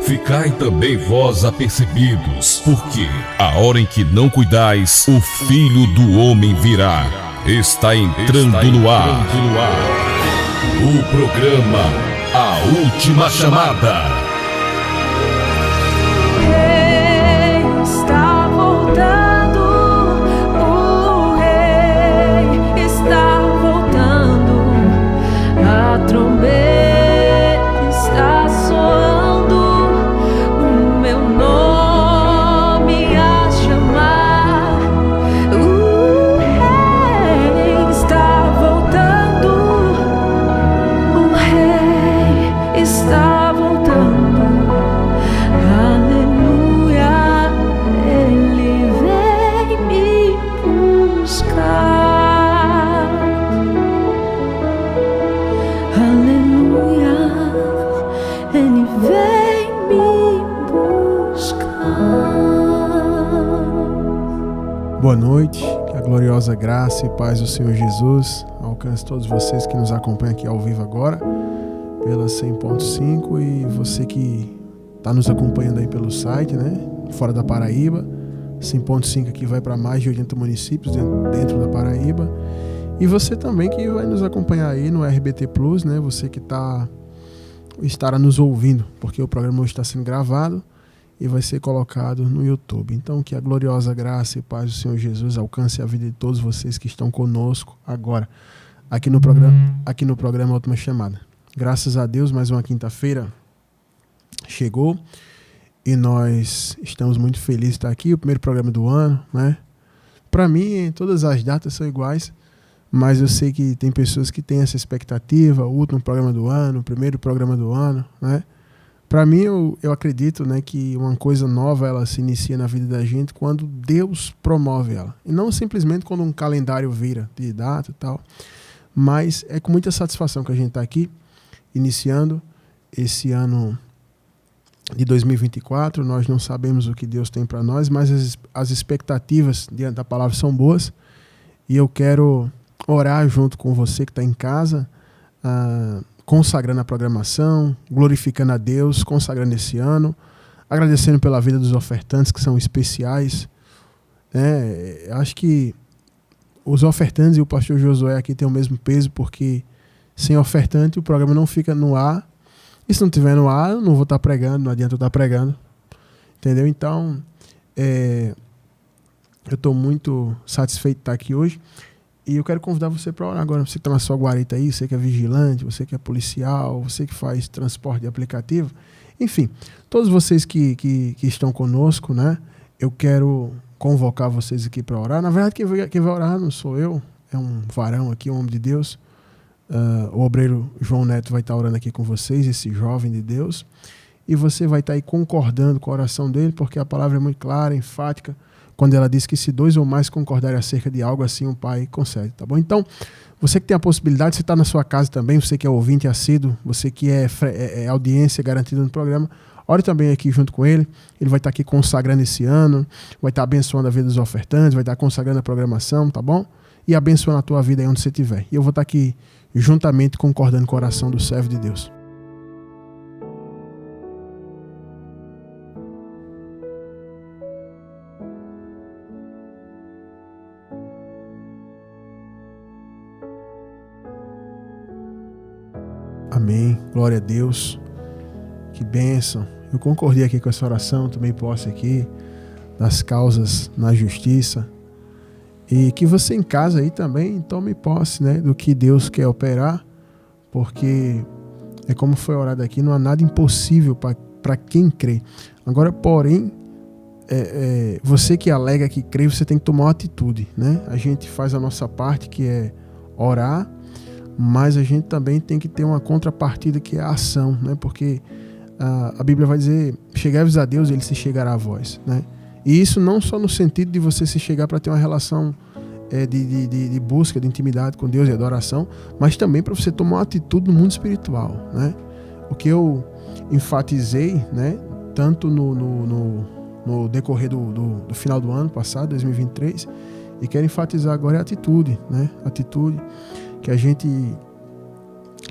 Ficai também vós apercebidos, porque a hora em que não cuidais, o Filho do Homem virá. Está entrando no ar. O programa A Última Chamada. Boa noite, que a gloriosa graça e paz do Senhor Jesus alcance todos vocês que nos acompanham aqui ao vivo agora, pela 100.5, e você que está nos acompanhando aí pelo site, né, fora da Paraíba. 100.5 aqui vai para mais de 80 municípios dentro da Paraíba. E você também que vai nos acompanhar aí no RBT Plus, né, você que estará nos ouvindo, porque o programa hoje está sendo gravado e vai ser colocado no YouTube. Então, que a gloriosa graça e paz do Senhor Jesus alcance a vida de todos vocês que estão conosco agora, aqui no programa Última Chamada. Graças a Deus, mais uma quinta-feira chegou e nós estamos muito felizes de estar aqui, o primeiro programa do ano, né? Para mim, todas as datas são iguais, mas eu sei que tem pessoas que têm essa expectativa, o último programa do ano, o primeiro programa do ano, né? Para mim, eu acredito, né, que uma coisa nova ela se inicia na vida da gente quando Deus promove ela. E não simplesmente quando um calendário vira de data e tal. Mas é com muita satisfação que a gente está aqui, iniciando esse ano de 2024. Nós não sabemos o que Deus tem para nós, mas as expectativas diante da palavra são boas. E eu quero orar junto com você que está em casa, consagrando a programação, glorificando a Deus, consagrando esse ano, agradecendo pela vida dos ofertantes que são especiais. Acho que os ofertantes e o pastor Josué aqui têm o mesmo peso, porque sem ofertante o programa não fica no ar. E se não estiver no ar, eu não vou estar pregando, não adianta eu estar pregando. Entendeu? Então, eu estou muito satisfeito de estar aqui hoje. E eu quero convidar você para orar agora. Você que está na sua guarita aí, você que é vigilante, você que é policial, você que faz transporte de aplicativo. Enfim, todos vocês que estão conosco, né? Eu quero convocar vocês aqui para orar. Na verdade, quem vai orar não sou eu. É um varão aqui, um homem de Deus. O obreiro João Neto vai estar orando aqui com vocês, esse jovem de Deus. E você vai estar aí concordando com a oração dele, porque a palavra é muito clara, enfática, quando ela diz que se dois ou mais concordarem acerca de algo, assim o Pai concede, tá bom? Então, você que tem a possibilidade, você está na sua casa também, você que é ouvinte assíduo, você que é audiência garantida no programa, ore também aqui junto com ele. Ele vai estar aqui consagrando esse ano, vai estar abençoando a vida dos ofertantes, vai estar consagrando a programação, tá bom? E abençoando a tua vida aí onde você estiver. E eu vou estar aqui juntamente concordando com a oração do servo de Deus. Amém, glória a Deus, que bênção. Eu concordei aqui com essa oração, tomei posse aqui das causas na justiça, e que você em casa aí também tome posse, né, do que Deus quer operar, porque é como foi orado aqui, não há nada impossível para quem crê. Agora, porém, você que alega que crê, você tem que tomar uma atitude, né? A gente faz a nossa parte, que é orar, mas a gente também tem que ter uma contrapartida, que é a ação, né? Porque a Bíblia vai dizer: chegai-vos a Deus, ele se chegará a vós, né? E isso não só no sentido de você se chegar para ter uma relação de busca, de intimidade com Deus e adoração, mas também para você tomar uma atitude no mundo espiritual, né? O que eu enfatizei, né, tanto no decorrer do final do ano passado, 2023, e quero enfatizar agora é a atitude, né? Atitude que a gente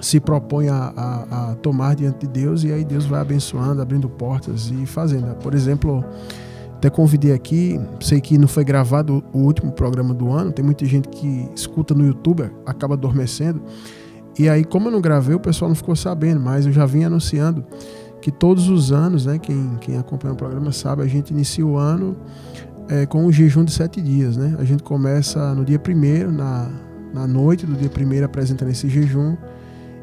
se propõe a tomar diante de Deus, e aí Deus vai abençoando, abrindo portas e fazendo. Por exemplo, até convidei aqui, sei que não foi gravado o último programa do ano, tem muita gente que escuta no YouTube, acaba adormecendo, e aí como eu não gravei, o pessoal não ficou sabendo, mas eu já vim anunciando que todos os anos, né, quem acompanha o programa sabe, a gente inicia o ano com um jejum de 7 dias, né? A gente começa no dia 1º, na noite do dia 1º, apresentando esse jejum,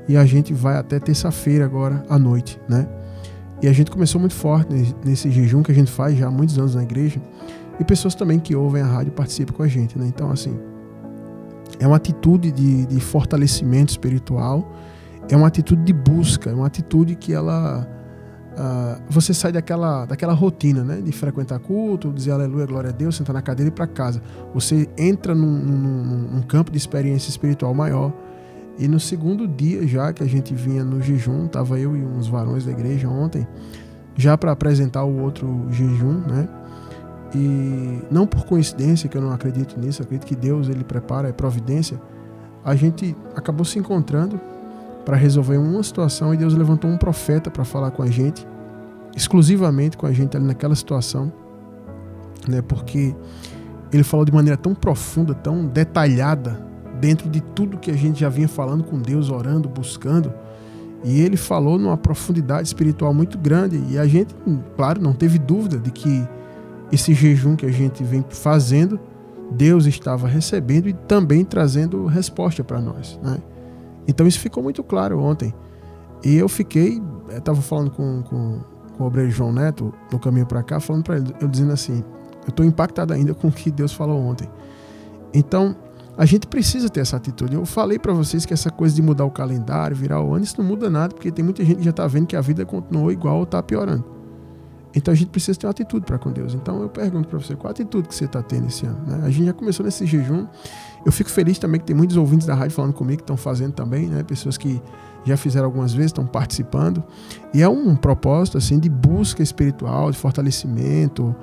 e a gente vai até terça-feira agora à noite, né? E a gente começou muito forte nesse jejum que a gente faz já há muitos anos na igreja, e pessoas também que ouvem a rádio participam com a gente, né? Então, assim, é uma atitude de fortalecimento espiritual, é uma atitude de busca, é uma atitude que ela... você sai daquela rotina, né? De frequentar culto, dizer aleluia, glória a Deus, sentar na cadeira e ir para casa. Você entra num campo de experiência espiritual maior. E no segundo dia, já que a gente vinha no jejum, estava eu e uns varões da igreja ontem, já para apresentar o outro jejum, né? E não por coincidência, que eu não acredito nisso, acredito que Deus, ele prepara, é providência, a gente acabou se encontrando para resolver uma situação, e Deus levantou um profeta para falar com a gente, exclusivamente com a gente ali naquela situação, né? Porque ele falou de maneira tão profunda, tão detalhada, dentro de tudo que a gente já vinha falando com Deus, orando, buscando, e ele falou numa profundidade espiritual muito grande, e a gente, claro, não teve dúvida de que esse jejum que a gente vem fazendo, Deus estava recebendo e também trazendo resposta para nós, né? Então isso ficou muito claro ontem, e eu estava falando com o obreiro João Neto no caminho para cá, falando para ele, eu dizendo assim, eu estou impactado ainda com o que Deus falou ontem. Então a gente precisa ter essa atitude. Eu falei para vocês que essa coisa de mudar o calendário, virar o ano, isso não muda nada, porque tem muita gente que já está vendo que a vida continuou igual ou está piorando. Então a gente precisa ter uma atitude para com Deus. Então eu pergunto para você, qual a atitude que você está tendo esse ano, né? A gente já começou nesse jejum. Eu fico feliz também que tem muitos ouvintes da rádio falando comigo, que estão fazendo também, né? Pessoas que já fizeram algumas vezes, estão participando. E é um propósito assim, de busca espiritual, de fortalecimento.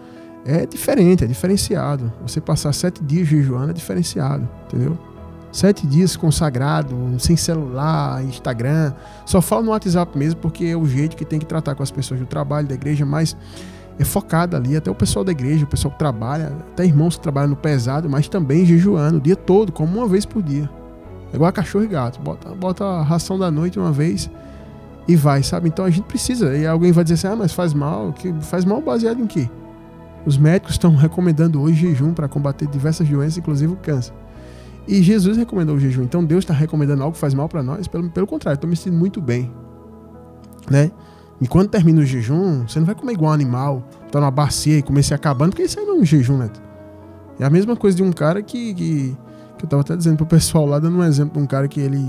É diferente, é diferenciado. Você passar 7 dias jejuando é diferenciado, entendeu? 7 dias consagrado, sem celular, Instagram. Só falo no WhatsApp mesmo, porque é o jeito que tem que tratar com as pessoas do trabalho, da igreja, mas é focado ali. Até o pessoal da igreja, o pessoal que trabalha, até irmãos que trabalham no pesado, mas também jejuando o dia todo, como uma vez por dia. É igual a cachorro e gato. Bota a ração da noite uma vez e vai, sabe? Então a gente precisa. E alguém vai dizer assim, mas faz mal. Que faz mal baseado em quê? Os médicos estão recomendando hoje jejum para combater diversas doenças, inclusive o câncer. E Jesus recomendou o jejum. Então Deus está recomendando algo que faz mal para nós? Pelo contrário, estou me sentindo muito bem, né? E quando termina o jejum, você não vai comer igual um animal, tá numa bacia e comer se acabando, porque isso aí não é um jejum, né? É a mesma coisa de um cara que eu estava até dizendo pro pessoal lá, dando um exemplo de um cara que ele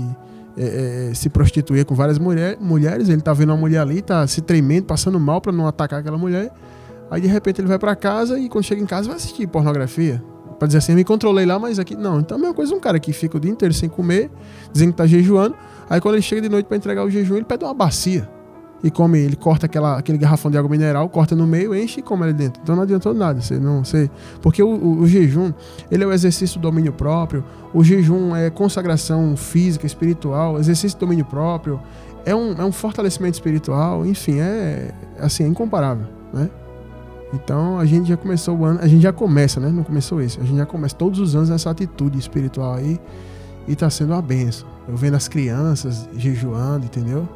se prostituía com várias mulheres, ele tá vendo uma mulher ali, tá se tremendo, passando mal para não atacar aquela mulher. Aí de repente ele vai para casa e quando chega em casa vai assistir pornografia. Pra dizer assim, eu me controlei lá, mas aqui... Não, então é a mesma coisa um cara que fica o dia inteiro sem comer, dizendo que tá jejuando. Aí quando ele chega de noite para entregar o jejum, ele pede uma bacia. E come, ele corta aquele garrafão de água mineral, corta no meio, enche e come ali dentro. Então não adiantou nada. Porque o jejum, ele é o exercício do domínio próprio. O jejum é consagração física, espiritual, exercício do domínio próprio. É um fortalecimento espiritual. Enfim, é incomparável, né? Então a gente já começou o ano, a gente já começa, né? Não começou esse, a gente já começa todos os anos nessa atitude espiritual aí, e tá sendo uma bênção. Eu vendo as crianças jejuando, entendeu?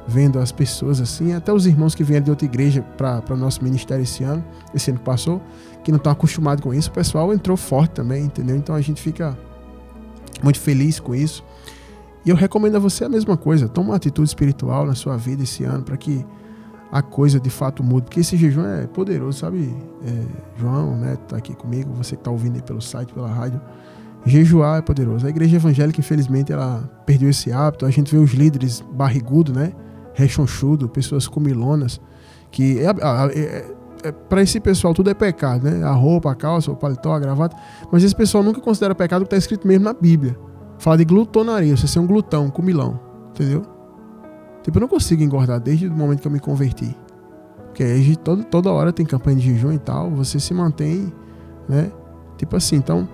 Vendo as pessoas assim, até os irmãos que vieram de outra igreja para o nosso ministério esse ano que passou, que não estão acostumados com isso, o pessoal entrou forte também, entendeu? Então a gente fica muito feliz com isso. E eu recomendo a você a mesma coisa, toma uma atitude espiritual na sua vida esse ano, para que a coisa de fato muda, porque esse jejum é poderoso, sabe? João, né, tá aqui comigo, você que tá ouvindo aí pelo site, pela rádio, jejuar é poderoso. A igreja evangélica, infelizmente, ela perdeu esse hábito. A gente vê os líderes barrigudos, né, rechonchudo, pessoas comilonas, que para esse pessoal tudo é pecado, né? A roupa, a calça, o paletó, a gravata, mas esse pessoal nunca considera pecado o que está escrito mesmo na Bíblia. Fala de glutonaria, você ser um glutão, um comilão, entendeu? Tipo, eu não consigo engordar desde o momento que eu me converti. Porque aí toda hora tem campanha de jejum e tal, você se mantém, né? Tipo assim, então,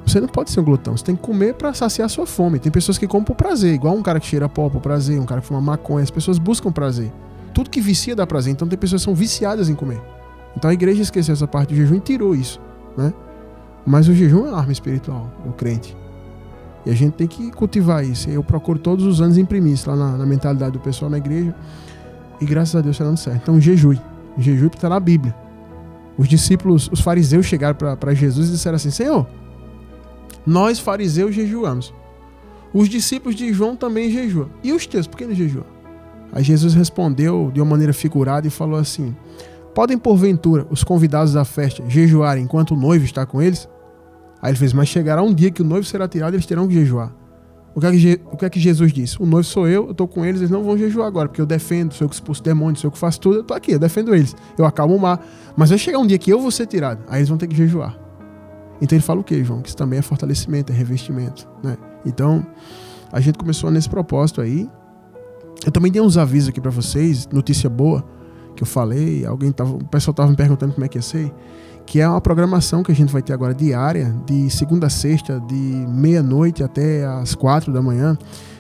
Você não pode ser um glutão, você tem que comer para saciar a sua fome. Tem pessoas que comem por prazer, igual um cara que cheira pó por prazer, um cara que fuma maconha. As pessoas buscam prazer. Tudo que vicia dá prazer, então tem pessoas que são viciadas em comer. Então a igreja esqueceu essa parte do jejum e tirou isso, né? Mas o jejum é uma arma espiritual do crente. E a gente tem que cultivar isso. Eu procuro todos os anos imprimir isso lá na mentalidade do pessoal na igreja. E graças a Deus está dando certo. Então jejue. Jejue porque está na Bíblia. Os discípulos, os fariseus chegaram para Jesus e disseram assim: Senhor, nós fariseus jejuamos. Os discípulos de João também jejuam. E os teus, por que não jejuam? Aí Jesus respondeu de uma maneira figurada e falou assim: podem porventura os convidados da festa jejuarem enquanto o noivo está com eles? Aí ele fez: mas chegará um dia que o noivo será tirado e eles terão que jejuar. O que é que Jesus disse? O noivo sou eu estou com eles não vão jejuar agora, porque eu defendo, sou eu que expulso demônios, sou eu que faço tudo, eu estou aqui, eu defendo eles, eu acalmo o mar. Mas vai chegar um dia que eu vou ser tirado, aí eles vão ter que jejuar. Então ele fala o quê, João? Que isso também é fortalecimento, é revestimento, né? Então, a gente começou nesse propósito aí. Eu também dei uns avisos aqui para vocês, notícia boa, que eu falei, o pessoal estava me perguntando como é que ia ser, que é uma programação que a gente vai ter agora diária, de segunda a sexta, de meia-noite até às 4 da manhã,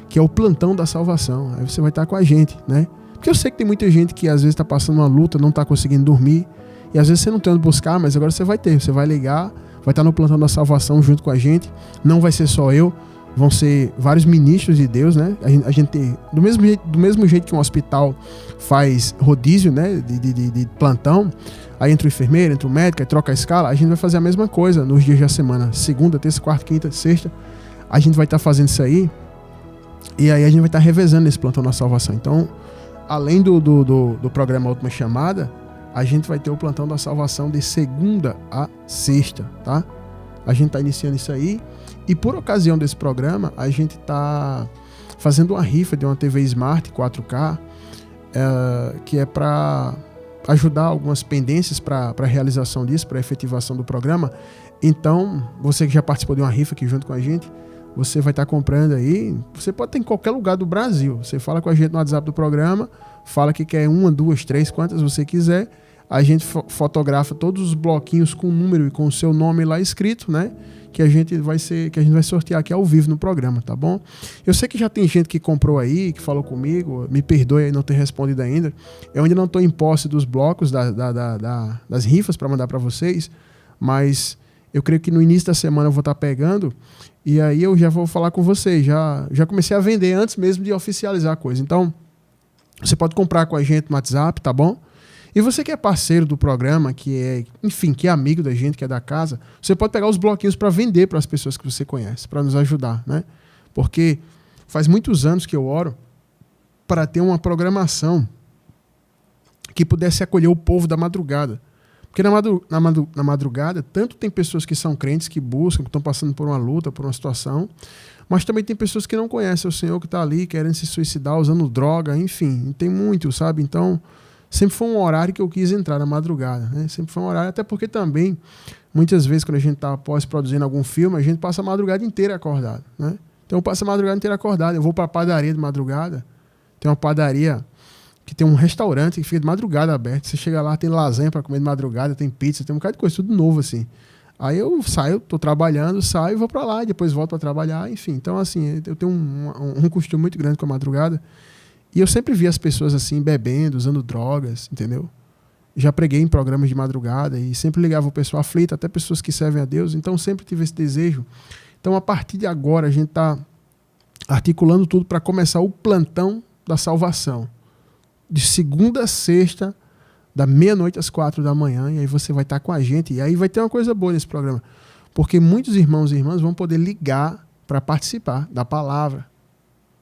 que é o plantão da salvação. Aí você vai estar com a gente, né? Porque eu sei que tem muita gente que às vezes está passando uma luta, não está conseguindo dormir, e às vezes você não tem onde buscar, mas agora você vai ter, você vai ligar, vai estar no plantão da salvação junto com a gente. Não vai ser só eu, vão ser vários ministros de Deus, né? A gente tem, do mesmo jeito que um hospital faz rodízio, né? De plantão, aí entra o enfermeiro, entra o médico, aí troca a escala, a gente vai fazer a mesma coisa nos dias da semana, segunda, terça, quarta, quinta, sexta. A gente vai estar fazendo isso aí, e aí a gente vai estar revezando esse plantão da salvação. Então, além do programa Última Chamada, a gente vai ter o plantão da salvação de segunda a sexta, tá? A gente está iniciando isso aí. E por ocasião desse programa, a gente está fazendo uma rifa de uma TV Smart 4K, que é para ajudar algumas pendências para a realização disso, para a efetivação do programa. Então, você que já participou de uma rifa aqui junto com a gente, você vai estar comprando aí. Você pode ter em qualquer lugar do Brasil. Você fala com a gente no WhatsApp do programa, fala que quer 1, 2, 3, quantas você quiser. A gente fotografa todos os bloquinhos com o número e com o seu nome lá escrito, né? Que a gente vai sortear aqui ao vivo no programa, tá bom? Eu sei que já tem gente que comprou aí, que falou comigo, me perdoe aí não ter respondido ainda. Eu ainda não estou em posse dos blocos das rifas para mandar para vocês, mas eu creio que no início da semana eu vou estar pegando e aí eu já vou falar com vocês. Já comecei a vender antes mesmo de oficializar a coisa. Então, você pode comprar com a gente no WhatsApp, tá bom? E você que é parceiro do programa, que é amigo da gente, que é da casa, você pode pegar os bloquinhos para vender para as pessoas que você conhece, para nos ajudar, né? Porque faz muitos anos que eu oro para ter uma programação que pudesse acolher o povo da madrugada. Porque na madrugada, tanto tem pessoas que são crentes, que buscam, que estão passando por uma luta, por uma situação, mas também tem pessoas que não conhecem o Senhor, que está ali querendo se suicidar, usando droga, enfim, tem muito, sabe? Então, sempre foi um horário que eu quis entrar na madrugada, né? Sempre foi um horário, até porque também, muitas vezes, quando a gente está pós-produzindo algum filme, a gente passa a madrugada inteira acordado, né? Então eu passo a madrugada inteira acordado. Eu vou para a padaria de madrugada, tem uma padaria que tem um restaurante que fica de madrugada aberto. Você chega lá, tem lasanha para comer de madrugada, tem pizza, tem um bocado de coisa, tudo novo assim. Aí eu saio, tô trabalhando, saio e vou para lá, e depois volto para trabalhar, enfim. Então assim, eu tenho um costume muito grande com a madrugada. E eu sempre vi as pessoas assim, bebendo, usando drogas, entendeu? Já preguei em programas de madrugada e sempre ligava o pessoal aflito, até pessoas que servem a Deus. Então sempre tive esse desejo. Então a partir de agora a gente está articulando tudo para começar o plantão da salvação. De segunda a sexta, da meia-noite às 4 da manhã. E aí você vai estar com a gente. E aí vai ter uma coisa boa nesse programa. Porque muitos irmãos e irmãs vão poder ligar para participar da palavra,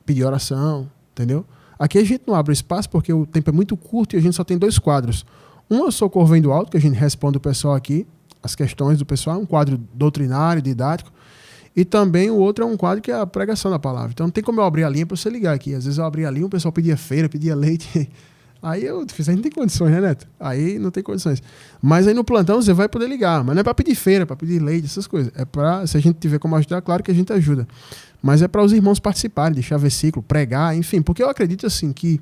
pedir oração, entendeu? Aqui a gente não abre espaço porque o tempo é muito curto e a gente só tem 2 quadros. Um é o Socorro Vem do Alto, que a gente responde o pessoal aqui, as questões do pessoal, um quadro doutrinário, didático. E também o outro é um quadro que é a pregação da palavra. Então não tem como eu abrir a linha para você ligar aqui. Às vezes eu abri a linha, o pessoal pedia feira, pedia leite. Aí eu fiz, a gente não tem condições, né, Neto? Aí não tem condições. Mas aí no plantão você vai poder ligar. Mas não é para pedir feira, para pedir leite, essas coisas. É para, se a gente tiver como ajudar, claro que a gente ajuda. Mas é para os irmãos participarem, deixar versículo, pregar, enfim. Porque eu acredito assim que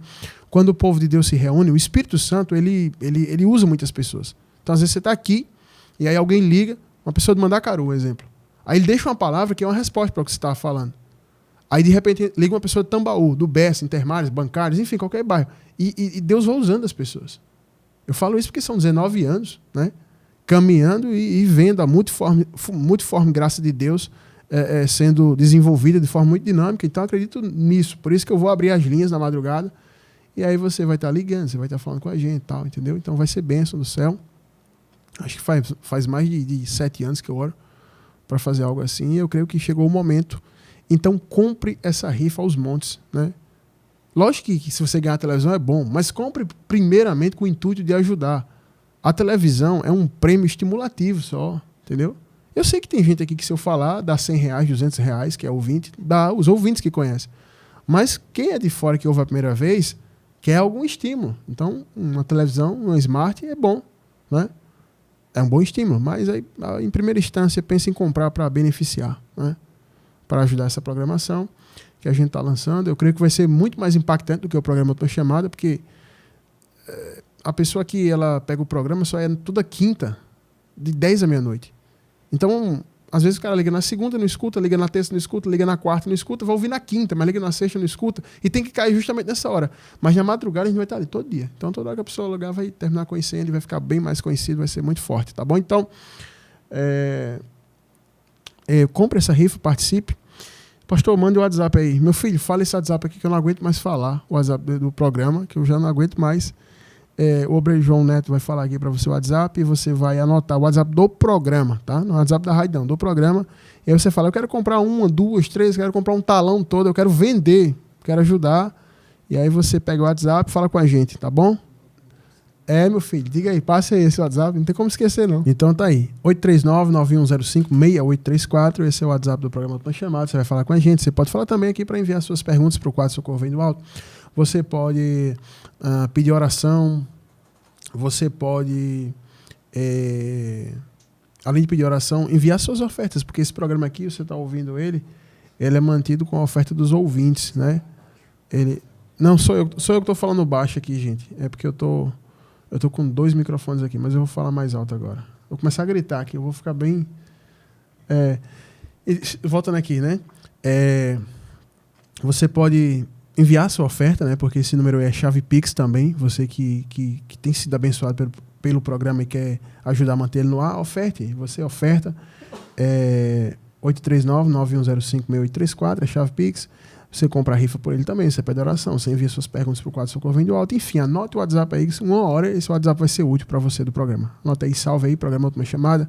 quando o povo de Deus se reúne, o Espírito Santo, ele usa muitas pessoas. Então às vezes você está aqui e aí alguém liga, uma pessoa de Mandacaru, exemplo. Aí ele deixa uma palavra que é uma resposta para o que você estava falando. Aí, de repente, liga uma pessoa de Tambaú, do Bessa, Intermares, Bancários, enfim, qualquer bairro. E Deus vai usando as pessoas. Eu falo isso porque são 19 anos, né? Caminhando e vendo a multiforme graça de Deus sendo desenvolvida de forma muito dinâmica. Então, eu acredito nisso. Por isso que eu vou abrir as linhas na madrugada. E aí você vai estar ligando, você vai estar falando com a gente e tal, entendeu? Então, vai ser bênção do céu. Acho que faz mais de 7 anos que eu oro para fazer algo assim. E eu creio que chegou o momento. Então, compre essa rifa aos montes, né? Lógico que se você ganhar a televisão é bom, mas compre primeiramente com o intuito de ajudar. A televisão é um prêmio estimulativo só, entendeu? Eu sei que tem gente aqui que se eu falar dá R$100, R$200, que é ouvinte, dá os ouvintes que conhecem. Mas quem é de fora que ouve a primeira vez quer algum estímulo. Então, uma televisão, uma Smart é bom, né? É um bom estímulo, mas aí, em primeira instância, pense em comprar para beneficiar, né? Para ajudar essa programação que a gente está lançando. Eu creio que vai ser muito mais impactante do que o programa Tua Chamada, porque a pessoa que ela pega o programa só é toda quinta, de 10 à meia-noite. Então, às vezes o cara liga na segunda, não escuta, liga na terça, não escuta, liga na quarta, não escuta, vai ouvir na quinta, mas liga na sexta, não escuta, e tem que cair justamente nessa hora. Mas na madrugada a gente vai estar ali todo dia. Então, toda hora que a pessoa ligar vai terminar conhecendo e vai ficar bem mais conhecido, vai ser muito forte, tá bom? Então, compre essa rifa, participe. Pastor, manda o WhatsApp aí. Meu filho, fala esse WhatsApp aqui que eu não aguento mais falar. O WhatsApp do programa, que eu já não aguento mais. O Obreiro João Neto vai falar aqui para você o WhatsApp e você vai anotar o WhatsApp do programa, tá? No WhatsApp da rádio não, do programa. E aí você fala, eu quero comprar 1, 2, 3, eu quero comprar um talão todo, eu quero vender, quero ajudar. E aí você pega o WhatsApp e fala com a gente, tá bom? Meu filho, diga aí, passe aí esse WhatsApp, não tem como esquecer não. Então tá aí, 839-9105-6834, esse é o WhatsApp do programa Tua Chamada, você vai falar com a gente, você pode falar também aqui para enviar suas perguntas para o quadro Socorro Vem do Alto, você pode pedir oração, você pode, além de pedir oração, enviar suas ofertas, porque esse programa aqui, você está ouvindo ele é mantido com a oferta dos ouvintes, né? Não, sou eu que estou falando baixo aqui, gente, é porque eu tô com 2 microfones aqui, mas eu vou falar mais alto agora. Vou começar a gritar aqui, eu vou ficar bem... voltando aqui, né? Você pode enviar sua oferta, né? Porque esse número é chave Pix também. Você que tem sido abençoado pelo programa e quer ajudar a manter ele no ar, oferte. Você oferta. 839-9105-6834, é chave Pix. Você compra a rifa por ele também, você pede oração, você envia suas perguntas para o quadro Socorro Vem do Alto. Enfim, anote o WhatsApp aí, que uma hora esse WhatsApp vai ser útil para você do programa. Anota aí, salve aí, programa Última Chamada,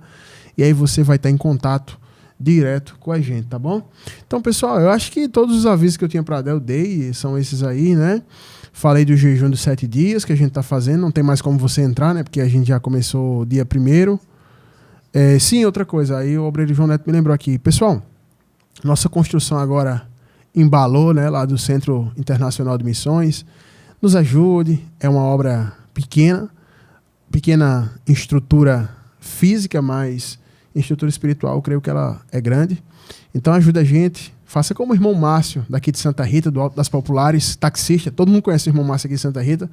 e aí você vai estar em contato direto com a gente, tá bom? Então, pessoal, eu acho que todos os avisos que eu tinha para dar, eu dei, são esses aí, né? Falei do jejum dos 7 dias que a gente está fazendo, não tem mais como você entrar, né? Porque a gente já começou dia 1º. Sim, outra coisa, aí o Obreiro João Neto me lembrou aqui. Pessoal, nossa construção agora embalou, né, lá do Centro Internacional de Missões. Nos ajude, é uma obra pequena em estrutura física, mas em estrutura espiritual eu creio que ela é grande. Então ajuda a gente, faça como o irmão Márcio, daqui de Santa Rita, do Alto das Populares, taxista, todo mundo conhece o irmão Márcio aqui de Santa Rita,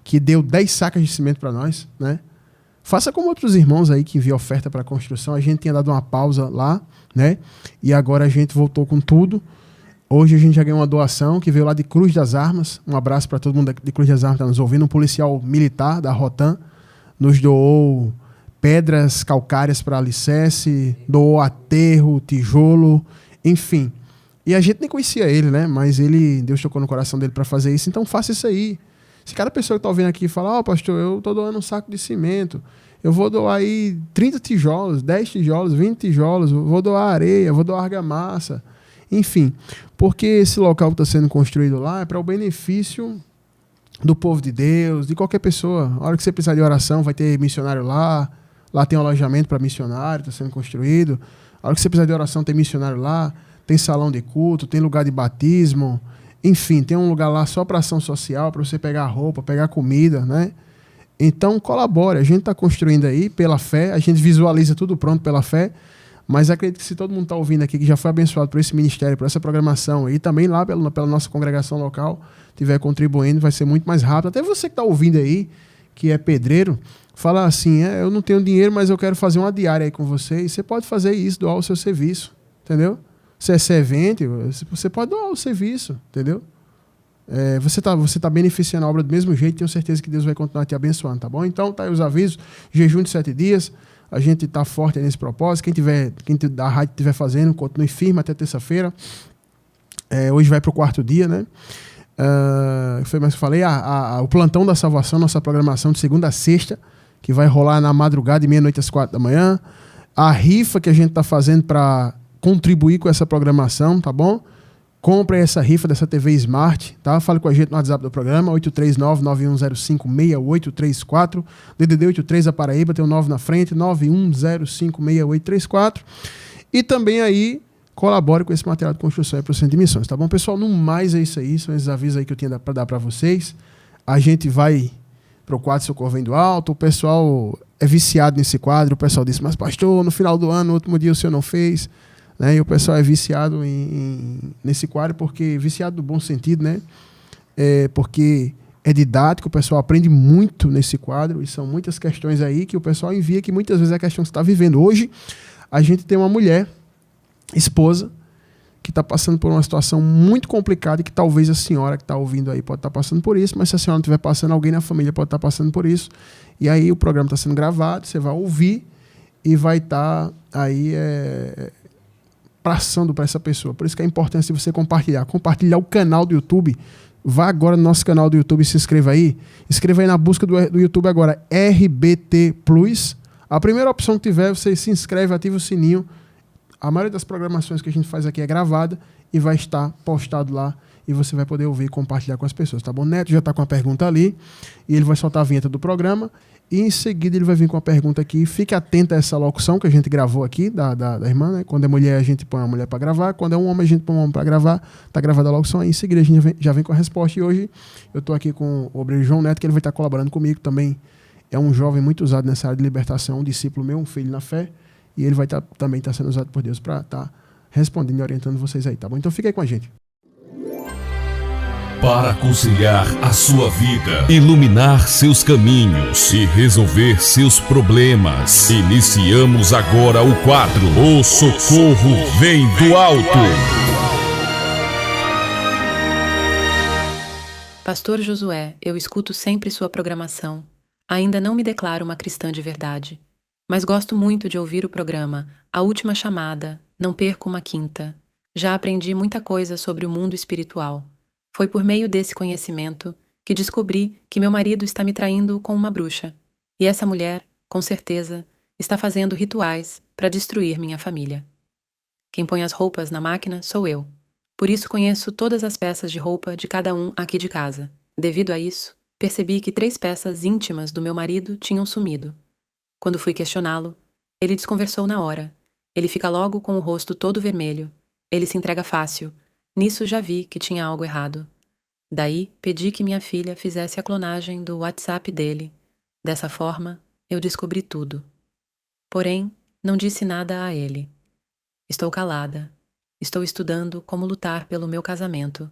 que deu 10 sacas de cimento para nós, né? Faça como outros irmãos aí que enviam oferta para a construção. A gente tinha dado uma pausa lá, né? E agora a gente voltou com tudo. Hoje a gente já ganhou uma doação que veio lá de Cruz das Armas. Um abraço para todo mundo de Cruz das Armas que está nos ouvindo. Um policial militar da Rotan nos doou pedras calcárias para alicerce, doou aterro, tijolo, enfim. E a gente nem conhecia ele, né? Mas Deus tocou no coração dele para fazer isso. Então faça isso aí. Se cada pessoa que está ouvindo aqui falar, pastor, eu estou doando um saco de cimento, eu vou doar aí 30 tijolos, 10 tijolos, 20 tijolos, vou doar areia, vou doar argamassa. Enfim, porque esse local que está sendo construído lá é para o benefício do povo de Deus, de qualquer pessoa. A hora que você precisar de oração, vai ter missionário lá tem um alojamento para missionário, está sendo construído. A hora que você precisar de oração, tem missionário lá, tem salão de culto, tem lugar de batismo, enfim, tem um lugar lá só para ação social, para você pegar roupa, pegar comida, né? Então, colabore. A gente está construindo aí pela fé, a gente visualiza tudo pronto pela fé, mas acredito que se todo mundo está ouvindo aqui, que já foi abençoado por esse ministério, por essa programação, e também lá pela nossa congregação local, estiver contribuindo, vai ser muito mais rápido. Até você que está ouvindo aí, que é pedreiro, Fala assim, eu não tenho dinheiro, mas eu quero fazer uma diária aí com vocês. Você pode fazer isso, doar o seu serviço, entendeu? Se é servente, você pode doar o serviço, entendeu? Você tá beneficiando a obra do mesmo jeito, tenho certeza que Deus vai continuar te abençoando, tá bom? Então, tá aí os avisos, jejum de 7 dias, a gente tá forte aí nesse propósito, quem da rádio estiver fazendo, continue firme até terça-feira. Hoje vai pro 4º dia, né? Foi mais que eu falei, o plantão da salvação, nossa programação de segunda a sexta, que vai rolar na madrugada de meia-noite às 4 da manhã. A rifa que a gente tá fazendo para contribuir com essa programação, tá bom? Compre essa rifa dessa TV Smart, tá? Fale com a gente no WhatsApp do programa, 839-9105-6834, DDD 83 da Paraíba, tem o 9 na frente, 9105-6834. E também aí, colabore com esse material de construção para o Centro de Missões, tá bom, pessoal? No mais é isso aí, são esses avisos aí que eu tinha para dar para vocês. A gente vai pro quadro Socorro Vem do Alto, o pessoal é viciado nesse quadro, o pessoal disse, mas pastor, no final do ano, no último dia o senhor não fez... Né? E o pessoal é viciado nesse quadro, porque viciado no bom sentido, né? Porque é didático, o pessoal aprende muito nesse quadro, e são muitas questões aí que o pessoal envia, que muitas vezes é a questão que você está vivendo. Hoje, a gente tem uma mulher, esposa, que está passando por uma situação muito complicada, e que talvez a senhora que está ouvindo aí pode estar passando por isso, mas se a senhora não estiver passando, alguém na família pode estar passando por isso. E aí o programa está sendo gravado, você vai ouvir e vai estar aí... passando para essa pessoa. Por isso que é importante você compartilhar o canal do YouTube. Vá agora no nosso canal do YouTube e se inscreva aí. Escreva aí na busca do YouTube agora, RBT Plus. A primeira opção que tiver, você se inscreve, ativa o sininho. A maioria das programações que a gente faz aqui é gravada e vai estar postado lá e você vai poder ouvir e compartilhar com as pessoas, tá bom? Neto já está com a pergunta ali e ele vai soltar a vinheta do programa e em seguida ele vai vir com a pergunta aqui. Fique atento a essa locução que a gente gravou aqui da irmã, né? Quando é mulher a gente põe a mulher para gravar, quando é um homem a gente põe um homem para gravar, tá gravada a locução, aí em seguida a gente já vem com a resposta. E hoje eu estou aqui com o obreiro João Neto, que ele vai estar colaborando comigo também. É um jovem muito usado nessa área de libertação, um discípulo meu, um filho na fé, e ele vai também estar sendo usado por Deus para estar respondendo e orientando vocês aí, tá bom? Então fica aí com a gente. Para aconselhar a sua vida, iluminar seus caminhos e resolver seus problemas, iniciamos agora o quadro O Socorro Vem do Alto. Pastor Josué, eu escuto sempre sua programação. Ainda não me declaro uma cristã de verdade, mas gosto muito de ouvir o programa A Última Chamada, Não Perco uma Quinta. Já aprendi muita coisa sobre o mundo espiritual. Foi por meio desse conhecimento que descobri que meu marido está me traindo com uma bruxa. E essa mulher, com certeza, está fazendo rituais para destruir minha família. Quem põe as roupas na máquina sou eu. Por isso conheço todas as peças de roupa de cada um aqui de casa. Devido a isso, percebi que 3 peças íntimas do meu marido tinham sumido. Quando fui questioná-lo, ele desconversou na hora. Ele fica logo com o rosto todo vermelho. Ele se entrega fácil. Nisso já vi que tinha algo errado. Daí, pedi que minha filha fizesse a clonagem do WhatsApp dele. Dessa forma, eu descobri tudo. Porém, não disse nada a ele. Estou calada. Estou estudando como lutar pelo meu casamento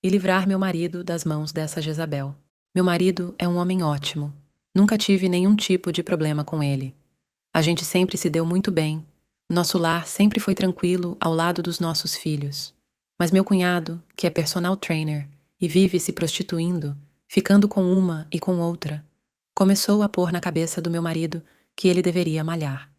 e livrar meu marido das mãos dessa Jezabel. Meu marido é um homem ótimo. Nunca tive nenhum tipo de problema com ele. A gente sempre se deu muito bem. Nosso lar sempre foi tranquilo ao lado dos nossos filhos. Mas meu cunhado, que é personal trainer e vive se prostituindo, ficando com uma e com outra, começou a pôr na cabeça do meu marido que ele deveria malhar.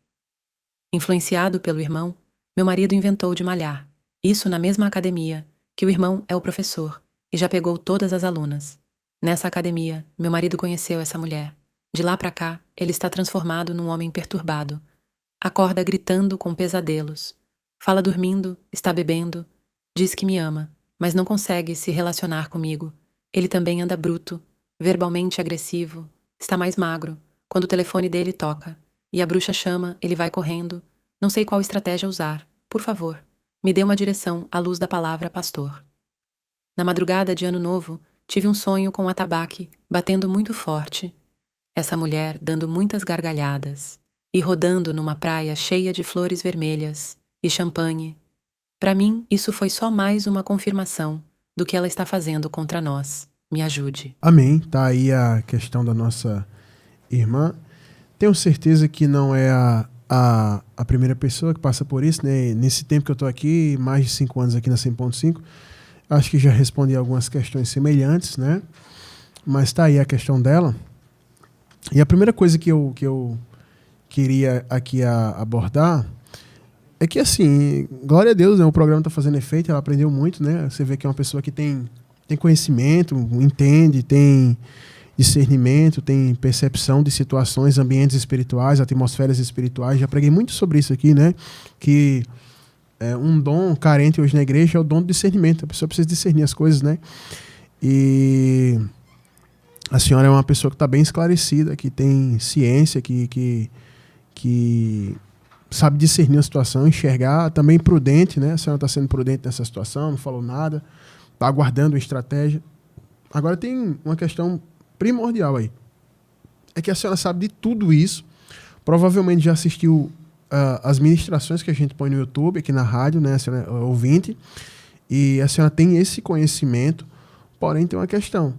Influenciado pelo irmão, meu marido inventou de malhar, isso na mesma academia, que o irmão é o professor e já pegou todas as alunas. Nessa academia, meu marido conheceu essa mulher. De lá pra cá, ele está transformado num homem perturbado. Acorda gritando com pesadelos. Fala dormindo, está bebendo. Diz que me ama, mas não consegue se relacionar comigo. Ele também anda bruto, verbalmente agressivo, está mais magro. Quando o telefone dele toca e a bruxa chama, ele vai correndo. Não sei qual estratégia usar. Por favor, me dê uma direção à luz da palavra pastor. Na madrugada de Ano Novo, tive um sonho com um atabaque batendo muito forte. Essa mulher dando muitas gargalhadas e rodando numa praia cheia de flores vermelhas e champanhe. Para mim, isso foi só mais uma confirmação do que ela está fazendo contra nós. Me ajude. Amém. Tá aí a questão da nossa irmã. Tenho certeza que não é a primeira pessoa que passa por isso, né? Nesse tempo que eu estou aqui, mais de 5 anos aqui na 100.5, acho que já respondi algumas questões semelhantes, né? Mas está aí a questão dela. E a primeira coisa que eu queria aqui abordar é que, assim, glória a Deus, né? O programa está fazendo efeito, ela aprendeu muito, né? Você vê que é uma pessoa que tem conhecimento, entende, tem discernimento, tem percepção de situações, ambientes espirituais, atmosferas espirituais. Já preguei muito sobre isso aqui, né? Que um dom carente hoje na igreja é o dom do discernimento. A pessoa precisa discernir as coisas, né? E a senhora é uma pessoa que está bem esclarecida, que tem ciência, que sabe discernir a situação, enxergar, também prudente, né? A senhora está sendo prudente nessa situação, não falou nada, está aguardando a estratégia. Agora tem uma questão primordial aí. É que a senhora sabe de tudo isso, provavelmente já assistiu as ministrações que a gente põe no YouTube, aqui na rádio, né? A senhora é ouvinte, e a senhora tem esse conhecimento, porém tem uma questão.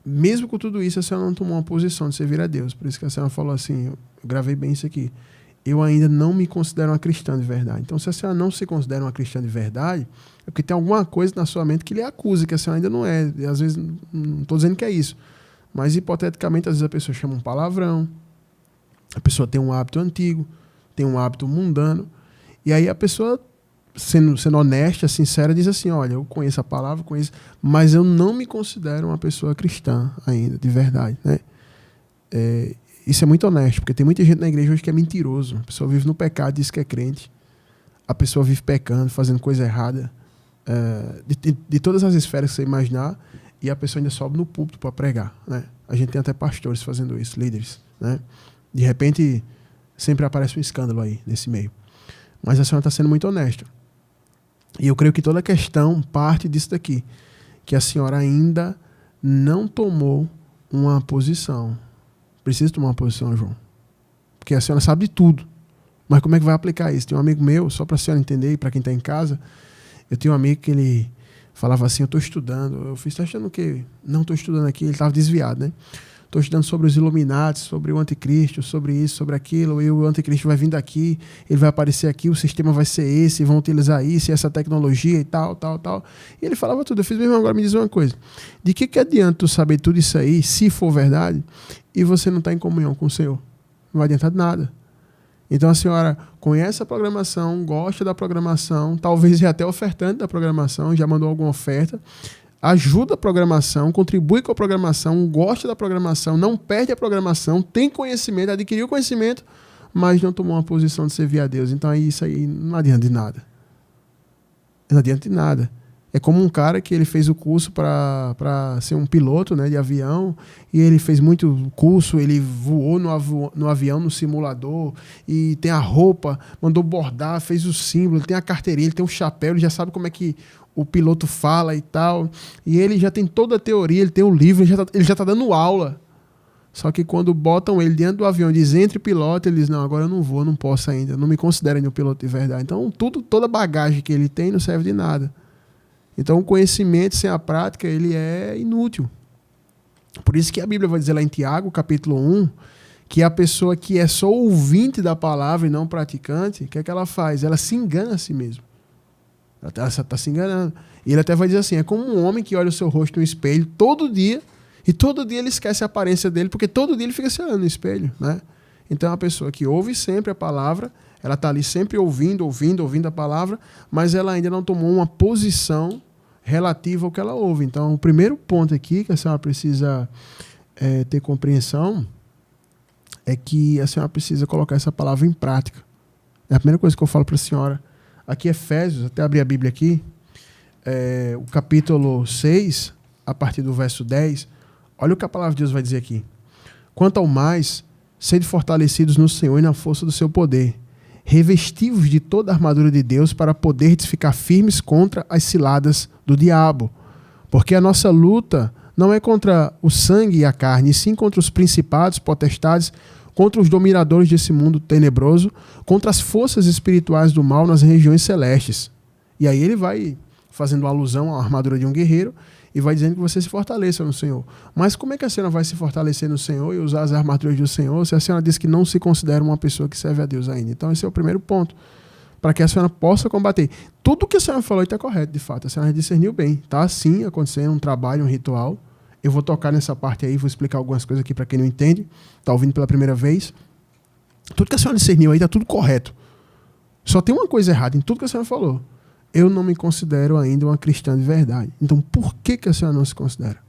Mesmo com tudo isso, a senhora não tomou uma posição de servir a Deus. Por isso que a senhora falou assim, eu gravei bem isso aqui, eu ainda não me considero uma cristã de verdade. Então, se a senhora não se considera uma cristã de verdade, é porque tem alguma coisa na sua mente que lhe acusa, que a senhora ainda não é. E, às vezes, não estou dizendo que é isso. Mas, hipoteticamente, às vezes a pessoa chama um palavrão, a pessoa tem um hábito antigo, tem um hábito mundano, e aí a pessoa, sendo honesta, sincera, diz assim, olha, eu conheço a palavra, mas eu não me considero uma pessoa cristã ainda, de verdade, né? Isso é muito honesto, porque tem muita gente na igreja hoje que é mentiroso. A pessoa vive no pecado, diz que é crente. A pessoa vive pecando, fazendo coisa errada, de todas as esferas que você imaginar, e a pessoa ainda sobe no púlpito para pregar, né? A gente tem até pastores fazendo isso, líderes, né? De repente, sempre aparece um escândalo aí, nesse meio. Mas a senhora está sendo muito honesta. E eu creio que toda a questão parte disso daqui, que a senhora ainda não tomou uma posição. Precisa tomar uma posição, João. Porque a senhora sabe de tudo. Mas como é que vai aplicar isso? Tem um amigo meu, só para a senhora entender, e para quem está em casa, eu tenho um amigo que ele falava assim, eu estou estudando. Eu fiz, está achando o quê? Não estou estudando aqui, ele estava desviado, né? Estou estudando sobre os Illuminati, sobre o anticristo, sobre isso, sobre aquilo, e o anticristo vai vir daqui, ele vai aparecer aqui, o sistema vai ser esse, vão utilizar isso, essa tecnologia e tal. E ele falava tudo. Eu fiz, meu irmão, agora me diz uma coisa. De que adianta tu saber tudo isso aí, se for verdade, e você não está em comunhão com o Senhor? Não vai adiantar de nada. Então a senhora conhece a programação, gosta da programação, talvez é até ofertante da programação, já mandou alguma oferta, ajuda a programação, contribui com a programação, gosta da programação, não perde a programação, tem conhecimento, adquiriu conhecimento, mas não tomou uma posição de servir a Deus. Então isso aí não adianta de nada. Não adianta de nada. É como um cara que ele fez o curso para ser um piloto, né, de avião, e ele fez muito curso, ele voou no avião, no simulador, e tem a roupa, mandou bordar, fez o símbolo, ele tem a carteirinha, ele tem o chapéu, ele já sabe como é que o piloto fala e tal, e ele já tem toda a teoria, ele tem o livro, ele já está dando aula. Só que quando botam ele dentro do avião, diz entre piloto, ele diz, não, agora eu não vou, não posso ainda, não me considero ainda um piloto de verdade. Então toda a bagagem que ele tem não serve de nada. Então o conhecimento sem a prática, ele é inútil. Por isso que a Bíblia vai dizer lá em Tiago, capítulo 1, que a pessoa que é só ouvinte da palavra e não praticante, o que é que ela faz? Ela se engana a si mesma. Ela está se enganando. E ele até vai dizer assim, é como um homem que olha o seu rosto no espelho todo dia, e todo dia ele esquece a aparência dele, porque todo dia ele fica se olhando no espelho, né? Então é uma pessoa que ouve sempre a palavra, ela está ali sempre ouvindo a palavra, mas ela ainda não tomou uma posição relativa ao que ela ouve. Então, o primeiro ponto aqui que a senhora precisa ter compreensão é que a senhora precisa colocar essa palavra em prática. É a primeira coisa que eu falo para a senhora. Aqui, Efésios, até abrir a Bíblia aqui, o capítulo 6, a partir do verso 10, olha o que a palavra de Deus vai dizer aqui. Quanto ao mais, sede fortalecidos no Senhor e na força do seu poder, revestivos de toda a armadura de Deus para poderdes ficar firmes contra as ciladas do diabo. Porque a nossa luta não é contra o sangue e a carne, e sim contra os principados, potestades, contra os dominadores desse mundo tenebroso, contra as forças espirituais do mal nas regiões celestes. E aí ele vai fazendo alusão à armadura de um guerreiro, e vai dizendo que você se fortaleça no Senhor. Mas como é que a senhora vai se fortalecer no Senhor e usar as armaduras do Senhor se a senhora diz que não se considera uma pessoa que serve a Deus ainda? Então esse é o primeiro ponto, para que a senhora possa combater. Tudo que a senhora falou está correto, de fato. A senhora discerniu bem. Está sim acontecendo um trabalho, um ritual. Eu vou tocar nessa parte aí, vou explicar algumas coisas aqui para quem não entende, está ouvindo pela primeira vez. Tudo que a senhora discerniu aí está tudo correto. Só tem uma coisa errada em tudo que a senhora falou. Eu não me considero ainda uma cristã de verdade. Então, por que a senhora não se considera?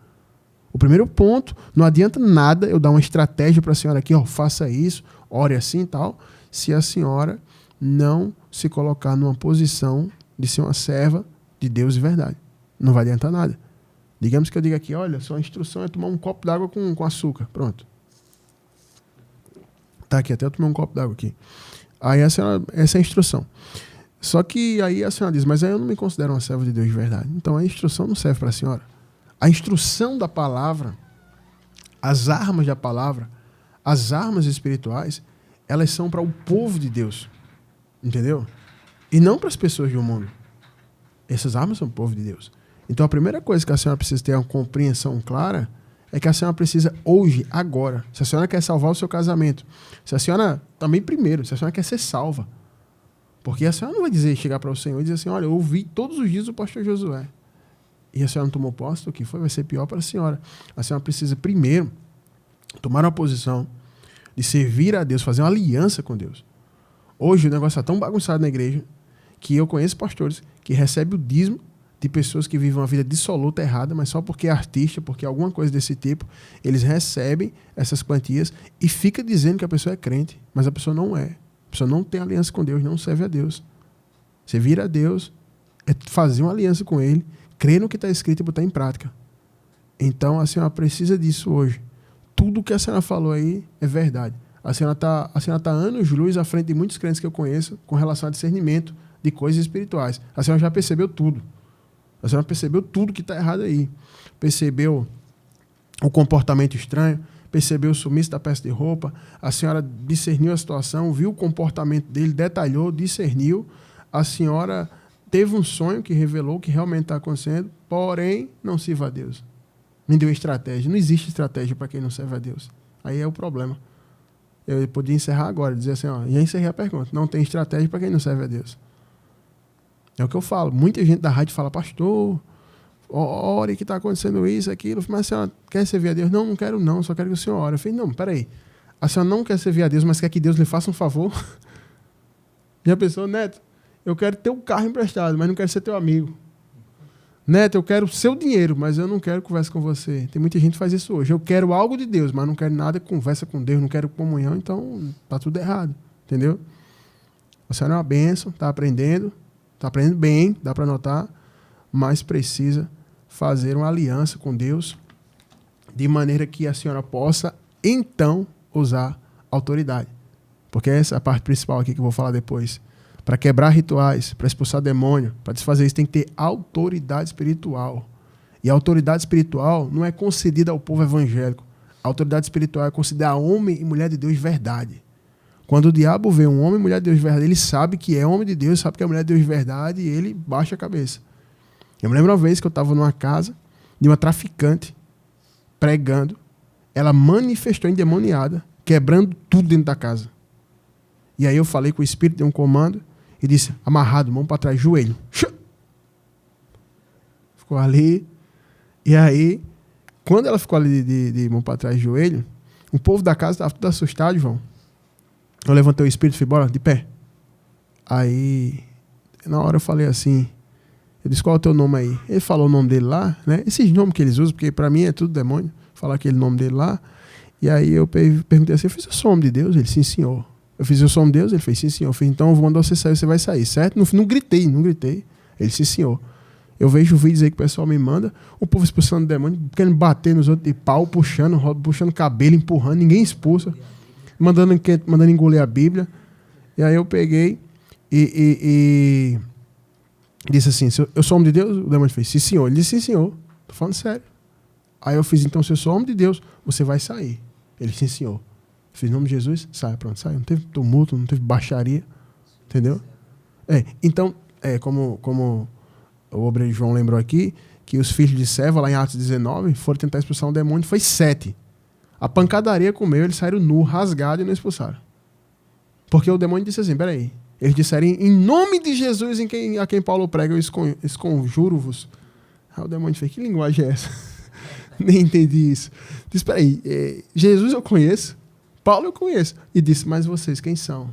O primeiro ponto, não adianta nada eu dar uma estratégia para a senhora aqui, ó, faça isso, ore assim e tal, se a senhora não se colocar numa posição de ser uma serva de Deus de verdade. Não vai adiantar nada. Digamos que eu diga aqui, olha, sua instrução é tomar um copo d'água com açúcar. Pronto. Tá aqui, até eu tomei um copo d'água aqui. Aí essa é a instrução. Só que aí a senhora diz, mas aí eu não me considero uma serva de Deus de verdade. Então a instrução não serve para a senhora. A instrução da palavra, as armas da palavra, as armas espirituais, elas são para o povo de Deus. Entendeu? E não para as pessoas do mundo. Essas armas são para o povo de Deus. Então a primeira coisa que a senhora precisa ter uma compreensão clara é que a senhora precisa hoje, agora. Se a senhora quer salvar o seu casamento, se a senhora, também primeiro, se a senhora quer ser salva. Porque a senhora não vai chegar para o Senhor e dizer assim, olha, eu ouvi todos os dias o pastor Josué. E a senhora não tomou posse, o que foi? Vai ser pior para a senhora. A senhora precisa primeiro tomar uma posição de servir a Deus, fazer uma aliança com Deus. Hoje o negócio está tão bagunçado na igreja que eu conheço pastores que recebem o dízimo de pessoas que vivem uma vida dissoluta, errada, mas só porque é artista, porque é alguma coisa desse tipo, eles recebem essas quantias e fica dizendo que a pessoa é crente, mas a pessoa não é. A pessoa não tem aliança com Deus, não serve a Deus. Servir a Deus é fazer uma aliança com Ele, crer no que está escrito e botar em prática. Então a senhora precisa disso hoje. Tudo que a senhora falou aí é verdade. A senhora está anos-luz à frente de muitos crentes que eu conheço com relação a discernimento de coisas espirituais. A senhora já percebeu tudo. A senhora percebeu tudo que está errado aí. Percebeu o comportamento estranho, percebeu o sumiço da peça de roupa, a senhora discerniu a situação, viu o comportamento dele, detalhou, discerniu. A senhora teve um sonho que revelou o que realmente está acontecendo, porém não sirva a Deus. Me deu estratégia. Não existe estratégia para quem não serve a Deus. Aí é o problema. Eu podia encerrar agora, dizer assim, ó, já encerrei a pergunta. Não tem estratégia para quem não serve a Deus. É o que eu falo. Muita gente da rádio fala, pastor, ore que está acontecendo isso, aquilo. Mas a senhora quer servir a Deus? Não, não quero não, só quero que o senhor ore. Eu falei, não, peraí. A senhora não quer servir a Deus, mas quer que Deus lhe faça um favor? Já pensou, Neto? Eu quero ter um carro emprestado, mas não quero ser teu amigo. Neto, eu quero seu dinheiro, mas eu não quero conversa com você. Tem muita gente que faz isso hoje. Eu quero algo de Deus, mas não quero nada que conversa com Deus, não quero comunhão, então tá tudo errado. Entendeu? A senhora é uma bênção, está aprendendo bem, dá para notar, mas precisa fazer uma aliança com Deus de maneira que a senhora possa, então, usar autoridade. Porque essa é a parte principal aqui que eu vou falar depois. Para quebrar rituais, para expulsar demônio, para desfazer isso, tem que ter autoridade espiritual. E a autoridade espiritual não é concedida ao povo evangélico. A autoridade espiritual é concedida a homem e mulher de Deus de verdade. Quando o diabo vê um homem e mulher de Deus de verdade, ele sabe que é homem de Deus, sabe que é mulher de Deus de verdade, e ele baixa a cabeça. Eu me lembro uma vez que eu estava numa casa de uma traficante, pregando, ela manifestou endemoniada, quebrando tudo dentro da casa. E aí eu falei com o Espírito, dei um comando, e disse, amarrado, mão para trás, joelho. Ficou ali. E aí, quando ela ficou ali de mão para trás, joelho, o povo da casa estava tudo assustado, João. Eu levantei o Espírito e fui, bora, de pé. Aí, na hora eu falei assim, eu disse, qual é o teu nome aí? Ele falou o nome dele lá, né? Esses nomes que eles usam, porque para mim é tudo demônio, falar aquele nome dele lá. E aí eu perguntei assim, eu fiz, eu sou homem de Deus? Ele, sim, senhor. Eu fiz, eu sou homem de Deus? Ele fez, sim, senhor. Eu fiz, então eu vou mandar você sair, você vai sair, certo? Não gritei. Ele, sim, senhor. Eu vejo vídeos aí que o pessoal me manda, o povo expulsando demônio, querendo bater nos outros de pau, puxando cabelo, empurrando, ninguém expulsa, mandando engolir a Bíblia. E aí eu peguei e disse assim, eu sou homem de Deus? O demônio fez, sim, senhor. Ele disse, sim, senhor. Tô falando sério. Aí eu fiz, então, se eu sou homem de Deus, você vai sair. Ele, sim, senhor. Fiz em nome de Jesus, sai, pronto, sai. Não teve tumulto, não teve baixaria. Entendeu? Então, como o obreiro João lembrou aqui, que os filhos de Seva, lá em Atos 19, foram tentar expulsar um demônio, foi 7. A pancadaria comeu, eles saíram nu, rasgados e não expulsaram. Porque o demônio disse assim, peraí, eles disseram, em nome de Jesus a quem Paulo prega, eu esconjuro-vos. Aí o demônio fez, que linguagem é essa? Nem entendi isso. Disse, peraí, Jesus eu conheço, Paulo eu conheço. E disse, mas vocês quem são?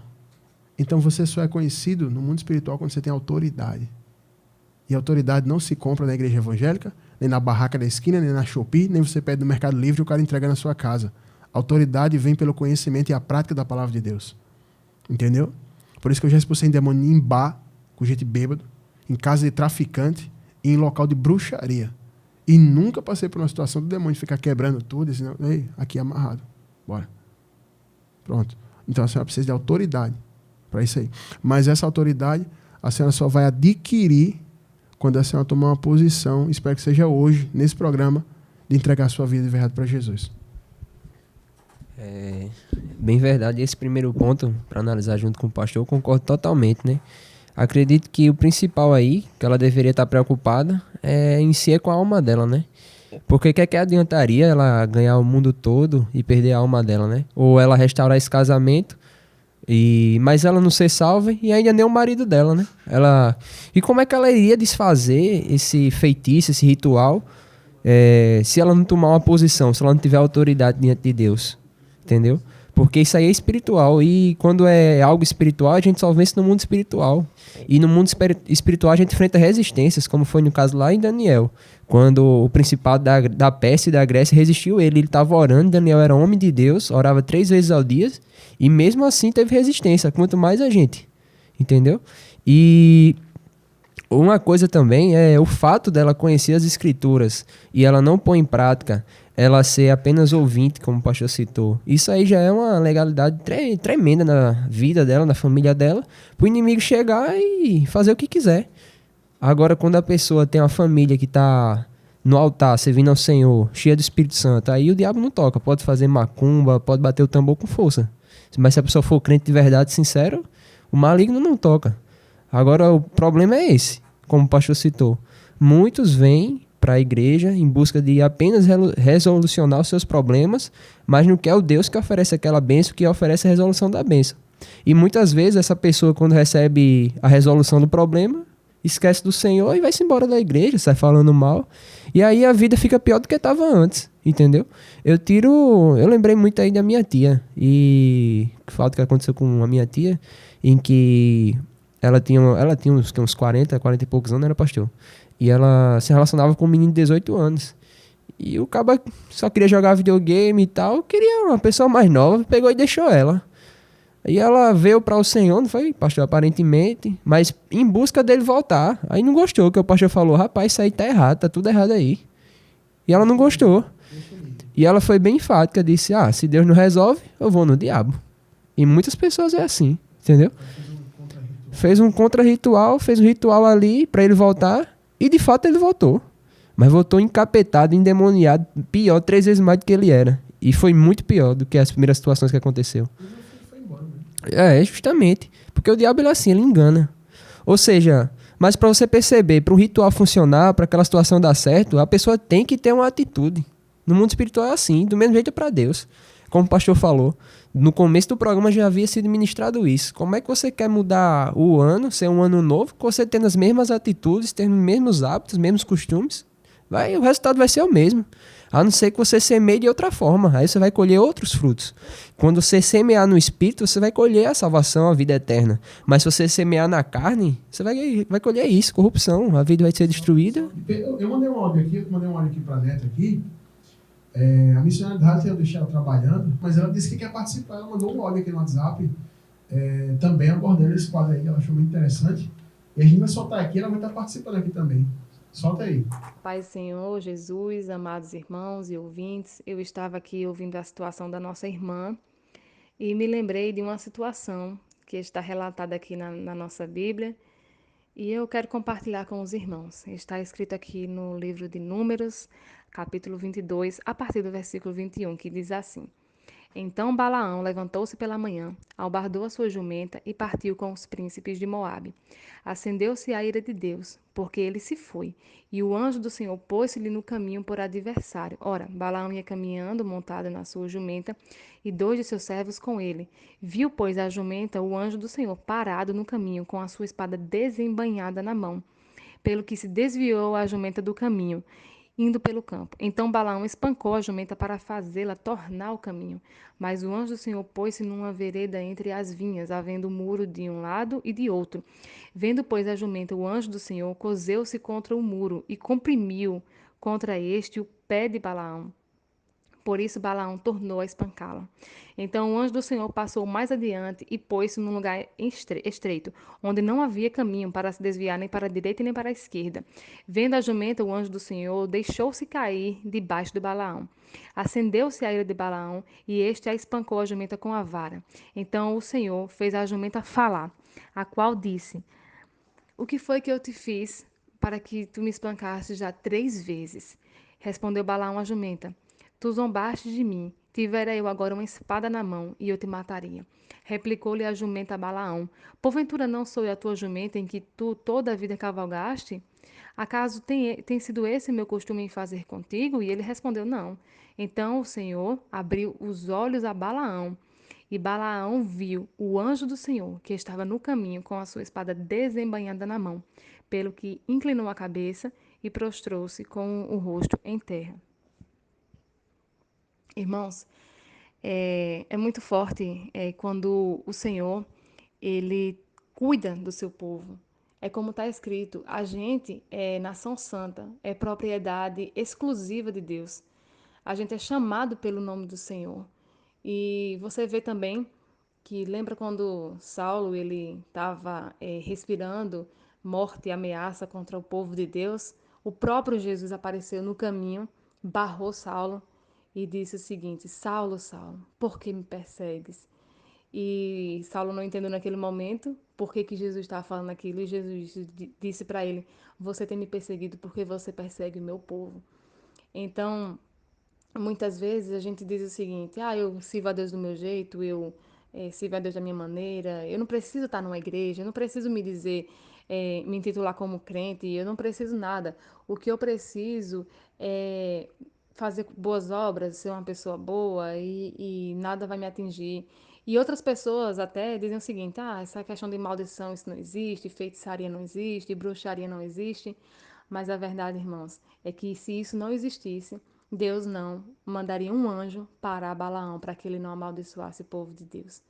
Então você só é conhecido no mundo espiritual quando você tem autoridade. E a autoridade não se compra na igreja evangélica, nem na barraca da esquina, nem na Shopee, nem você pede no Mercado Livre e o cara entrega na sua casa. A autoridade vem pelo conhecimento e a prática da palavra de Deus. Entendeu? Por isso que eu já expulsei demônio em bar, com gente bêbado, em casa de traficante e em local de bruxaria. E nunca passei por uma situação do demônio ficar quebrando tudo e assim, ei, aqui é amarrado. Bora. Pronto. Então a senhora precisa de autoridade para isso aí. Mas essa autoridade a senhora só vai adquirir quando a senhora tomar uma posição, espero que seja hoje, nesse programa, de entregar a sua vida de verdade para Jesus. Bem verdade, esse primeiro ponto, para analisar junto com o pastor, eu concordo totalmente, né? Acredito que o principal aí, que ela deveria estar preocupada, em si é com a alma dela, né? Porque que adiantaria ela ganhar o mundo todo e perder a alma dela, né? Ou ela restaurar esse casamento, mas ela não ser salva e ainda nem o marido dela, né? E como é que ela iria desfazer esse feitiço, esse ritual, se ela não tomar uma posição, se ela não tiver autoridade diante de Deus? Entendeu? Porque isso aí é espiritual. E quando é algo espiritual, a gente só vence no mundo espiritual. E no mundo espiritual a gente enfrenta resistências, como foi no caso lá em Daniel. Quando o principado da Pérsia e da Grécia resistiu ele estava orando, Daniel era homem de Deus, orava 3 vezes ao dia, e mesmo assim teve resistência, quanto mais a gente. Entendeu? E uma coisa também é o fato dela conhecer as escrituras e ela não pôr em prática, ela ser apenas ouvinte, como o pastor citou. Isso aí já é uma legalidade tremenda na vida dela, na família dela, para o inimigo chegar e fazer o que quiser. Agora, quando a pessoa tem uma família que está no altar, servindo ao Senhor, cheia do Espírito Santo, aí o diabo não toca. Pode fazer macumba, pode bater o tambor com força. Mas se a pessoa for crente de verdade, sincero, o maligno não toca. Agora, o problema é esse, como o pastor citou. Muitos vêm para a igreja em busca de apenas resolucionar os seus problemas, mas não quer o Deus que oferece aquela bênção, que oferece a resolução da bênção. E muitas vezes essa pessoa, quando recebe a resolução do problema, esquece do Senhor e vai-se embora da igreja, sai falando mal, e aí a vida fica pior do que estava antes, entendeu? Eu lembrei muito aí da minha tia, e o fato que aconteceu com a minha tia, em que ela tinha uns 40 e poucos anos, era pastor. E ela se relacionava com um menino de 18 anos. E o cara só queria jogar videogame e tal. Queria uma pessoa mais nova, pegou e deixou ela. E ela veio para o Senhor, não foi, pastor, aparentemente, mas em busca dele voltar. Aí não gostou, que o pastor falou, rapaz, isso aí tá errado, tá tudo errado aí. E ela não gostou. E ela foi bem enfática, disse, se Deus não resolve, eu vou no diabo. E muitas pessoas é assim, entendeu? Fez um contra-ritual, fez um ritual ali para ele voltar. E de fato ele voltou. Mas voltou encapetado, endemoniado, pior, 3 vezes mais do que ele era. E foi muito pior do que as primeiras situações que aconteceu. Justamente. Porque o diabo ele é assim, ele engana. Ou seja, mas para você perceber, para o ritual funcionar, para aquela situação dar certo, a pessoa tem que ter uma atitude. No mundo espiritual é assim, do mesmo jeito é para Deus. Como o pastor falou, no começo do programa já havia sido ministrado isso. Como é que você quer mudar o ano, ser um ano novo, com você tendo as mesmas atitudes, tendo os mesmos hábitos, os mesmos costumes? O resultado vai ser o mesmo. A não ser que você semeie de outra forma. Aí você vai colher outros frutos. Quando você semear no Espírito, você vai colher a salvação, a vida eterna. Mas se você semear na carne, você vai colher isso, corrupção. A vida vai ser destruída. Eu mandei um áudio aqui para a Neta aqui. A missionária de rádio eu deixei ela trabalhando, mas ela disse que quer participar. Ela mandou um áudio aqui no WhatsApp, também abordando esse quadro aí, que ela achou muito interessante. E a gente vai soltar aqui, ela vai estar participando aqui também. Solta aí. Pai Senhor, Jesus, amados irmãos e ouvintes, eu estava aqui ouvindo a situação da nossa irmã e me lembrei de uma situação que está relatada aqui na nossa Bíblia e eu quero compartilhar com os irmãos. Está escrito aqui no livro de Números, capítulo 22, a partir do versículo 21, que diz assim: Então Balaão levantou-se pela manhã, albardou a sua jumenta e partiu com os príncipes de Moabe. Acendeu-se a ira de Deus, porque ele se foi, e o anjo do Senhor pôs-se-lhe no caminho por adversário. Ora, Balaão ia caminhando, montado na sua jumenta, e dois de seus servos com ele. Viu, pois, a jumenta o anjo do Senhor parado no caminho, com a sua espada desembainhada na mão, pelo que se desviou a jumenta do caminho, indo pelo campo. Então Balaão espancou a jumenta para fazê-la tornar o caminho. Mas o anjo do Senhor pôs-se numa vereda entre as vinhas, havendo muro de um lado e de outro. Vendo, pois, a jumenta, o anjo do Senhor coseu-se contra o muro e comprimiu contra este o pé de Balaão. Por isso Balaão tornou a espancá-la. Então o anjo do Senhor passou mais adiante e pôs-se num lugar estreito, onde não havia caminho para se desviar nem para a direita nem para a esquerda. Vendo a jumenta, o anjo do Senhor deixou-se cair debaixo de Balaão. Acendeu-se a ira de Balaão e este a espancou a jumenta com a vara. Então o Senhor fez a jumenta falar, a qual disse: O que foi que eu te fiz para que tu me espancaste já 3 vezes? Respondeu Balaão à jumenta: Tu zombaste de mim. Tivera eu agora uma espada na mão, e eu te mataria. Replicou-lhe a jumenta a Balaão: Porventura não sou eu a tua jumenta em que tu toda a vida cavalgaste? Acaso tem sido esse o meu costume em fazer contigo? E ele respondeu: Não. Então o Senhor abriu os olhos a Balaão, e Balaão viu o anjo do Senhor, que estava no caminho com a sua espada desembainhada na mão, pelo que inclinou a cabeça e prostrou-se com o rosto em terra. Irmãos, é muito forte quando o Senhor ele cuida do seu povo. É como está escrito: a gente é nação santa, é propriedade exclusiva de Deus. A gente é chamado pelo nome do Senhor. E você vê também que lembra quando Saulo ele estava respirando morte e ameaça contra o povo de Deus? O próprio Jesus apareceu no caminho, barrou Saulo e disse o seguinte: Saulo, Saulo, por que me persegues? E Saulo não entendeu naquele momento por que Jesus estava falando aquilo, e Jesus disse para ele: Você tem me perseguido porque você persegue o meu povo. Então, muitas vezes a gente diz o seguinte: eu sirvo a Deus do meu jeito, eu sirvo a Deus da minha maneira, eu não preciso estar numa igreja, eu não preciso me dizer, me intitular como crente, eu não preciso nada. O que eu preciso é fazer boas obras, ser uma pessoa boa e nada vai me atingir. E outras pessoas até dizem o seguinte: essa questão de maldição, isso não existe, feitiçaria não existe, bruxaria não existe. Mas a verdade, irmãos, é que se isso não existisse, Deus não mandaria um anjo para Balaão para que ele não amaldiçoasse o povo de Deus.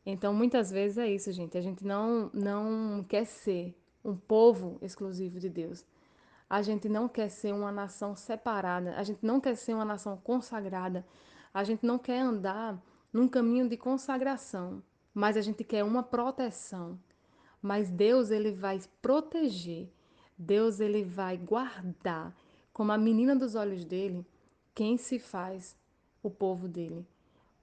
Então, muitas vezes é isso, gente. A gente não quer ser um povo exclusivo de Deus. A gente não quer ser uma nação separada. A gente não quer ser uma nação consagrada. A gente não quer andar num caminho de consagração, mas a gente quer uma proteção. Mas Deus, ele vai proteger. Deus, ele vai guardar como a menina dos olhos dele quem se faz o povo dele.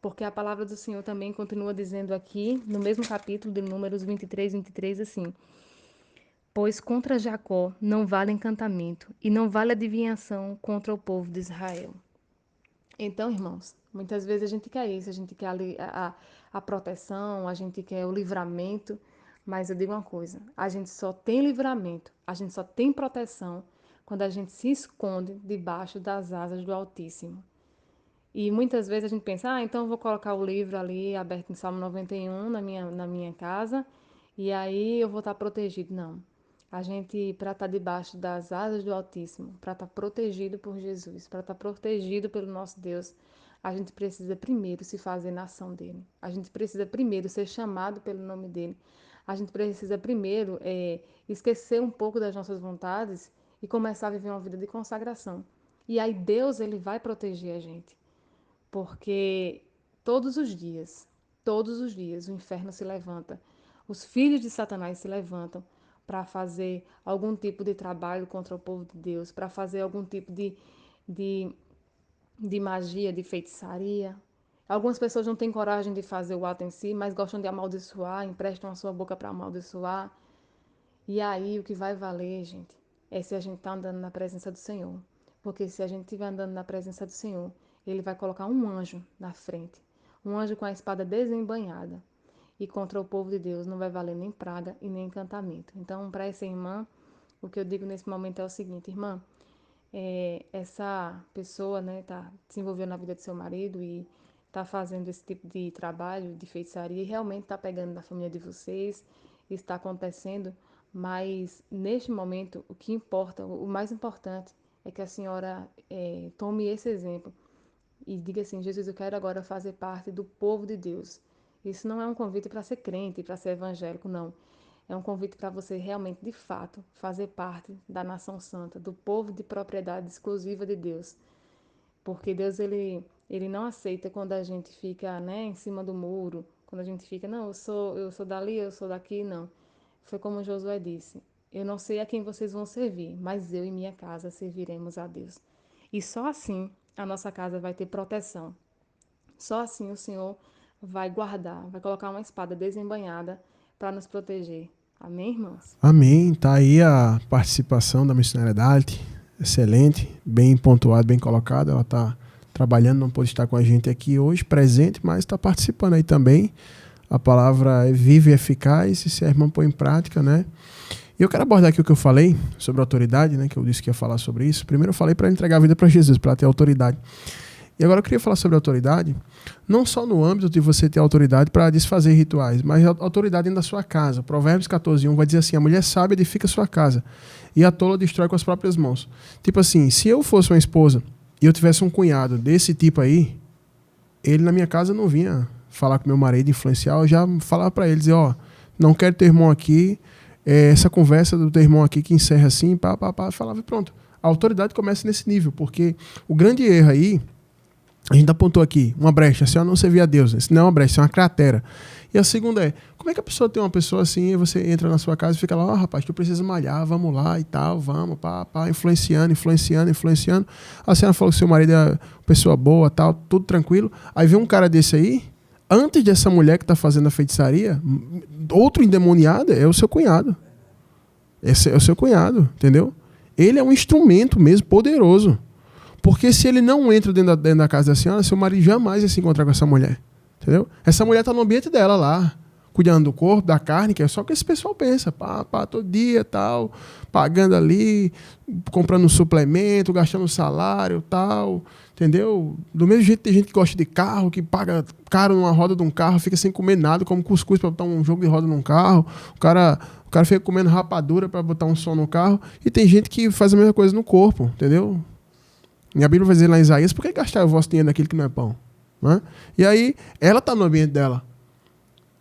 Porque a palavra do Senhor também continua dizendo aqui, no mesmo capítulo de Números 23, assim: Pois contra Jacó não vale encantamento, e não vale adivinhação contra o povo de Israel. Então, irmãos, muitas vezes a gente quer isso, a gente quer a proteção, a gente quer o livramento, mas eu digo uma coisa: a gente só tem livramento, a gente só tem proteção quando a gente se esconde debaixo das asas do Altíssimo. E muitas vezes a gente pensa: então eu vou colocar o livro ali aberto em Salmo 91 na minha casa, e aí eu vou estar protegido. Não. A gente, para estar debaixo das asas do Altíssimo, para estar protegido por Jesus, para estar protegido pelo nosso Deus, a gente precisa primeiro se fazer nação dele. A gente precisa primeiro ser chamado pelo nome dele. A gente precisa primeiro esquecer um pouco das nossas vontades e começar a viver uma vida de consagração. E aí Deus, ele vai proteger a gente. Porque todos os dias, o inferno se levanta. Os filhos de Satanás se levantam para fazer algum tipo de trabalho contra o povo de Deus, para fazer algum tipo de, de magia, de feitiçaria. Algumas pessoas não têm coragem de fazer o ato em si, mas gostam de amaldiçoar, emprestam a sua boca para amaldiçoar. E aí o que vai valer, gente, é se a gente está andando na presença do Senhor. Porque se a gente estiver andando na presença do Senhor, Ele vai colocar um anjo na frente. um anjo com a espada desembainhada. E contra o povo de Deus não vai valer nem praga e nem encantamento. Então, para essa irmã, o que eu digo nesse momento é o seguinte, irmã, essa pessoa, né, tá se envolvendo na vida do seu marido e tá fazendo esse tipo de trabalho de feitiçaria e realmente tá pegando na família de vocês, isso está acontecendo, mas neste momento o que importa, o mais importante é que a senhora tome esse exemplo e diga assim, Jesus, eu quero agora fazer parte do povo de Deus. Isso não é um convite para ser crente, para ser evangélico, não. É um convite para você realmente, de fato, fazer parte da nação santa, do povo de propriedade exclusiva de Deus. Porque Deus, ele não aceita quando a gente fica, né, em cima do muro, quando a gente fica, não, eu sou dali, eu sou daqui, não. Foi como Josué disse, eu não sei a quem vocês vão servir, mas eu e minha casa serviremos a Deus. E só assim a nossa casa vai ter proteção. Só assim o Senhor vai guardar, vai colocar uma espada desembainhada para nos proteger. Amém, irmãos? Amém. Tá aí a participação da missionariedade. Excelente, bem pontuado, bem colocado. Ela está trabalhando, não pôde estar com a gente aqui hoje, presente, mas está participando aí também. A palavra é viva e eficaz, e se a irmã põe em prática, né? E eu quero abordar aqui o que eu falei sobre autoridade, né? Que eu disse que ia falar sobre isso. Primeiro eu falei para entregar a vida para Jesus, para ter autoridade. E agora eu queria falar sobre autoridade, não só no âmbito de você ter autoridade para desfazer rituais, mas autoridade dentro da sua casa. Provérbios 14:1 vai dizer assim, a mulher sábia edifica sua casa e a tola destrói com as próprias mãos. Tipo assim, se eu fosse uma esposa e eu tivesse um cunhado desse tipo aí, ele na minha casa não vinha falar com meu marido, influenciar, eu já falava para ele, dizer, ó, não quero teu irmão aqui, essa conversa do teu irmão aqui que encerra assim, falava e pronto. A autoridade começa nesse nível, porque o grande erro aí, a gente apontou aqui, uma brecha, a senhora não servia a Deus, isso não é uma brecha, isso é uma cratera. E a segunda é, como é que a pessoa tem uma pessoa assim, e você entra na sua casa e fica lá, ó, rapaz, tu precisa malhar, vamos lá e tal, vamos, influenciando. A senhora falou que seu marido é uma pessoa boa, tal, tudo tranquilo. Aí vem um cara desse aí, antes dessa mulher que está fazendo a feitiçaria, outro endemoniado é o seu cunhado. Esse é o seu cunhado, entendeu? Ele é um instrumento mesmo poderoso. Porque se ele não entra dentro da casa da senhora, seu marido jamais vai se encontrar com essa mulher. Entendeu? Essa mulher está no ambiente dela lá, cuidando do corpo, da carne, que é só o que esse pessoal pensa. Todo dia, tal, pagando ali, comprando um suplemento, gastando salário, tal. Entendeu? Do mesmo jeito tem gente que gosta de carro, que paga caro numa roda de um carro, fica sem comer nada, como cuscuz para botar um jogo de roda num carro. O cara fica comendo rapadura para botar um som no carro. E tem gente que faz a mesma coisa no corpo, entendeu? E a Bíblia vai dizer lá em Isaías, por que gastar o vosso dinheiro naquilo que não é pão? Né? E aí, ela está no ambiente dela.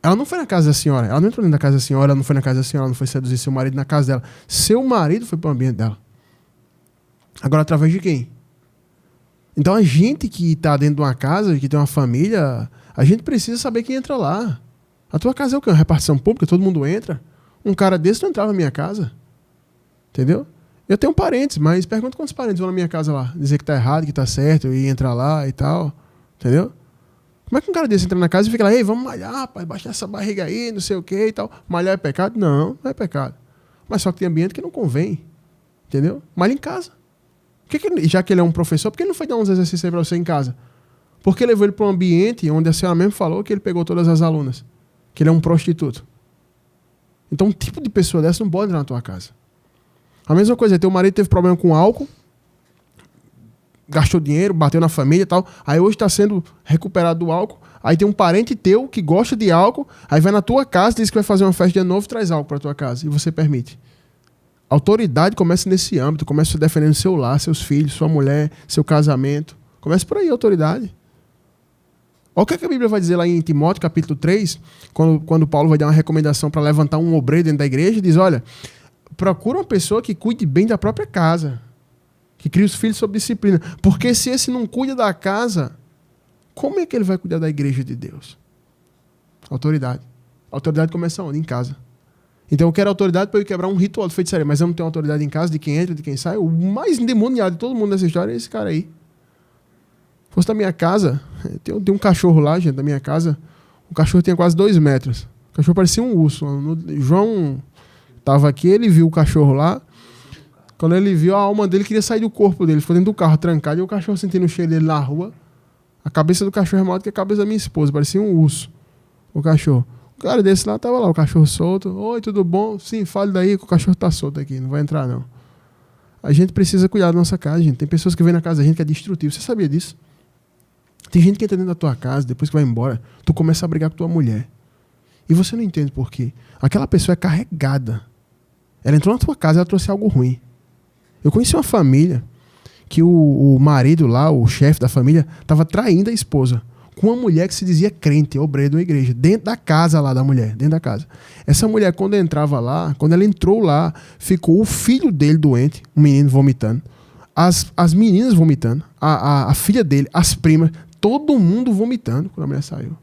Ela não foi na casa da senhora, ela não entrou dentro da casa da senhora, ela não foi na casa da senhora, ela não foi seduzir seu marido na casa dela. Seu marido foi para o ambiente dela. Agora, através de quem? Então, a gente que está dentro de uma casa, que tem uma família, a gente precisa saber quem entra lá. A tua casa é o quê? Uma repartição pública, todo mundo entra. Um cara desse não entrava na minha casa. Entendeu? Eu tenho parentes, mas pergunta quantos parentes vão na minha casa lá, dizer que tá errado, que tá certo, e entrar lá e tal, entendeu? Como é que um cara desse entra na casa e fica lá, ei, vamos malhar, rapaz, baixar essa barriga aí, não sei o que e tal. Malhar é pecado? Não, não é pecado. Mas só que tem ambiente que não convém, entendeu? Malha em casa. Já que ele é um professor, por que ele não foi dar uns exercícios aí pra você em casa? Porque levou ele para um ambiente onde a senhora mesmo falou que ele pegou todas as alunas, que ele é um prostituto. Então um tipo de pessoa dessa não pode entrar na tua casa. A mesma coisa, teu marido teve problema com álcool, gastou dinheiro, bateu na família e tal, aí hoje está sendo recuperado do álcool, aí tem um parente teu que gosta de álcool, aí vai na tua casa, diz que vai fazer uma festa de ano novo, traz álcool para tua casa, e você permite. A autoridade começa nesse âmbito, começa defendendo seu lar, seus filhos, sua mulher, seu casamento. Começa por aí a autoridade. Olha o que a Bíblia vai dizer lá em Timóteo, capítulo 3, quando Paulo vai dar uma recomendação para levantar um obreiro dentro da igreja, diz, olha, procura uma pessoa que cuide bem da própria casa, que crie os filhos sob disciplina. Porque se esse não cuida da casa, como é que ele vai cuidar da igreja de Deus? Autoridade. A autoridade começa onde? Em casa. Então eu quero autoridade para eu quebrar um ritual de feitiçaria, mas eu não tenho autoridade em casa de quem entra, de quem sai. O mais endemoniado de todo mundo nessa história é esse cara aí. Se fosse da minha casa, tem um cachorro lá, gente, da minha casa. O cachorro tinha quase 2 metros. O cachorro parecia um urso. João estava aqui, ele viu o cachorro lá. Quando ele viu, a alma dele queria sair do corpo dele. Ficou dentro do carro trancado e o cachorro sentindo o cheiro dele na rua. A cabeça do cachorro é maior do que a cabeça da minha esposa. Parecia um urso, o cachorro. O cara desse lá tava lá, o cachorro solto. Oi, tudo bom? Sim, fale daí que o cachorro tá solto aqui, não vai entrar não. A gente precisa cuidar da nossa casa, gente. Tem pessoas que vêm na casa da gente que é destrutivo. Você sabia disso? Tem gente que entra dentro da tua casa, depois que vai embora, tu começa a brigar com tua mulher. E você não entende por quê. Aquela pessoa é carregada. Ela entrou na tua casa e ela trouxe algo ruim. Eu conheci uma família que o marido lá, o chefe da família, estava traindo a esposa com uma mulher que se dizia crente, obreira de uma igreja, dentro da casa lá da mulher, dentro da casa. Essa mulher, quando entrava lá, quando ela entrou lá, ficou o filho dele doente, um menino vomitando, as meninas vomitando, a filha dele, as primas, todo mundo vomitando quando a mulher saiu.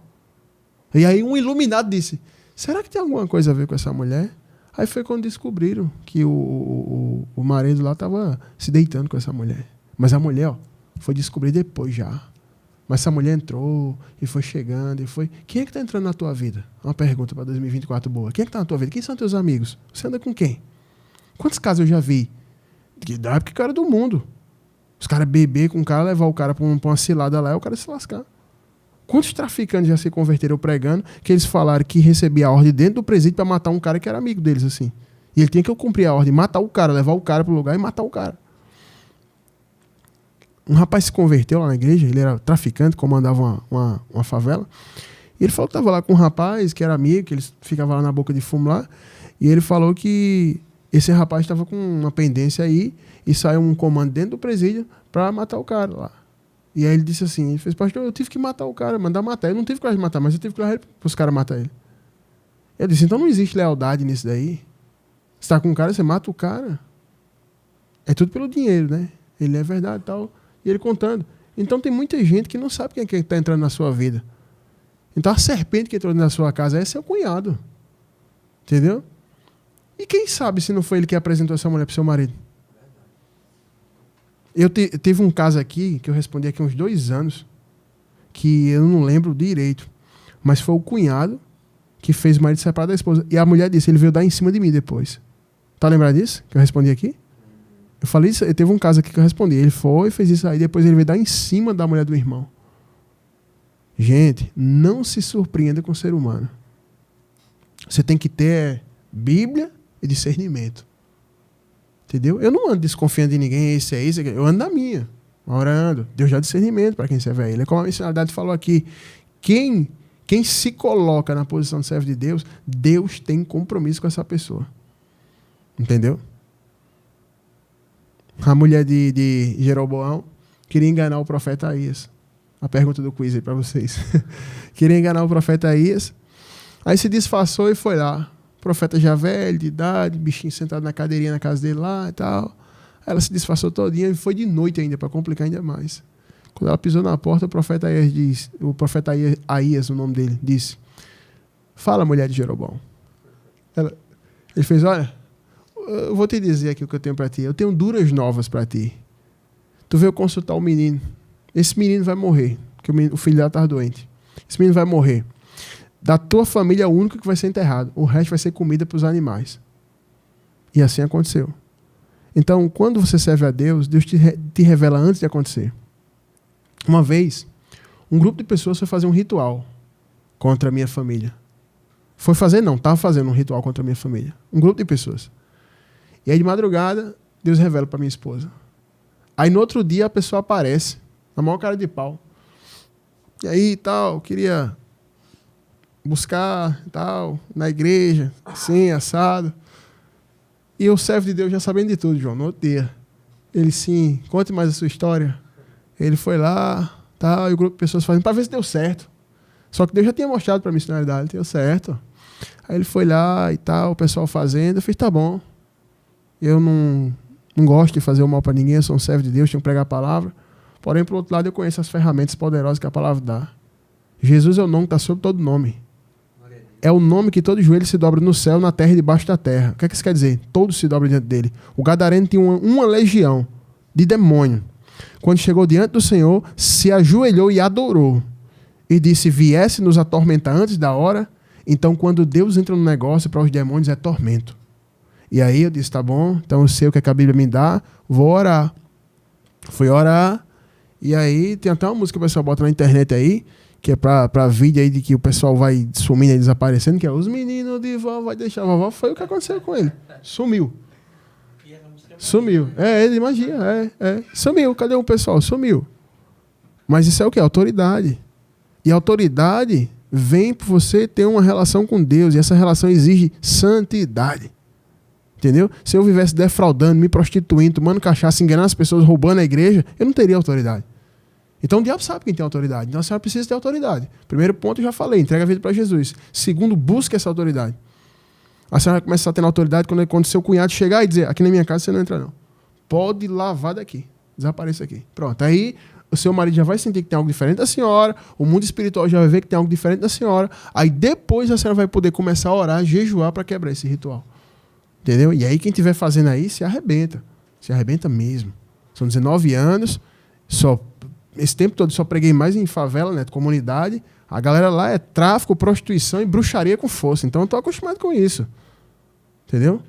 E aí um iluminado disse, será que tem alguma coisa a ver com essa mulher? Aí foi quando descobriram que o marido lá estava se deitando com essa mulher. Mas a mulher, foi descobrir depois já. Mas essa mulher entrou e foi chegando e foi... Quem é que está entrando na tua vida? Uma pergunta para 2024 boa. Quem é que está na tua vida? Quem são teus amigos? Você anda com quem? Quantos casos eu já vi? Da época que eu era do mundo. Os caras beber com o cara, levar o cara para uma cilada lá e o cara se lascar. Quantos traficantes já se converteram pregando que eles falaram que recebia a ordem dentro do presídio para matar um cara que era amigo deles, assim. E ele tinha que cumprir a ordem, matar o cara, levar o cara para o lugar e matar o cara. Um rapaz se converteu lá na igreja, ele era traficante, comandava uma favela. E ele falou que estava lá com um rapaz que era amigo, que eles ficavam lá na boca de fumo lá. E ele falou que esse rapaz estava com uma pendência aí e saiu um comando dentro do presídio para matar o cara lá. E aí ele disse assim, ele fez, pastor, eu tive que matar o cara, mandar matar. Eu não tive coragem de matar, mas eu tive que levar para os caras matar ele. Eu disse, então não existe lealdade nisso daí. Você está com um cara, você mata o cara. É tudo pelo dinheiro, né? Ele é verdade e tal. E ele contando. Então tem muita gente que não sabe quem é que está entrando na sua vida. Então a serpente que entrou na sua casa é seu cunhado. Entendeu? E quem sabe se não foi ele que apresentou essa mulher para o seu marido? Eu teve um caso aqui, que eu respondi aqui há uns 2 anos, que eu não lembro direito, mas foi o cunhado que fez o marido separar da esposa. E a mulher disse, ele veio dar em cima de mim depois. Tá lembrado disso? Que eu respondi aqui? Eu falei isso, teve um caso aqui que eu respondi. Ele foi, fez isso aí, depois ele veio dar em cima da mulher do irmão. Gente, não se surpreenda com o ser humano. Você tem que ter Bíblia e discernimento. Entendeu? Eu não ando desconfiando de ninguém, esse é isso, eu ando na minha, orando. Deus dá discernimento para quem serve a Ele. É como a missionalidade falou aqui. Quem se coloca na posição de servo de Deus, Deus tem compromisso com essa pessoa. Entendeu? A mulher de Jeroboão queria enganar o profeta Aías. A pergunta do quiz aí para vocês. Queria enganar o profeta Aías. Aí se disfarçou e foi lá. O profeta já velho, de idade, bichinho sentado na cadeirinha na casa dele lá e tal. Ela se disfarçou todinha e foi de noite ainda, para complicar ainda mais. Quando ela pisou na porta, o profeta Aías, o nome dele, disse, fala, mulher de Jeroboão. Ele fez, olha, eu vou te dizer aqui o que eu tenho para ti. Eu tenho duras novas para ti. Tu veio consultar o menino. Esse menino vai morrer, porque o filho dela estava doente. Esse menino vai morrer. Da tua família é o único que vai ser enterrado. O resto vai ser comida para os animais. E assim aconteceu. Então, quando você serve a Deus, Deus te revela antes de acontecer. Uma vez, um grupo de pessoas foi fazer um ritual contra a minha família. Estava fazendo um ritual contra a minha família. Um grupo de pessoas. E aí, de madrugada, Deus revela para minha esposa. Aí, no outro dia, a pessoa aparece, na maior cara de pau. E aí, tal, queria buscar, tal, na igreja, assim, assado. E o servo de Deus já sabendo de tudo, João, no outro dia. Ele, sim, conte mais a sua história. Ele foi lá, tal, e o grupo de pessoas fazendo, para ver se deu certo. Só que Deus já tinha mostrado para a missionalidade, deu certo. Aí ele foi lá e tal, o pessoal fazendo, eu fiz, tá bom. Eu não gosto de fazer o mal para ninguém, eu sou um servo de Deus, tenho que pregar a palavra. Porém, por outro lado, eu conheço as ferramentas poderosas que a palavra dá. Jesus é o nome que está sobre todo nome. É o nome que todo joelho se dobra no céu, na terra e debaixo da terra. O que é que isso quer dizer? Todos se dobram diante dele. O gadareno tinha uma legião de demônio. Quando chegou diante do Senhor, se ajoelhou e adorou. E disse, viesse nos atormentar antes da hora. Então, quando Deus entra no negócio, para os demônios é tormento. E aí eu disse, tá bom, então eu sei o que a Bíblia me dá, vou orar. Fui orar E aí tem até uma música que o pessoal bota na internet aí, que é pra vídeo aí de que o pessoal vai sumindo e desaparecendo, que é os meninos de vó vai deixar a vovó. Foi o que aconteceu com ele. Sumiu. Sumiu. É de magia, Sumiu. Cadê o pessoal? Sumiu. Mas isso é o quê? Autoridade. E a autoridade vem por você ter uma relação com Deus. E essa relação exige santidade. Entendeu? Se eu vivesse defraudando, me prostituindo, tomando cachaça, enganando as pessoas, roubando a igreja, eu não teria autoridade. Então o diabo sabe quem tem autoridade. Então a senhora precisa ter autoridade. Primeiro ponto eu já falei, entrega a vida para Jesus. Segundo, busca essa autoridade. A senhora vai começar a ter autoridade quando seu cunhado chegar e dizer, aqui na minha casa você não entra não. Pode lavar daqui. Desapareça aqui. Pronto. Aí o seu marido já vai sentir que tem algo diferente da senhora, o mundo espiritual já vai ver que tem algo diferente da senhora. Aí depois a senhora vai poder começar a orar, jejuar para quebrar esse ritual. Entendeu? E aí quem estiver fazendo aí se arrebenta. Se arrebenta mesmo. São 19 anos, esse tempo todo só preguei mais em favela, né, comunidade. A galera lá é tráfico, prostituição e bruxaria com força. Então eu tô acostumado com isso. Entendeu?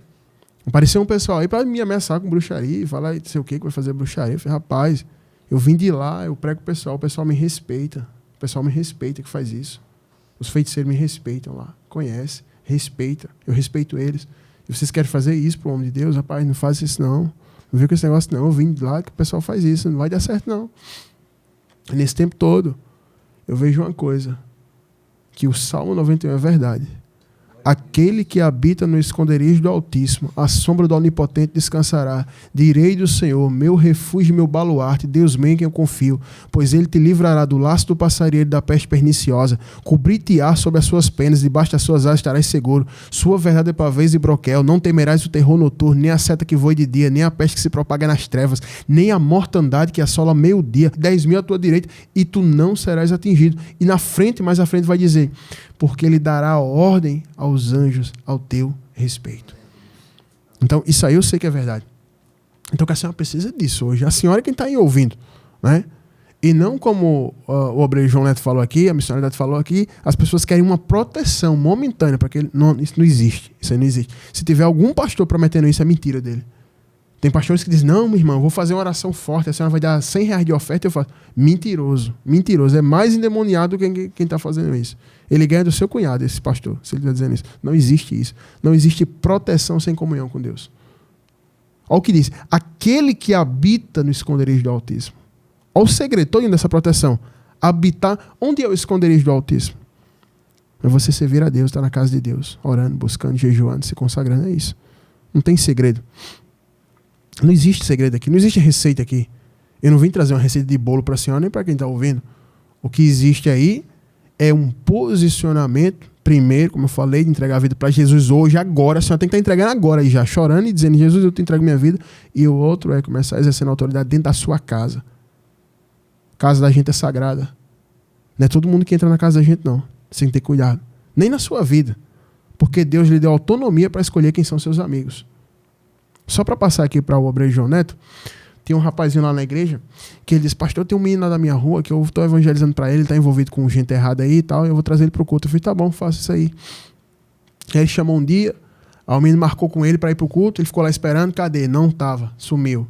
Apareceu um pessoal aí para me ameaçar com bruxaria, falar não sei o que vai fazer bruxaria. Eu falei, rapaz, eu vim de lá, eu prego o pessoal me respeita. O pessoal me respeita que faz isso. Os feiticeiros me respeitam lá, conhece, respeita. Eu respeito eles. E vocês querem fazer isso pro homem de Deus? Rapaz, não faz isso não. Não viu com esse negócio não. Eu vim de lá que o pessoal faz isso. Não vai dar certo não. E nesse tempo todo, eu vejo uma coisa. Que o Salmo 91 é verdade. Aquele que habita no esconderijo do Altíssimo, à sombra do Onipotente descansará. Direi do Senhor, meu refúgio e meu baluarte, Deus meu em quem eu confio. Pois ele te livrará do laço do passarinheiro e da peste perniciosa. Cobrir-te-á sob as suas penas, debaixo das suas asas estarás seguro. Sua verdade é pavês e broquel. Não temerás o terror noturno, nem a seta que voe de dia, nem a peste que se propaga nas trevas, nem a mortandade que assola meio-dia. 10.000 à tua direita, e tu não serás atingido. E na frente, mais à frente, vai dizer... porque ele dará ordem aos anjos ao teu respeito. Então, isso aí eu sei que é verdade. Então, que a senhora precisa disso hoje. A senhora é quem está aí ouvindo. Né? E não como o obreiro João Neto falou aqui, a missionária Neto falou aqui, as pessoas querem uma proteção momentânea, porque isso não existe. Isso aí não existe. Se tiver algum pastor prometendo isso, é mentira dele. Tem pastores que dizem, não, minha irmã, eu vou fazer uma oração forte, a senhora vai dar R$100 de oferta, eu faço. Mentiroso, mentiroso. É mais endemoniado quem está fazendo isso. Ele ganha do seu cunhado, esse pastor, se ele está dizendo isso. Não existe isso. Não existe proteção sem comunhão com Deus. Olha o que diz. Aquele que habita no esconderijo do Altíssimo. Olha o segredo todo dessa proteção. Habitar. Onde é o esconderijo do Altíssimo? É você servir a Deus, estar na casa de Deus, orando, buscando, jejuando, se consagrando. É isso. Não tem segredo. Não existe segredo aqui, não existe receita aqui. Eu não vim trazer uma receita de bolo para a senhora nem para quem está ouvindo. O que existe aí é um posicionamento, primeiro, como eu falei, de entregar a vida para Jesus hoje, agora. A senhora tem que estar entregando agora, aí já chorando e dizendo, Jesus, eu te entrego minha vida. E o outro é começar a exercer a autoridade dentro da sua casa. A casa da gente é sagrada. Não é todo mundo que entra na casa da gente, não. Você tem que ter cuidado. Nem na sua vida. Porque Deus lhe deu autonomia para escolher quem são seus amigos. Só para passar aqui para o obreiro João Neto, tem um rapazinho lá na igreja que ele disse, pastor, tem um menino lá da minha rua que eu estou evangelizando para ele está envolvido com gente errada aí e tal, eu vou trazer ele para o culto. Eu falei, tá bom, faça isso aí. Aí ele chamou um dia, aí o menino marcou com ele para ir para o culto, ele ficou lá esperando, cadê? Não estava, sumiu.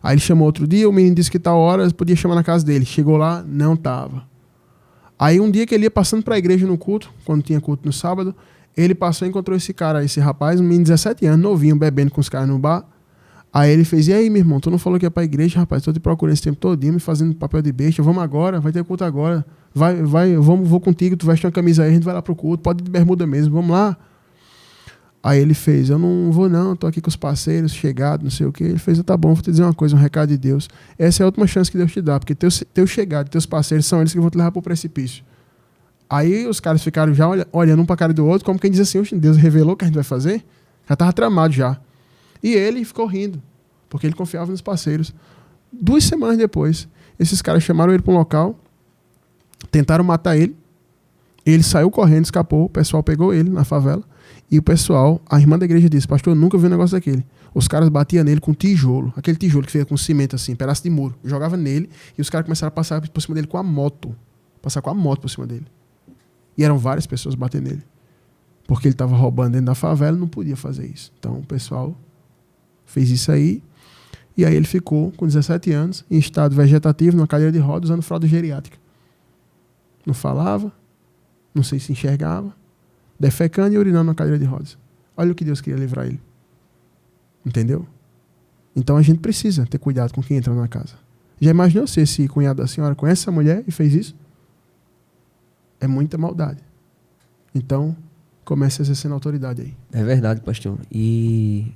Aí ele chamou outro dia, o menino disse que tal hora podia chamar na casa dele. Chegou lá, não estava. Aí um dia que ele ia passando para a igreja no culto, quando tinha culto no sábado, ele passou e encontrou esse cara, esse rapaz, um menino de 17 anos, novinho, bebendo com os caras no bar. Aí ele fez, e aí, meu irmão, tu não falou que ia pra igreja, rapaz? Tô te procurando esse tempo todinho, me fazendo papel de besta. Vamos agora, vai ter culto agora. Vou contigo, tu veste uma camisa aí, a gente vai lá pro culto, pode ir de bermuda mesmo, vamos lá. Aí ele fez, eu não vou não, tô aqui com os parceiros, chegados, não sei o quê. Ele fez, tá bom, vou te dizer uma coisa, um recado de Deus. Essa é a última chance que Deus te dá, porque teus chegados, teus parceiros são eles que vão te levar pro precipício. Aí os caras ficaram já olhando um pra cara do outro, como quem diz assim, Deus revelou o que a gente vai fazer? Já tava tramado já. E ele ficou rindo, porque ele confiava nos parceiros. 2 semanas depois, esses caras chamaram ele para um local, tentaram matar ele, ele saiu correndo, escapou, o pessoal pegou ele na favela, e o pessoal, a irmã da igreja disse, pastor, eu nunca vi um negócio daquele. Os caras batiam nele com tijolo, aquele tijolo que feia com cimento assim, pedaço de muro, jogava nele, e os caras começaram a passar por cima dele com a moto, passar com a moto por cima dele. E eram várias pessoas batendo nele. Porque ele estava roubando dentro da favela e não podia fazer isso. Então o pessoal fez isso aí. E aí ele ficou com 17 anos em estado vegetativo, numa cadeira de rodas, usando fralda geriátrica. Não falava, não sei se enxergava, defecando e urinando na cadeira de rodas. Olha o que Deus queria livrar ele. Entendeu? Então a gente precisa ter cuidado com quem entra na casa. Já imaginou se esse cunhado da senhora conhece essa mulher e fez isso? É muita maldade. Então, comece exercendo autoridade aí. É verdade, pastor. E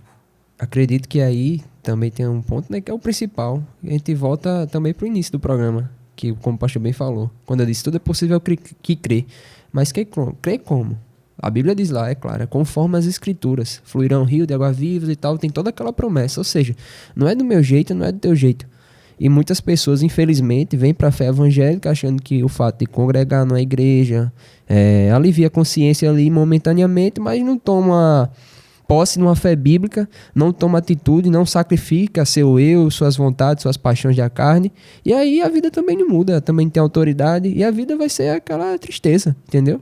acredito que aí também tem um ponto, né, que é o principal. A gente volta também para o início do programa, que como o pastor bem falou. Quando eu disse, tudo é possível que crê. Mas crê como? A Bíblia diz lá, é claro, conforme as escrituras. Fluirão rio de água vivas e tal, tem toda aquela promessa. Ou seja, não é do meu jeito, não é do teu jeito. E muitas pessoas, infelizmente, vêm para a fé evangélica achando que o fato de congregar numa igreja alivia a consciência ali momentaneamente, mas não toma posse numa fé bíblica, não toma atitude, não sacrifica seu eu, suas vontades, suas paixões da carne. E aí a vida também não muda, também tem autoridade e a vida vai ser aquela tristeza, entendeu?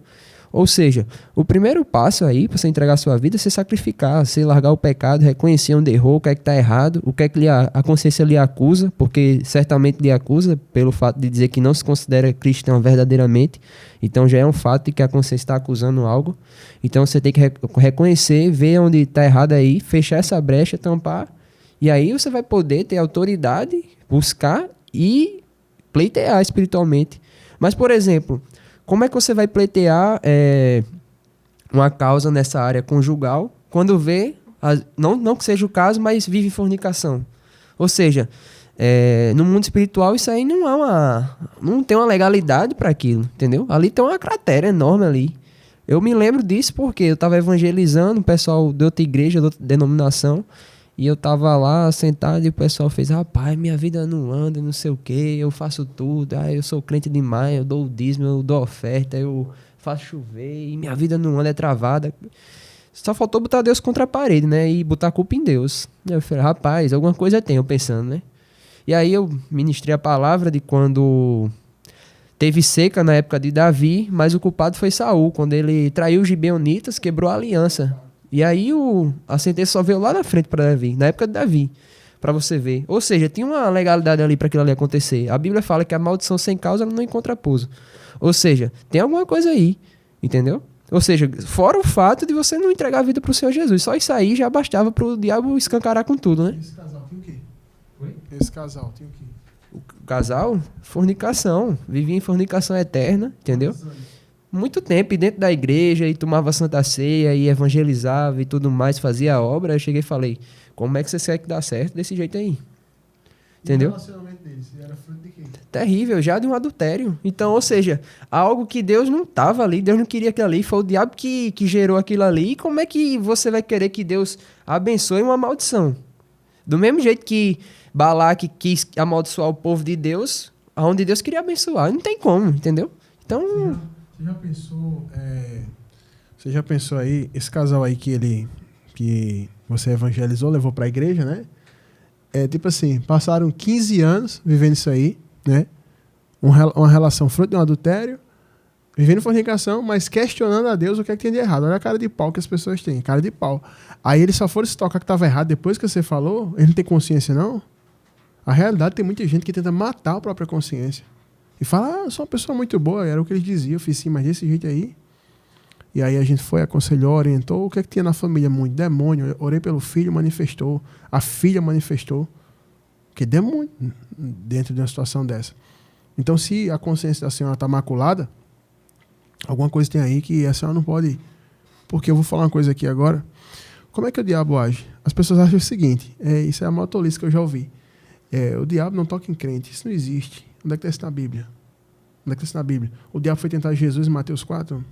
Ou seja, o primeiro passo aí para você entregar a sua vida é você sacrificar, você largar o pecado, reconhecer onde errou, o que é que está errado, o que é que a consciência lhe acusa, porque certamente lhe acusa pelo fato de dizer que não se considera cristão verdadeiramente. Então já é um fato de que a consciência está acusando algo. Então você tem que reconhecer, ver onde está errado aí, fechar essa brecha, tampar, e aí você vai poder ter autoridade, buscar e pleitear espiritualmente. Mas, por exemplo, como é que você vai pleitear uma causa nessa área conjugal quando vê, não que seja o caso, mas vive em fornicação? Ou seja, no mundo espiritual isso aí não tem uma legalidade para aquilo, entendeu? Ali tem uma cratera enorme ali. Eu me lembro disso porque eu estava evangelizando o pessoal de outra igreja, de outra denominação, e eu tava lá sentado e o pessoal fez, rapaz, minha vida não anda, não sei o que, eu faço tudo, eu sou crente demais, eu dou o dízimo, eu dou oferta, eu faço chover, e minha vida não anda, é travada. Só faltou botar Deus contra a parede, né, e botar a culpa em Deus. Eu falei, rapaz, alguma coisa tem, eu pensando, né. E aí eu ministrei a palavra de quando teve seca na época de Davi, mas o culpado foi Saul, quando ele traiu os gibeonitas, quebrou a aliança. E aí a sentença só veio lá na frente para Davi, na época de Davi, para você ver. Ou seja, tinha uma legalidade ali para aquilo ali acontecer. A Bíblia fala que a maldição sem causa não encontra pouso. Ou seja, tem alguma coisa aí, entendeu? Ou seja, fora o fato de você não entregar a vida para o Senhor Jesus. Só isso aí já bastava para o diabo escancarar com tudo, né? Esse casal tem o quê? Oi? Esse casal tem o quê? O casal? Fornicação. Vivia em fornicação eterna, entendeu? Muito tempo, e dentro da igreja, e tomava Santa Ceia, e evangelizava e tudo mais, fazia a obra. Eu cheguei e falei, como é que você quer que dá certo desse jeito aí? Entendeu? E o relacionamento deles era fruto de quê? Terrível, já de um adultério. Então, ou seja, algo que Deus não estava ali, Deus não queria aquilo ali, foi o diabo que gerou aquilo ali. E como é que você vai querer que Deus abençoe uma maldição? Do mesmo jeito que Balaque quis amaldiçoar o povo de Deus, aonde Deus queria abençoar. Não tem como, entendeu? Então... Você já pensou aí, esse casal aí que você evangelizou, levou para a igreja, né? Tipo assim, passaram 15 anos vivendo isso aí, né? Uma relação fruto de um adultério, vivendo fornicação, mas questionando a Deus o que é que tem de errado. Olha a cara de pau que as pessoas têm, cara de pau. Aí eles só foram se tocar que estava errado depois que você falou, eles não têm consciência, não? A realidade, tem muita gente que tenta matar a própria consciência. E fala, eu sou uma pessoa muito boa, era o que eles diziam, eu fiz sim, mas desse jeito aí. E aí a gente foi, aconselhou, orientou, o que é que tinha na família? Muito demônio, eu orei pelo filho, manifestou, a filha manifestou. Que demônio dentro de uma situação dessa. Então, se a consciência da senhora está maculada, alguma coisa tem aí que a senhora não pode... Porque eu vou falar uma coisa aqui agora. Como é que o diabo age? As pessoas acham o seguinte, isso é a maior tolice que eu já ouvi. O diabo não toca em crente, isso não existe. Onde é que está isso na Bíblia? Onde é que está isso na Bíblia? O diabo foi tentar Jesus em Mateus 4?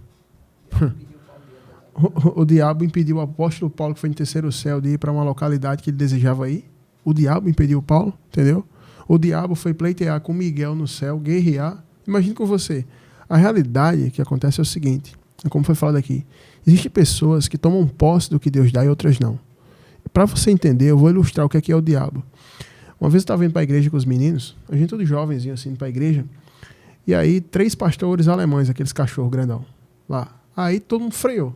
O diabo impediu o apóstolo Paulo, que foi no terceiro céu, de ir para uma localidade que ele desejava ir. O diabo impediu Paulo, entendeu? O diabo foi pleitear com Miguel no céu, guerrear. Imagine com você. A realidade que acontece é o seguinte, como foi falado aqui. Existem pessoas que tomam posse do que Deus dá e outras não. Para você entender, eu vou ilustrar o que é o diabo. Uma vez eu estava indo para a igreja com os meninos, a gente todos jovenzinhos assim, indo para a igreja, e aí 3 pastores alemães, aqueles cachorros grandão, lá. Aí todo mundo freou.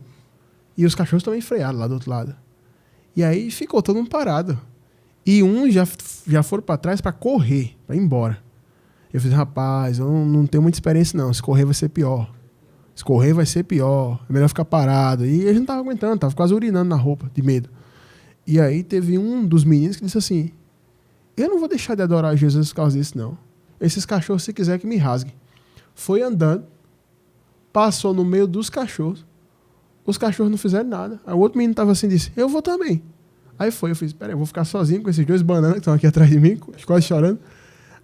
E os cachorros também frearam lá do outro lado. E aí ficou todo mundo parado. E uns já foram para trás para correr, para ir embora. Eu falei, rapaz, eu não tenho muita experiência não. Se correr vai ser pior. Se correr vai ser pior. É melhor ficar parado. E a gente não tava aguentando, tava quase urinando na roupa, de medo. E aí teve um dos meninos que disse assim, eu não vou deixar de adorar Jesus por causa disso, não. Esses cachorros, se quiser, que me rasguem. Foi andando, passou no meio dos cachorros. Os cachorros não fizeram nada. Aí o outro menino tava assim e disse, eu vou também. Aí foi, eu fiz, peraí, eu vou ficar sozinho com esses dois bananas que estão aqui atrás de mim, quase chorando.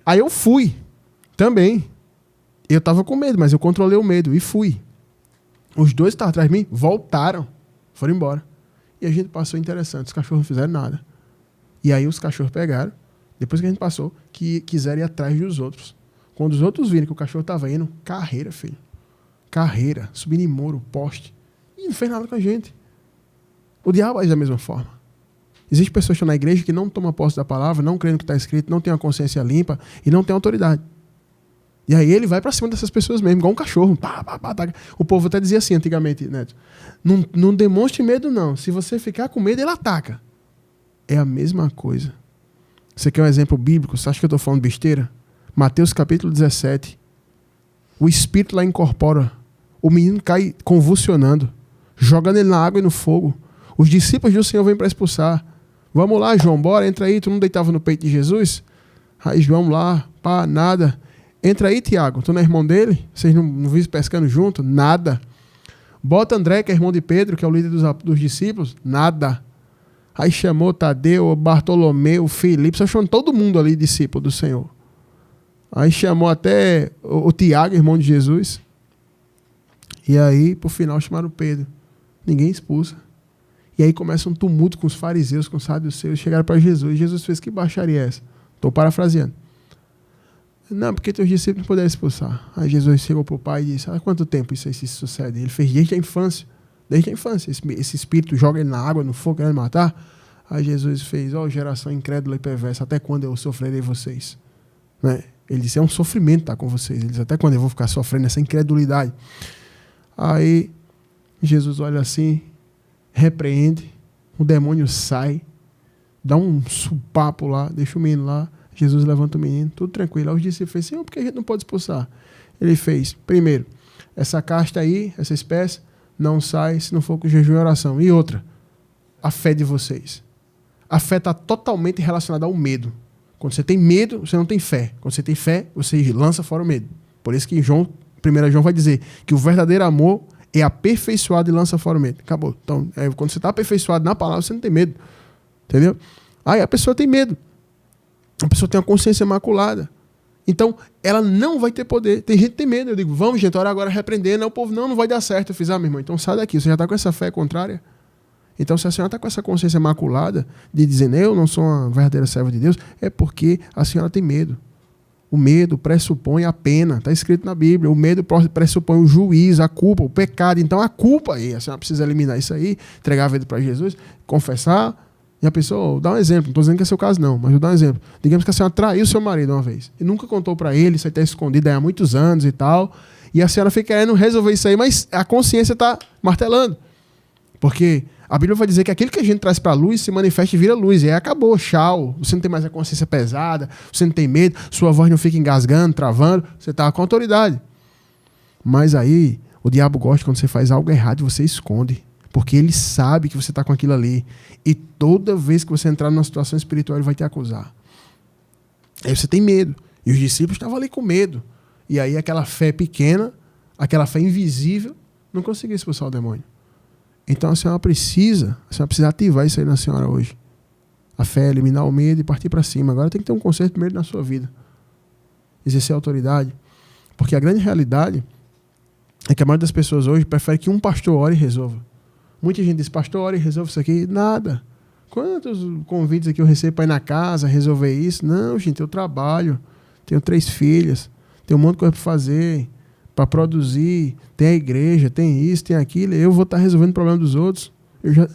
Aí eu fui, também. Eu tava com medo, mas eu controlei o medo e fui. Os dois que estavam atrás de mim voltaram, foram embora. E a gente passou interessante, os cachorros não fizeram nada. E aí os cachorros pegaram, depois que a gente passou, que quiseram ir atrás dos outros. Quando os outros viram que o cachorro estava indo, carreira, filho. Carreira, subindo em muro, poste. E não fez nada com a gente. O diabo age da mesma forma. Existem pessoas que estão na igreja que não tomam posse da palavra, não creem no que está escrito, não têm uma consciência limpa e não têm autoridade. E aí ele vai para cima dessas pessoas mesmo, igual um cachorro. Pá, pá, pá, tá. O povo até dizia assim antigamente, Neto. Não demonstre medo, não. Se você ficar com medo, ele ataca. É a mesma coisa. Você quer um exemplo bíblico? Você acha que eu estou falando besteira? Mateus capítulo 17. O espírito lá incorpora. O menino cai convulsionando, jogando ele na água e no fogo. Os discípulos do Senhor vêm para expulsar. Vamos lá, João, bora, entra aí. Tu não deitava no peito de Jesus? Aí João lá, pá, nada. Entra aí, Tiago. Tu não é irmão dele? Vocês não vivem pescando junto? Nada. Bota André, que é irmão de Pedro, que é o líder dos discípulos? Nada. Aí chamou Tadeu, Bartolomeu, Filipe, só chamando todo mundo ali, discípulo do Senhor. Aí chamou até o Tiago, irmão de Jesus. E aí, por final, chamaram Pedro. Ninguém expulsa. E aí começa um tumulto com os fariseus, com os saduceus. Chegaram para Jesus. Jesus fez, que baixaria é essa? Estou parafraseando. Não, porque teus discípulos não puderam expulsar. Aí Jesus chegou para o pai e disse, há quanto tempo isso aí se sucede? Ele fez desde a infância. Desde a infância. Esse espírito joga ele na água, no fogo, querendo matar. Aí Jesus fez, geração incrédula e perversa, até quando eu sofrerei vocês? Né? Ele disse, é um sofrimento estar com vocês. Ele disse, até quando eu vou ficar sofrendo essa incredulidade? Aí Jesus olha assim, repreende, o demônio sai, dá um supapo lá, deixa o menino lá, Jesus levanta o menino, tudo tranquilo. Aí os discípulos fez, Senhor, por que a gente não pode expulsar? Ele fez, primeiro, essa casta aí, essa espécie, não sai se não for com jejum e oração. E outra, a fé de vocês. A fé está totalmente relacionada ao medo. Quando você tem medo, você não tem fé. Quando você tem fé, você lança fora o medo. Por isso que 1 João vai dizer que o verdadeiro amor é aperfeiçoado e lança fora o medo. Acabou. Então, quando você está aperfeiçoado na palavra, você não tem medo. Entendeu? Aí a pessoa tem medo. A pessoa tem uma consciência imaculada. Então, ela não vai ter poder. Tem gente que tem medo. Eu digo, vamos, gente, orar agora repreendendo. O povo, não vai dar certo. Eu fiz, meu irmão, então sai daqui. Você já está com essa fé contrária? Então, se a senhora está com essa consciência imaculada de dizer, eu não sou uma verdadeira serva de Deus, é porque a senhora tem medo. O medo pressupõe a pena. Está escrito na Bíblia. O medo pressupõe o juízo, a culpa, o pecado. Então, a culpa aí, a senhora precisa eliminar isso aí, entregar a vida para Jesus, confessar. E a pessoa, dá um exemplo, não estou dizendo que é seu caso não, mas eu dou um exemplo. Digamos que a senhora traiu seu marido uma vez e nunca contou para ele, isso aí está escondido há muitos anos e tal, e a senhora fica querendo resolver isso aí, mas a consciência está martelando. Porque a Bíblia vai dizer que aquilo que a gente traz para a luz se manifesta e vira luz, e aí acabou, tchau, você não tem mais a consciência pesada, você não tem medo, sua voz não fica engasgando, travando, você está com autoridade. Mas aí, o diabo gosta quando você faz algo errado e você esconde. Porque ele sabe que você está com aquilo ali. E toda vez que você entrar numa situação espiritual, ele vai te acusar. Aí você tem medo. E os discípulos estavam ali com medo. E aí aquela fé pequena, aquela fé invisível, não conseguia expulsar o demônio. Então a senhora precisa ativar isso aí na senhora hoje. A fé é eliminar o medo e partir para cima. Agora tem que ter um conserto primeiro na sua vida. Exercer a autoridade. Porque a grande realidade é que a maioria das pessoas hoje prefere que um pastor ore e resolva. Muita gente diz, pastor, ora e resolve isso aqui. Nada. Quantos convites aqui eu recebo para ir na casa, resolver isso? Não, gente, eu trabalho. Tenho 3 filhas. Tenho um monte de coisa para fazer, para produzir. Tem a igreja, tem isso, tem aquilo. Eu vou estar resolvendo o problema dos outros. Eu já...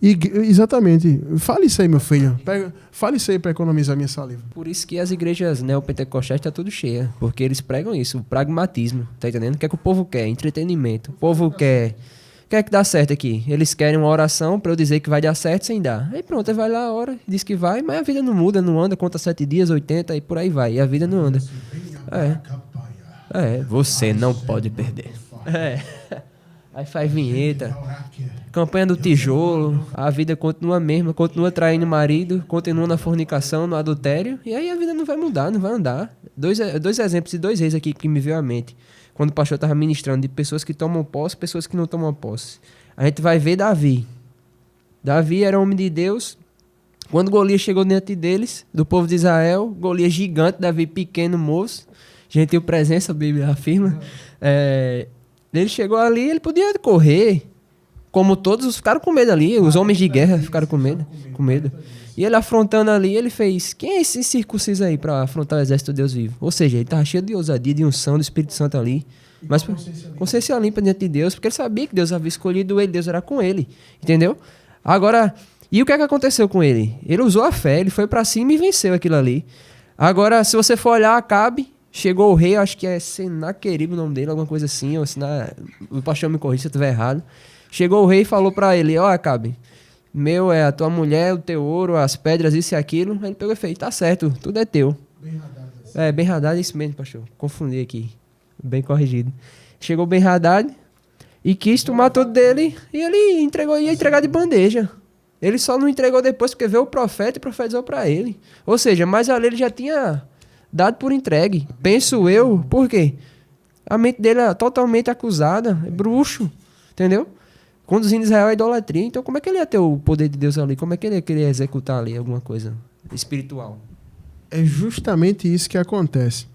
Exatamente. Fale isso aí, meu filho. Fale isso aí para economizar minha saliva. Por isso que as igrejas neopentecostais estão tudo cheias. Porque eles pregam isso, o pragmatismo. Tá entendendo? O que é que o povo quer? Entretenimento. O povo quer que é que dá certo aqui? Eles querem uma oração para eu dizer que vai dar certo sem dar. Aí pronto, aí vai lá, ora, diz que vai, mas a vida não muda, não anda, conta 7 dias, 80 e por aí vai. E a vida não anda. Você não pode perder. Aí faz vinheta, campanha do tijolo, a vida continua a mesma, continua traindo o marido, continua na fornicação, no adultério, e aí a vida não vai mudar, não vai andar. Dois exemplos de 2 reis aqui que me veio à mente, quando o pastor estava ministrando, de pessoas que tomam posse, pessoas que não tomam posse. A gente vai ver Davi. Davi era homem de Deus. Quando Golias chegou diante deles, do povo de Israel, Golias gigante, Davi pequeno, moço, gentil presença, a Bíblia afirma. Ele chegou ali, ele podia correr, como todos ficaram com medo ali, os homens de guerra ficaram com medo. E ele afrontando ali, ele fez, quem é esse circunciso aí para afrontar o exército de Deus vivo? Ou seja, ele estava cheio de ousadia, de unção do Espírito Santo ali, mas consciência limpa diante de Deus, porque ele sabia que Deus havia escolhido ele, Deus era com ele, entendeu? Agora, e o que é que aconteceu com ele? Ele usou a fé, ele foi para cima e venceu aquilo ali. Agora, se você for olhar, Acabe, chegou o rei, acho que é Senaqueribe o nome dele, alguma coisa assim, ou o pastor me corrija se eu estiver errado. Chegou o rei e falou para ele, Acabe, meu é a tua mulher, o teu ouro, as pedras, isso e aquilo. Ele pegou e fez, tá certo, tudo é teu. Ben-Hadad, é isso mesmo, pastor. Confundi aqui. Bem corrigido. Chegou Ben-Hadad e quis tomar tudo dele e ele ia entregar de bandeja. Ele só não entregou depois porque veio o profeta e profetizou para ele. Ou seja, mas ali ele já tinha dado por entregue. Penso eu, por quê? A mente dele é totalmente acusada, é bruxo, entendeu? Conduzindo Israel à idolatria. Então, como é que ele ia ter o poder de Deus ali? Como é que ele ia querer executar ali alguma coisa espiritual? É justamente isso que acontece.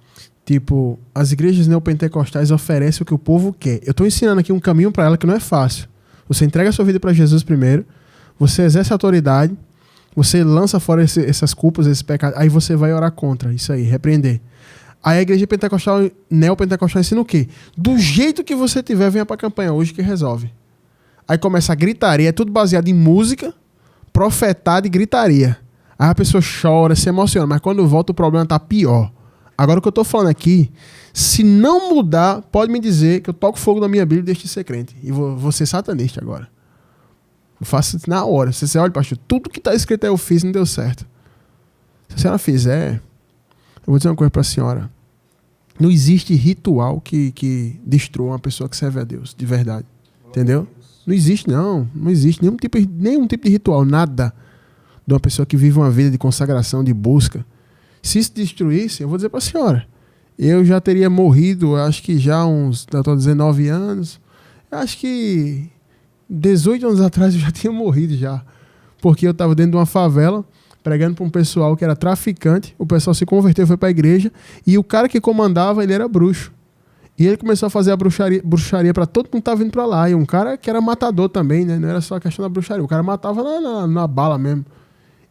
Tipo, as igrejas neopentecostais oferecem o que o povo quer. Eu estou ensinando aqui um caminho para ela que não é fácil. Você entrega a sua vida para Jesus primeiro, você exerce a autoridade, você lança fora essas culpas, esses pecados, aí você vai orar contra isso aí, repreender. Aí a igreja pentecostal, neopentecostal ensina o quê? Do jeito que você tiver, venha para a campanha hoje que resolve. Aí começa a gritaria, é tudo baseado em música, profetada e gritaria. Aí a pessoa chora, se emociona, mas quando volta o problema tá pior. Agora o que eu tô falando aqui, se não mudar, pode me dizer que eu toco fogo na minha Bíblia e deixo de ser crente. E vou ser satanista agora. Eu faço isso na hora. Você olha, pastor, tudo que tá escrito aí eu fiz não deu certo. Se a senhora fizer, eu vou dizer uma coisa pra senhora. Não existe ritual que destrua uma pessoa que serve a Deus, de verdade. Entendeu? Não existe, não. Não existe nenhum tipo de ritual, nada de uma pessoa que vive uma vida de consagração, de busca. Se isso destruísse, eu vou dizer para a senhora, eu já teria morrido, acho que já uns 19 anos, acho que 18 anos atrás eu já tinha morrido já. Porque eu estava dentro de uma favela, pregando para um pessoal que era traficante, o pessoal se converteu, foi para a igreja, e o cara que comandava, ele era bruxo. E ele começou a fazer a bruxaria para todo mundo que estava vindo para lá. E um cara que era matador também, né? Não era só a questão da bruxaria. O cara matava na bala mesmo.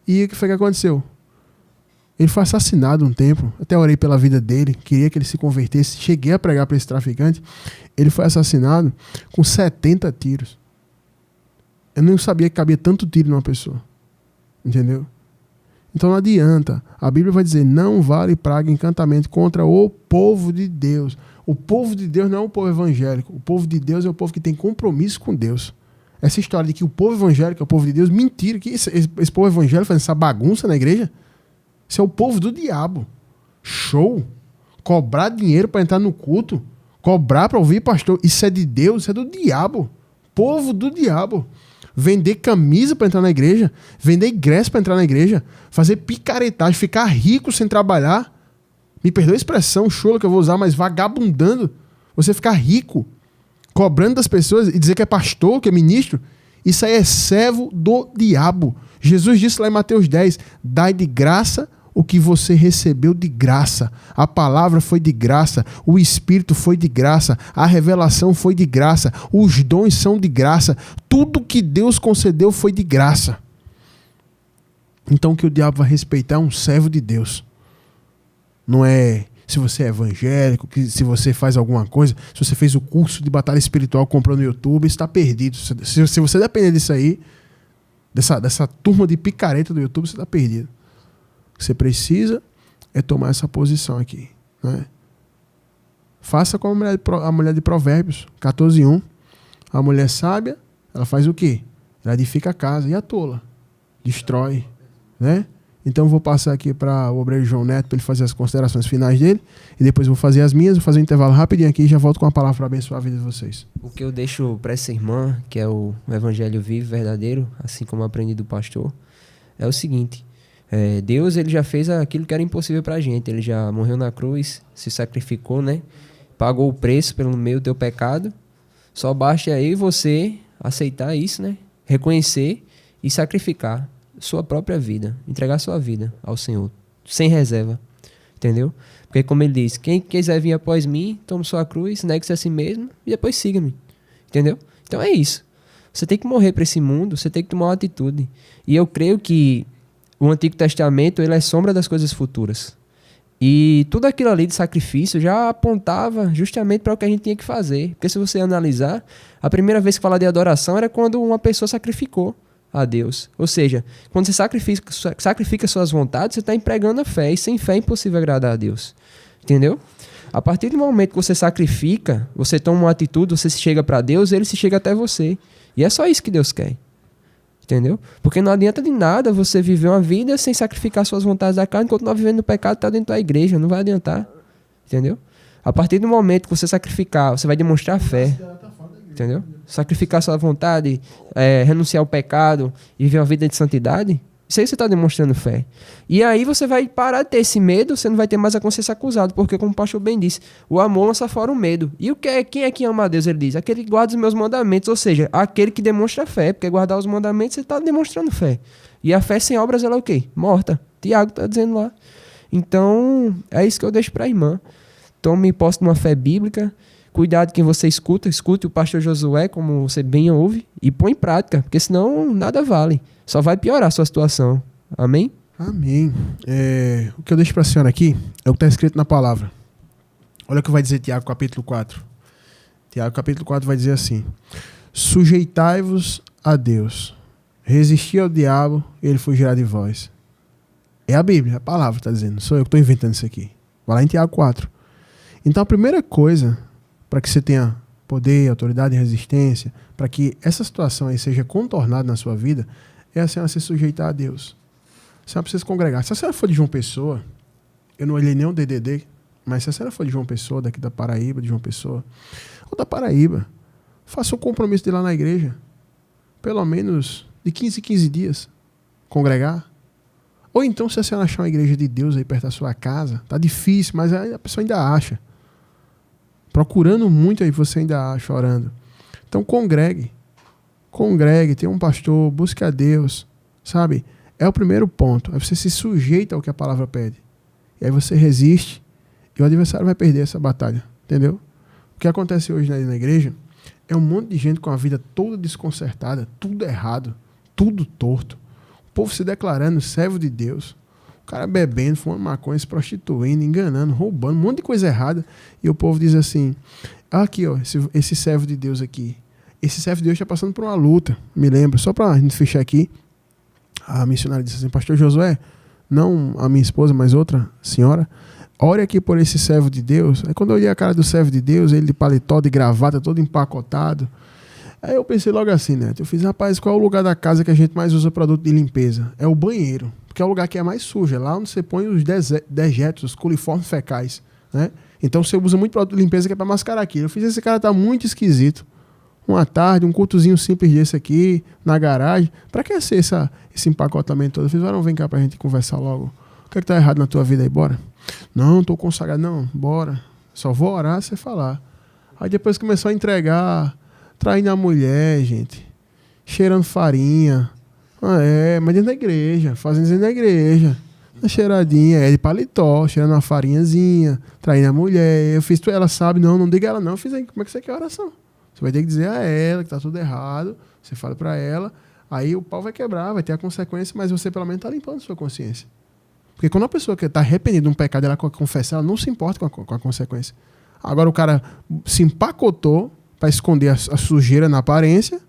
E o que foi que aconteceu? Ele foi assassinado um tempo. Até orei pela vida dele. Queria que ele se convertesse. Cheguei a pregar para esse traficante. Ele foi assassinado com 70 tiros. Eu nem sabia que cabia tanto tiro numa pessoa. Entendeu? Então não adianta. A Bíblia vai dizer, não vale praga, encantamento contra o povo de Deus. O povo de Deus não é o povo evangélico. O povo de Deus é o povo que tem compromisso com Deus. Essa história de que o povo evangélico é o povo de Deus, mentira. Que esse povo evangélico fazendo essa bagunça na igreja, isso é o povo do diabo. Show. Cobrar dinheiro para entrar no culto, cobrar para ouvir pastor, isso é de Deus, isso é do diabo. Povo do diabo. Vender camisa para entrar na igreja, vender ingresso para entrar na igreja, fazer picaretagem, ficar rico sem trabalhar. Me perdoa a expressão chula que eu vou usar, mas vagabundando. Você ficar rico, cobrando das pessoas e dizer que é pastor, que é ministro, isso aí é servo do diabo. Jesus disse lá em Mateus 10, dai de graça o que você recebeu de graça. A palavra foi de graça, o Espírito foi de graça, a revelação foi de graça, os dons são de graça, tudo que Deus concedeu foi de graça. Então o que o diabo vai respeitar é um servo de Deus. Não é se você é evangélico, que se você faz alguma coisa, se você fez o curso de batalha espiritual, comprou no YouTube, está perdido. Se você depender disso aí, dessa turma de picareta do YouTube, você está perdido. O que você precisa é tomar essa posição aqui. Né? Faça como a mulher de Provérbios 14:1. A mulher sábia, ela faz o quê? Ela edifica a casa. E a tola? Destrói. Né? Então eu vou passar aqui para o obreiro João Neto para ele fazer as considerações finais dele. E depois eu vou fazer as minhas, vou fazer um intervalo rapidinho aqui e já volto com a palavra para abençoar a vida de vocês. O que eu deixo para essa irmã, que é o evangelho vivo, verdadeiro, assim como eu aprendi do pastor, é o seguinte. Deus, ele já fez aquilo que era impossível para a gente. Ele já morreu na cruz, se sacrificou, né? Pagou o preço pelo meio do teu pecado. Só basta aí você aceitar isso, né? Reconhecer e sacrificar sua própria vida, entregar sua vida ao Senhor, sem reserva, entendeu? Porque como ele diz, quem quiser vir após mim, tome sua cruz, negue-se a si mesmo e depois siga-me, entendeu? Então é isso, você tem que morrer para esse mundo, você tem que tomar uma atitude, e eu creio que o Antigo Testamento, ele é sombra das coisas futuras, e tudo aquilo ali de sacrifício já apontava justamente para o que a gente tinha que fazer, porque se você analisar, a primeira vez que fala de adoração era quando uma pessoa sacrificou a Deus. Ou seja, quando você sacrifica suas vontades, você está empregando a fé, e sem fé é impossível agradar a Deus. Entendeu? A partir do momento que você sacrifica, você toma uma atitude, você se chega para Deus, ele se chega até você. E é só isso que Deus quer. Entendeu? Porque não adianta de nada você viver uma vida sem sacrificar suas vontades da carne, continuar vivendo no pecado, está dentro da igreja, não vai adiantar. Entendeu? A partir do momento que você sacrificar, você vai demonstrar fé. Entendeu? Sacrificar sua vontade, renunciar ao pecado e viver uma vida de santidade, isso aí você está demonstrando fé. E aí você vai parar de ter esse medo, você não vai ter mais a consciência acusada, porque como o pastor bem disse, o amor lança fora o medo. E quem é que ama a Deus? Ele diz, aquele que guarda os meus mandamentos, ou seja, aquele que demonstra fé, porque guardar os mandamentos você está demonstrando fé. E a fé sem obras ela é o quê? Morta. Tiago está dizendo lá. Então, é isso que eu deixo para a irmã. Tome posse de uma fé bíblica. Cuidado quem você escute o pastor Josué, como você bem ouve, e põe em prática, porque senão nada vale. Só vai piorar a sua situação. Amém? Amém. O que eu deixo para a senhora aqui é o que está escrito na palavra. Olha o que vai dizer Tiago capítulo 4. Tiago capítulo 4 vai dizer assim: sujeitai-vos a Deus, resisti ao diabo e ele fugirá de vós. É a Bíblia, a palavra está dizendo. Sou eu que estou inventando isso aqui. Vai lá em Tiago 4. Então a primeira coisa para que você tenha poder, autoridade e resistência, para que essa situação aí seja contornada na sua vida, é a senhora se sujeitar a Deus. A senhora precisa se congregar. Se a senhora for de João Pessoa, eu não olhei nem o DDD, mas se a senhora for de João Pessoa, daqui da Paraíba, de João Pessoa, ou da Paraíba, faça um compromisso de ir lá na igreja, pelo menos de 15 em 15 dias, congregar. Ou então, se a senhora achar uma igreja de Deus aí perto da sua casa, tá difícil, mas a pessoa ainda acha. Procurando muito aí, você ainda acha, orando. Então congregue, tenha um pastor, busque a Deus, sabe? É o primeiro ponto, aí você se sujeita ao que a palavra pede. E aí você resiste e o adversário vai perder essa batalha, entendeu? O que acontece hoje na igreja é um monte de gente com a vida toda desconcertada, tudo errado, tudo torto. O povo se declarando servo de Deus. O cara bebendo, fumando maconha, se prostituindo, enganando, roubando, um monte de coisa errada. E o povo diz assim, aqui ó, esse servo de Deus aqui. Esse servo de Deus está passando por uma luta, me lembro. Só para a gente fechar aqui, a missionária disse assim, pastor Josué, não a minha esposa, mas outra senhora, ore aqui por esse servo de Deus. Aí quando eu olhei a cara do servo de Deus, ele de paletó, de gravata, todo empacotado. Aí eu pensei logo assim, né? Eu fiz, rapaz, qual é o lugar da casa que a gente mais usa produto de limpeza? É o banheiro. Porque é o lugar que é mais sujo, é lá onde você põe os dejetos, os coliformes fecais, né? Então você usa muito produto de limpeza que é para mascarar aquilo. Eu fiz, esse cara tá muito esquisito. Uma tarde, um cultozinho simples desse aqui, na garagem. Para que ser esse empacotamento todo? Eu fiz, vem cá pra gente conversar logo. O que é que tá errado na tua vida aí? Bora? Não, tô consagrado. Não, bora. Só vou orar se você falar. Aí depois começou a entregar, traindo a mulher, gente. Cheirando farinha. Mas dentro da igreja, fazendo dentro da igreja. Uma cheiradinha, de paletó, cheirando uma farinhazinha, traindo a mulher. Eu fiz, ela sabe, não diga ela não. Eu fiz aí, como é que você quer oração? Você vai ter que dizer a ela que tá tudo errado, você fala para ela, aí o pau vai quebrar, vai ter a consequência, mas você pelo menos tá limpando a sua consciência. Porque quando a pessoa que tá arrependida de um pecado, ela confessa, ela não se importa com a consequência. Agora o cara se empacotou para esconder a sujeira na aparência,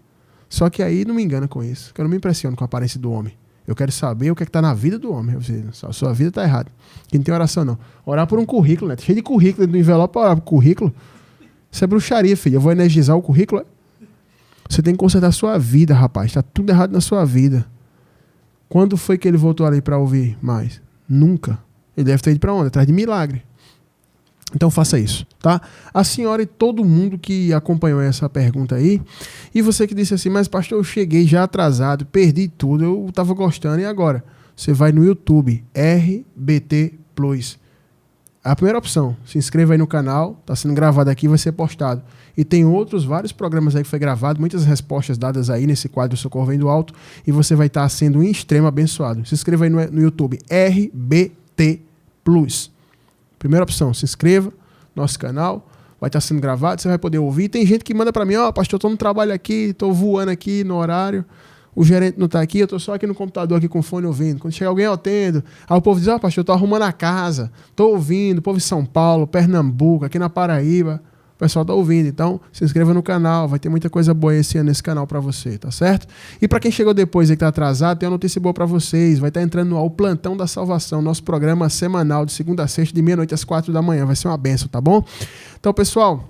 só que aí não me engana com isso, que eu não me impressiono com a aparência do homem. Eu quero saber o que é que tá na vida do homem. A sua vida tá errada. Que não tem oração, não. Orar por um currículo, né? Cheio de currículo dentro do envelope para orar por currículo. Isso é bruxaria, filho. Eu vou energizar o currículo. Você tem que consertar a sua vida, rapaz. Tá tudo errado na sua vida. Quando foi que ele voltou ali para ouvir mais? Nunca. Ele deve ter ido para onde? Atrás de milagre. Então faça isso, tá? A senhora e todo mundo que acompanhou essa pergunta aí, e você que disse assim, mas pastor, eu cheguei já atrasado, perdi tudo, eu tava gostando, e agora? Você vai no YouTube, RBT Plus. A primeira opção, se inscreva aí no canal, tá sendo gravado aqui, vai ser postado. E tem vários programas aí que foi gravado, muitas respostas dadas aí nesse quadro Socorro Vem do Alto, e você vai estar sendo em extremo abençoado. Se inscreva aí no YouTube, RBT Plus. Primeira opção, se inscreva no nosso canal, vai estar sendo gravado, você vai poder ouvir. Tem gente que manda para mim, pastor, eu tô no trabalho aqui, tô voando aqui no horário, o gerente não tá aqui, eu tô só aqui no computador aqui com o fone ouvindo. Quando chegar alguém eu atendo. Aí o povo diz, pastor, eu tô arrumando a casa, tô ouvindo, o povo de São Paulo, Pernambuco, aqui na Paraíba, o pessoal tá ouvindo. Então, se inscreva no canal, vai ter muita coisa boa esse ano nesse canal para você, tá certo? E para quem chegou depois e que tá atrasado, tem uma notícia boa para vocês, vai estar entrando no ar o Plantão da Salvação, nosso programa semanal de segunda a sexta, de meia-noite às 4 da manhã, vai ser uma benção, tá bom? Então, pessoal,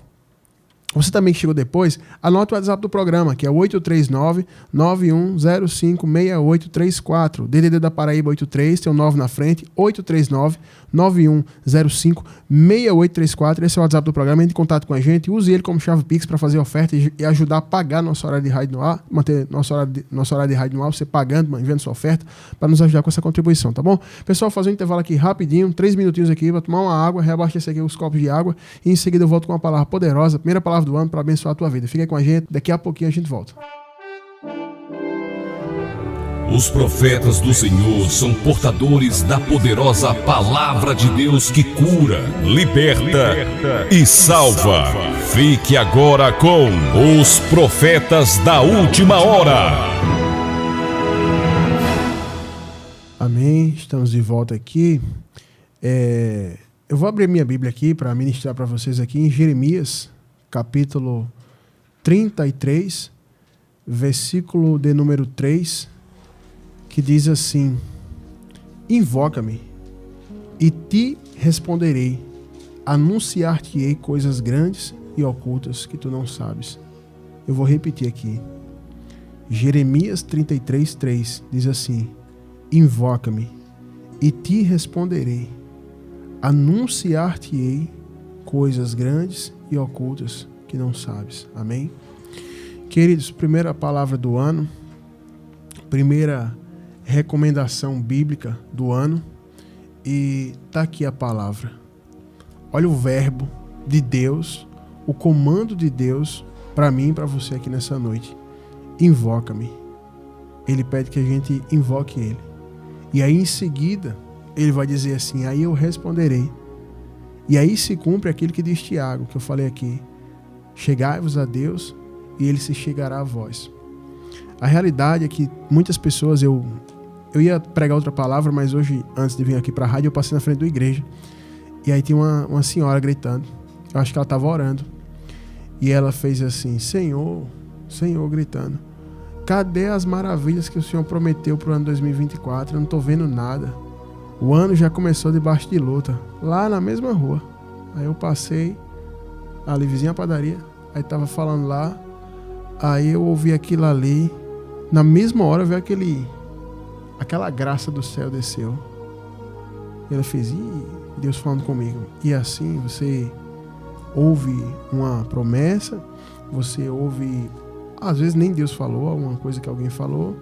você também que chegou depois, anote o WhatsApp do programa, que é o 839-9105-6834. DDD da Paraíba 83, tem o 9 na frente, 839-9105-6834. Esse é o WhatsApp do programa, entre em contato com a gente, use ele como chave Pix para fazer oferta e ajudar a pagar nosso horário de rádio no ar, manter nosso horário de rádio no ar, você pagando, enviando sua oferta, para nos ajudar com essa contribuição, tá bom? Pessoal, fazer um intervalo aqui rapidinho, 3 minutinhos aqui, para tomar uma água, reabastecer aqui os copos de água, e em seguida eu volto com uma palavra poderosa, a primeira palavra do ano para abençoar a tua vida. Fica aí com a gente, daqui a pouquinho a gente volta. Os profetas do Senhor são portadores da poderosa palavra de Deus que cura, liberta e salva. Fique agora com os profetas da última hora. Amém, estamos de volta aqui. Eu vou abrir minha Bíblia aqui para ministrar para vocês aqui em Jeremias, capítulo 33, versículo de número 3, que diz assim: invoca-me e te responderei, anunciar-te-ei coisas grandes e ocultas que tu não sabes. Eu vou repetir aqui. Jeremias 33, 3 diz assim: invoca-me e te responderei, anunciar-te-ei coisas grandes e ocultas que não sabes. Amém? Queridos, primeira palavra do ano, primeira recomendação bíblica do ano, e tá aqui a palavra. Olha o verbo de Deus, o comando de Deus para mim e para você aqui nessa noite. Invoca-me. Ele pede que a gente invoque Ele. E aí em seguida, Ele vai dizer assim: aí eu responderei. E aí se cumpre aquilo que diz Tiago, que eu falei aqui: chegai-vos a Deus e Ele se chegará a vós. A realidade é que muitas pessoas, eu ia pregar outra palavra, mas hoje, antes de vir aqui para a rádio, eu passei na frente da igreja. E aí tinha uma senhora gritando. Eu acho que ela estava orando. E ela fez assim: Senhor, Senhor, gritando, cadê as maravilhas que o Senhor prometeu para o ano 2024? Eu não estou vendo nada. O ano já começou debaixo de luta, lá na mesma rua. Aí eu passei ali, vizinha à padaria, aí tava falando lá, aí eu ouvi aquilo ali, na mesma hora veio aquela graça do céu desceu. E ela fez: Deus falando comigo. E assim você ouve uma promessa, você ouve, às vezes nem Deus falou, alguma coisa que alguém falou,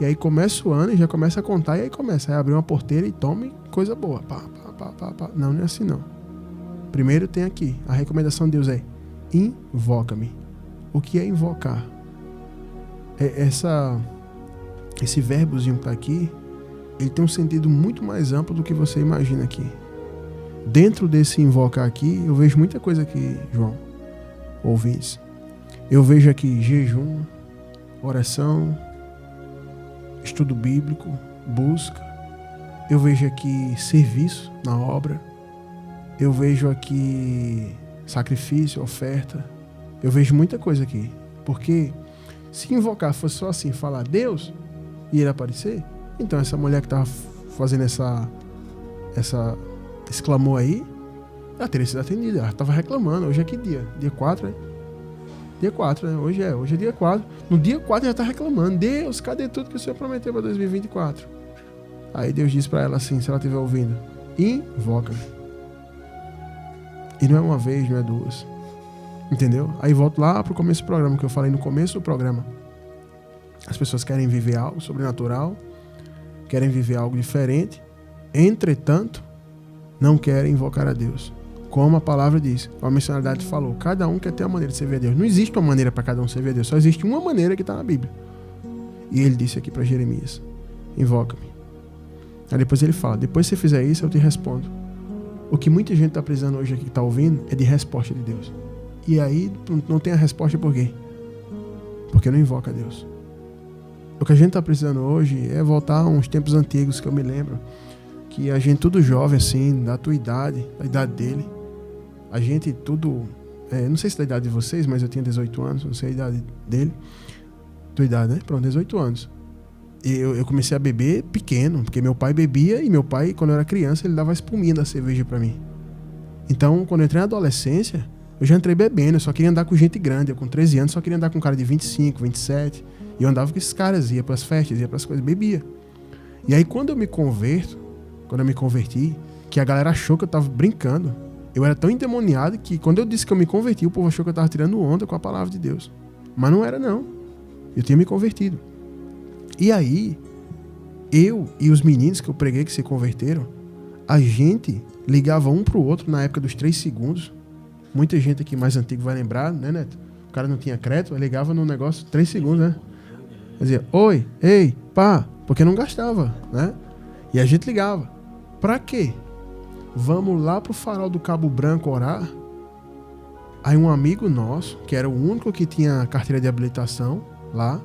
e aí começa o ano e já começa a contar, e aí começa a abrir uma porteira e tome coisa boa. Pá. Não é assim não. Primeiro tem aqui, a recomendação de Deus é: invoca-me. O que é invocar? Esse verbozinho que está aqui, ele tem um sentido muito mais amplo do que você imagina aqui. Dentro desse invocar aqui, eu vejo muita coisa aqui, João, ouvintes. Eu vejo aqui jejum, oração, estudo bíblico, busca. Eu vejo aqui serviço na obra. Eu vejo aqui sacrifício, oferta. Eu vejo muita coisa aqui. Porque se invocar fosse só assim, falar Deus e Ele aparecer, então essa mulher que estava fazendo esse clamor aí, ela teria sido atendida. Ela estava reclamando. Hoje é que dia? Dia 4, né? Dia 4, né? Hoje é dia 4. No dia 4 já tá reclamando. Deus, cadê tudo que o Senhor prometeu para 2024? Aí Deus diz para ela assim, se ela estiver ouvindo: invoca-me. E não é uma vez, não é duas. Entendeu? Aí volto lá pro começo do programa, que eu falei no começo do programa. As pessoas querem viver algo sobrenatural, querem viver algo diferente, entretanto, não querem invocar a Deus. Como a palavra diz, como a missionalidade falou, cada um quer ter uma maneira de servir a Deus. Não existe uma maneira para cada um servir a Deus, só existe uma maneira que está na Bíblia. E ele disse aqui para Jeremias: invoca-me. Aí depois ele fala: depois que você fizer isso, eu te respondo. O que muita gente está precisando hoje aqui, que está ouvindo, é de resposta de Deus. E aí não tem a resposta por quê? Porque não invoca a Deus. O que a gente está precisando hoje é voltar a uns tempos antigos que eu me lembro, que a gente tudo jovem assim, da tua idade, da idade dele, a gente tudo, não sei se da idade de vocês, mas eu tinha 18 anos, não sei a idade dele, tua idade, né? Pronto, 18 anos. E eu comecei a beber pequeno, porque meu pai bebia e meu pai, quando eu era criança, ele dava a espuminha da cerveja pra mim. Então, quando eu entrei na adolescência, eu já entrei bebendo, eu só queria andar com gente grande. Eu com 13 anos só queria andar com um cara de 25, 27. E eu andava com esses caras, ia pras festas, ia pras coisas, bebia. E aí quando eu me converti, que a galera achou que eu tava brincando, eu era tão endemoniado que quando eu disse que eu me converti, o povo achou que eu tava tirando onda com a palavra de Deus. Mas não era não. Eu tinha me convertido. E aí, eu e os meninos que eu preguei que se converteram, a gente ligava um pro outro na época dos 3 segundos. Muita gente aqui mais antigo vai lembrar, né, Neto? O cara não tinha crédito, ligava no negócio 3 segundos, né? Dizia: oi, ei, pá, porque não gastava, né? E a gente ligava. Pra quê? Vamos lá pro farol do Cabo Branco orar. Aí um amigo nosso, que era o único que tinha carteira de habilitação lá,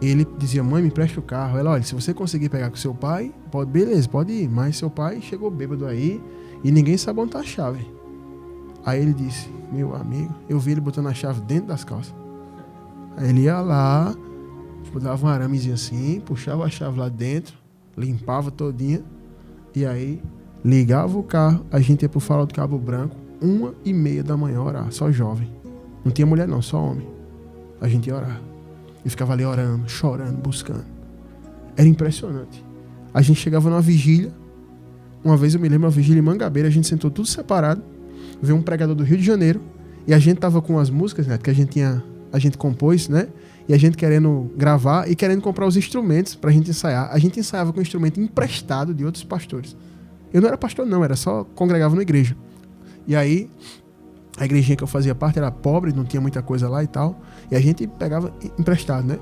ele dizia: mãe, me presta o carro. Ela: olha, se você conseguir pegar com seu pai, pode, beleza, pode ir. Mas seu pai chegou bêbado aí e ninguém sabe onde tá a chave. Aí ele disse: meu amigo, eu vi ele botando a chave dentro das calças. Aí ele ia lá, dava um aramezinho assim, puxava a chave lá dentro, limpava todinha, e aí ligava o carro, a gente ia pro farol do Cabo Branco, 1h30 da manhã orar, só jovem. Não tinha mulher não, só homem. A gente ia orar. E ficava ali orando, chorando, buscando. Era impressionante. A gente chegava numa vigília, uma vez eu me lembro, uma vigília em Mangabeira, a gente sentou tudo separado, veio um pregador do Rio de Janeiro, e a gente tava com as músicas, né, que a gente compôs, né? E a gente querendo gravar e querendo comprar os instrumentos pra gente ensaiar. A gente ensaiava com instrumento emprestado de outros pastores. Eu não era pastor não, era só congregava na igreja. E aí, a igrejinha que eu fazia parte era pobre, não tinha muita coisa lá e tal. E a gente pegava emprestado, né?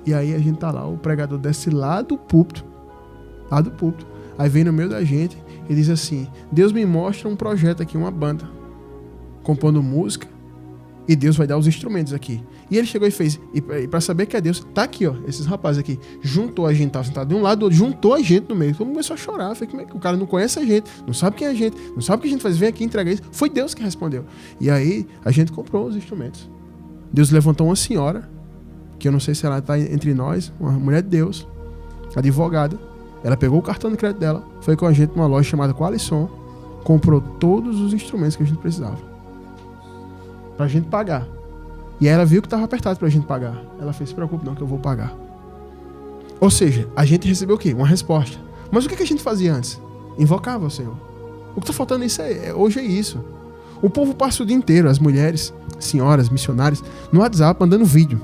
E aí a gente tá lá, o pregador desce lá do púlpito. Aí vem no meio da gente e diz assim: Deus me mostra um projeto aqui, uma banda, compondo música. E Deus vai dar os instrumentos aqui. E ele chegou e fez. E pra saber que é Deus, tá aqui, ó. Esses rapazes aqui. Juntou a gente, tava sentado de um lado do outro, juntou a gente no meio. Todo mundo começou a chorar. Falei: como é que o cara não conhece a gente? Não sabe quem é a gente? Não sabe o que a gente faz? Vem aqui entregar isso. Foi Deus que respondeu. E aí, a gente comprou os instrumentos. Deus levantou uma senhora, que eu não sei se ela tá entre nós, uma mulher de Deus, advogada. Ela pegou o cartão de crédito dela, foi com a gente numa loja chamada Qualisson, comprou todos os instrumentos que a gente precisava pra gente pagar. E aí ela viu que estava apertado pra gente pagar. Ela fez: se preocupe não, que eu vou pagar. Ou seja, a gente recebeu o quê? Uma resposta. Mas o que a gente fazia antes? Invocava o Senhor. O que tá faltando hoje é isso. O povo passa o dia inteiro, as mulheres, senhoras, missionárias, no WhatsApp, mandando vídeo.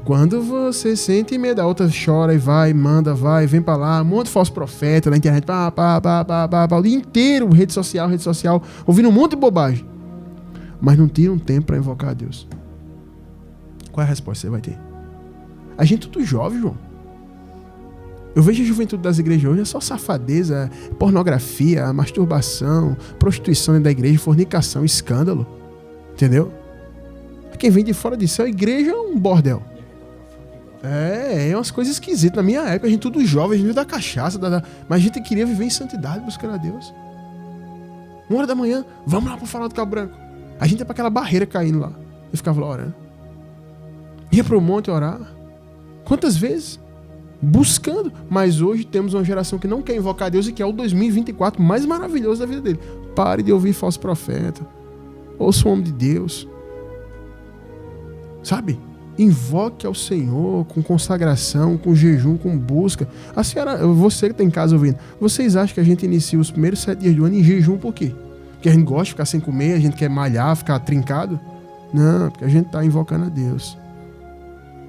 Quando você sente medo, a outra chora e vai, manda, vai, vem pra lá, um monte de falso profeta na internet, o dia inteiro, rede social, ouvindo um monte de bobagem. Mas não tira um tempo para invocar a Deus. Qual é a resposta que você vai ter? A gente é tudo jovem, João. Eu vejo a juventude das igrejas hoje, é só safadeza, pornografia, masturbação, prostituição dentro da igreja, fornicação, escândalo. Entendeu? Quem vem de fora disso, a igreja é um bordel. É umas coisas esquisitas. Na minha época, a gente tudo jovem, a gente vive da cachaça, mas a gente queria viver em santidade, buscando a Deus. 1h da manhã, vamos lá pro farol do Cabo Branco. A gente ia pra aquela barreira caindo lá. Eu ficava lá orando. Ia pro monte orar. Quantas vezes? Buscando. Mas hoje temos uma geração que não quer invocar a Deus e que é o 2024 mais maravilhoso da vida dele. Pare de ouvir falso profeta. Ouça o homem de Deus. Sabe? Invoque ao Senhor com consagração, com jejum, com busca. A senhora, você que está em casa ouvindo, vocês acham que a gente inicia os primeiros 7 dias do ano em jejum por quê? Porque a gente gosta de ficar sem comer, a gente quer malhar, ficar trincado? Não, porque a gente está invocando a Deus.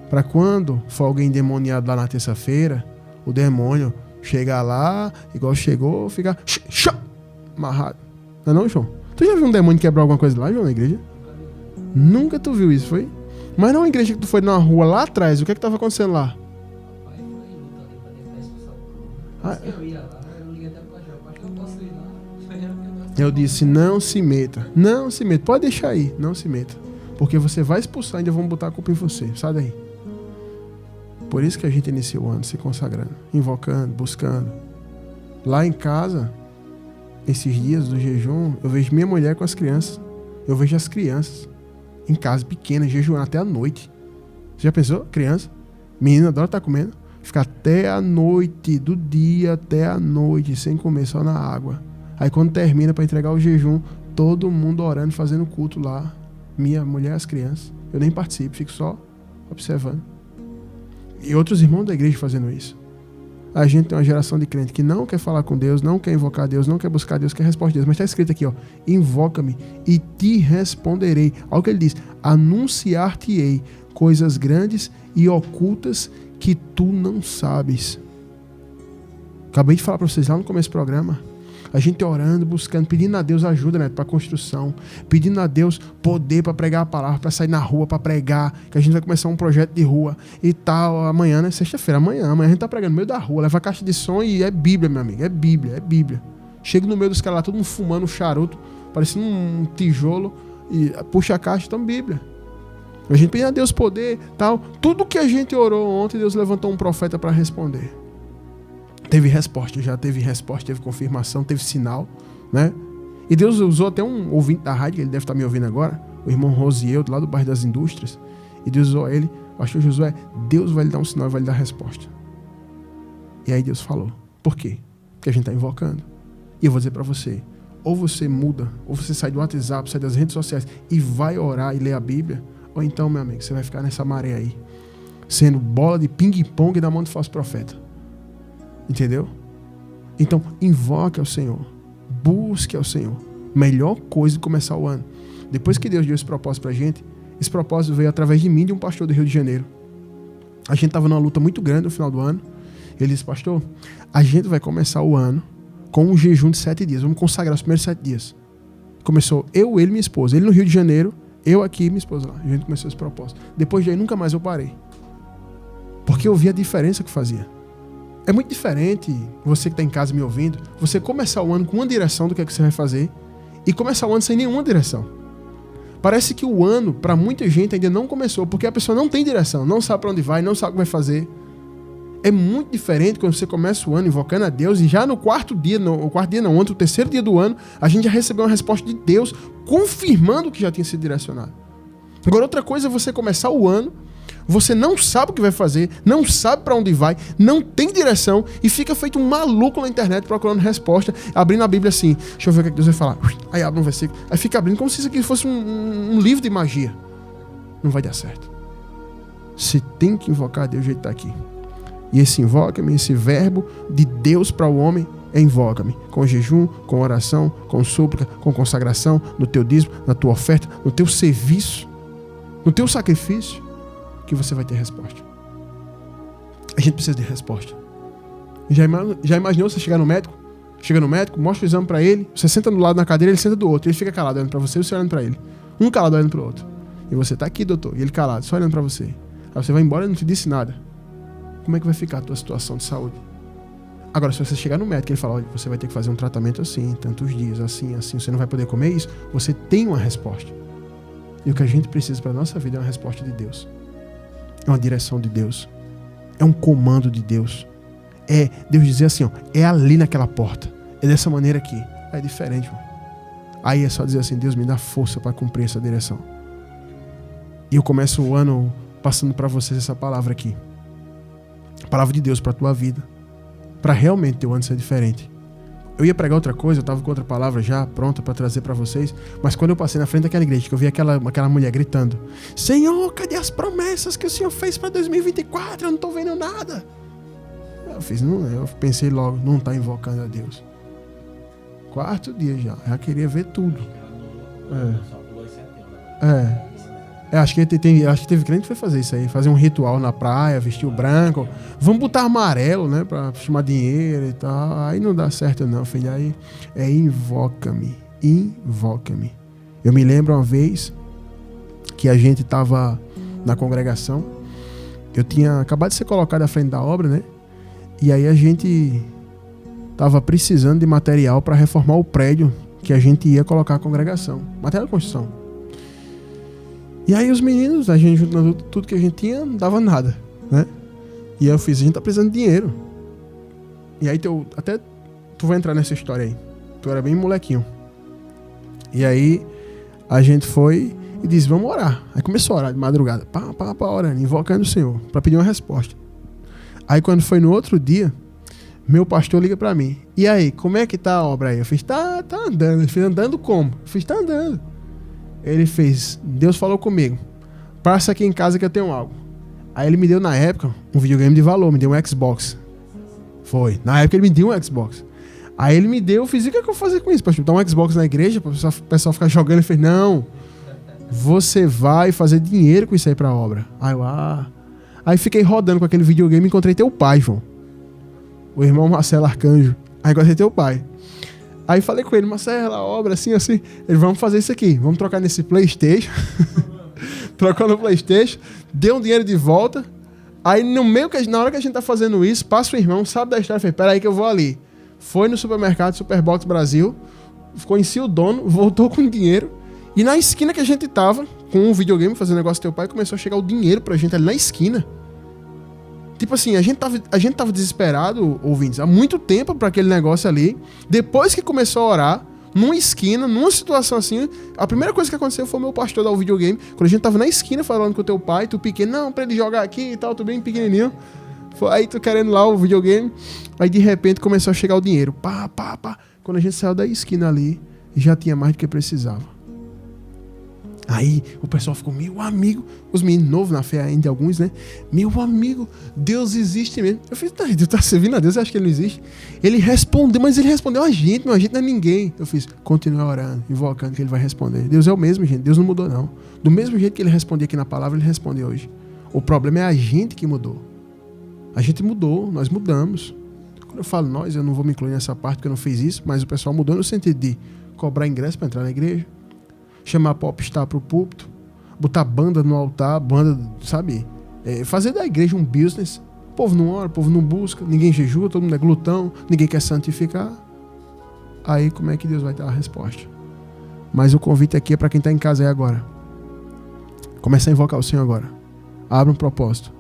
Para quando for alguém endemoniado lá na terça-feira, o demônio chegar lá, igual chegou, ficar amarrado. Não é não, João? Tu já viu um demônio quebrar alguma coisa lá, João, na igreja? Nunca tu viu isso, foi? Mas não é uma igreja que tu foi na rua lá atrás, o que é que estava acontecendo lá? Eu disse, não se meta. Não se meta. Pode deixar aí, não se meta. Porque você vai expulsar e ainda vão botar a culpa em você. Sai daí. Por isso que a gente inicia o ano se consagrando, invocando, buscando. Lá em casa, esses dias do jejum, eu vejo minha mulher com as crianças. Eu vejo as crianças em casa, pequenas, jejuando até a noite. Você já pensou? Criança, menina, adora estar comendo. Fica até a noite, do dia até a noite, sem comer, só na água. Aí quando termina para entregar o jejum, todo mundo orando, fazendo culto lá. Minha mulher, as crianças. Eu nem participo, fico só observando. E outros irmãos da igreja fazendo isso. A gente tem uma geração de crente que não quer falar com Deus, não quer invocar Deus, não quer buscar Deus, quer resposta de Deus. Mas está escrito aqui, ó, invoca-me e te responderei. Olha o que ele diz, anunciar-te-ei coisas grandes e ocultas que tu não sabes. Acabei de falar para vocês lá no começo do programa. A gente orando, buscando, pedindo a Deus ajuda, né, para construção, pedindo a Deus poder para pregar a palavra, para sair na rua, para pregar, que a gente vai começar um projeto de rua e tal, amanhã, né, sexta-feira, amanhã a gente tá pregando no meio da rua, leva a caixa de som e é Bíblia, meu amigo, é Bíblia. Chega no meio dos caras lá, todo mundo fumando um charuto, parecendo um tijolo, e puxa a caixa, então Bíblia. A gente pedindo a Deus poder, tal, tudo que a gente orou ontem, Deus levantou um profeta para responder. Teve resposta, teve confirmação, teve sinal, né? E Deus usou até um ouvinte da rádio, ele deve estar me ouvindo agora, o irmão Rosiel, lá do bairro das Indústrias, e Deus usou ele, o pastor Josué, Deus vai lhe dar um sinal e vai lhe dar a resposta. E aí Deus falou. Por quê? Porque a gente está invocando. E eu vou dizer para você, ou você muda, ou você sai do WhatsApp, sai das redes sociais e vai orar e ler a Bíblia, ou então, meu amigo, você vai ficar nessa maré aí, sendo bola de ping-pong na mão do falso profeta. Entendeu? Então, invoque ao Senhor. Busque ao Senhor. Melhor coisa de começar o ano. Depois que Deus deu esse propósito pra gente, esse propósito veio através de mim e de um pastor do Rio de Janeiro. A gente estava numa luta muito grande no final do ano. Ele disse, pastor, a gente vai começar o ano com um jejum de 7 dias. Vamos consagrar os primeiros 7 dias. Começou eu, ele e minha esposa. Ele no Rio de Janeiro, eu aqui e minha esposa lá. A gente começou esse propósito. Depois de aí, nunca mais eu parei. Porque eu vi a diferença que fazia. É muito diferente, você que está em casa me ouvindo, você começar o ano com uma direção do que é que você vai fazer e começar o ano sem nenhuma direção. Parece que o ano, para muita gente, ainda não começou, porque a pessoa não tem direção, não sabe para onde vai, não sabe o que vai fazer. É muito diferente quando você começa o ano invocando a Deus e já no ontem, o terceiro dia do ano, a gente já recebeu uma resposta de Deus confirmando que já tinha sido direcionado. Agora, outra coisa é você começar o ano, você não sabe o que vai fazer, não sabe para onde vai, não tem direção e fica feito um maluco na internet procurando resposta, abrindo a Bíblia assim, deixa eu ver o que Deus vai falar. Aí abre um versículo, aí fica abrindo como se isso aqui fosse um livro de magia. Não vai dar certo. Você tem que invocar a Deus do jeito que está aqui. E esse invoca-me, esse verbo de Deus para o homem é invoca-me. Com jejum, com oração, com súplica, com consagração, no teu dízimo, na tua oferta, no teu serviço, no teu sacrifício, que você vai ter resposta. A gente precisa de resposta. Já imaginou você chegar no médico? Chega no médico, mostra o exame para ele, você senta do lado na cadeira, ele senta do outro, ele fica calado olhando para você e você olhando para ele. Um calado olhando para o outro. E você tá aqui, doutor, e ele calado, só olhando para você. Aí você vai embora e não te disse nada. Como é que vai ficar a tua situação de saúde? Agora, se você chegar no médico e ele falar, olha, você vai ter que fazer um tratamento assim, tantos dias, assim, você não vai poder comer isso, você tem uma resposta. E o que a gente precisa para a nossa vida é uma resposta de Deus. É uma direção de Deus. É um comando de Deus. É Deus dizer assim, ó, é ali naquela porta. É dessa maneira aqui. Aí é diferente, irmão. Aí é só dizer assim, Deus me dá força para cumprir essa direção. E eu começo o ano passando para vocês essa palavra aqui. A palavra de Deus para a tua vida. Para realmente teu ano ser diferente. Eu ia pregar outra coisa, eu tava com outra palavra já pronta para trazer para vocês, mas quando eu passei na frente daquela igreja, que eu vi aquela mulher gritando: Senhor, cadê as promessas que o Senhor fez para 2024? Eu não tô vendo nada. Eu pensei logo, não tá invocando a Deus. 4º dia já queria ver tudo. Acho que teve crente que foi fazer isso aí, fazer um ritual na praia, vestir o branco, vamos botar amarelo, né, pra chamar dinheiro e tal. Aí não dá certo não, filho. Aí invoca-me. Eu me lembro uma vez que a gente tava na congregação, eu tinha acabado de ser colocado à frente da obra, né, e aí a gente tava precisando de material para reformar o prédio que a gente ia colocar a congregação, material de construção. E aí os meninos, a gente juntando tudo que a gente tinha, não dava nada, né? E aí eu fiz, a gente tá precisando de dinheiro. E aí tu vai entrar nessa história aí. Tu era bem molequinho. E a gente foi e disse, vamos orar. Aí começou a orar de madrugada, orando, invocando o Senhor, para pedir uma resposta. Aí quando foi no outro dia, meu pastor liga pra mim. E aí, como é que tá a obra aí? Eu fiz, tá andando. Ele fez, andando como? Eu fiz, tá andando. Ele fez, Deus falou comigo, passa aqui em casa que eu tenho algo. Aí ele me deu na época um videogame de valor, me deu um Xbox. Foi, na época ele me deu um Xbox. Aí ele me deu, eu fiz, o que eu vou fazer com isso? Pastor, dar um Xbox na igreja para o pessoal ficar jogando? Ele fez, não, você vai fazer dinheiro com isso aí pra obra. Aí fiquei rodando com aquele videogame e encontrei teu pai, João. O irmão Marcelo Arcanjo. Aí encontrei teu pai. Aí falei com ele, Marcelo, a obra assim. Ele, vamos fazer isso aqui, vamos trocar nesse PlayStation. Trocou no PlayStation, deu um dinheiro de volta. Aí na hora que a gente tá fazendo isso, passa o irmão, sabe da história, fez, peraí que eu vou ali. Foi no supermercado Superbox Brasil, conheci o dono, voltou com dinheiro. E na esquina que a gente tava, com um videogame, fazendo negócio do teu pai, começou a chegar o dinheiro pra gente ali na esquina. Tipo assim, a gente tava desesperado, ouvintes, há muito tempo pra aquele negócio ali. Depois que começou a orar, numa esquina, numa situação assim, a primeira coisa que aconteceu foi o meu pastor dar o videogame. Quando a gente tava na esquina falando com o teu pai, tu pequeno, não, pra ele jogar aqui e tal, tu bem pequenininho. Aí tu querendo lá o videogame. Aí de repente começou a chegar o dinheiro. Pá. Quando a gente saiu da esquina ali, já tinha mais do que precisava. Aí o pessoal ficou, meu amigo, os meninos novos na fé ainda, alguns, né? Meu amigo, Deus existe mesmo. Eu fiz, tá servindo a Deus, você acha que ele não existe? Ele respondeu, mas ele respondeu a gente não é ninguém. Eu fiz, continua orando, invocando que ele vai responder. Deus é o mesmo, gente, Deus não mudou não. Do mesmo jeito que ele respondia aqui na palavra, ele responde hoje. O problema é a gente que mudou. A gente mudou, nós mudamos. Quando eu falo nós, eu não vou me incluir nessa parte porque eu não fiz isso, mas o pessoal mudou no sentido de cobrar ingresso para entrar na igreja, chamar popstar pro púlpito, botar banda no altar, sabe? Fazer da igreja um business. O povo não ora, o povo não busca, ninguém jejua, todo mundo é glutão, ninguém quer santificar. Aí como é que Deus vai dar a resposta? Mas o convite aqui é para quem tá em casa aí agora. Começa a invocar o Senhor agora. Abra um propósito.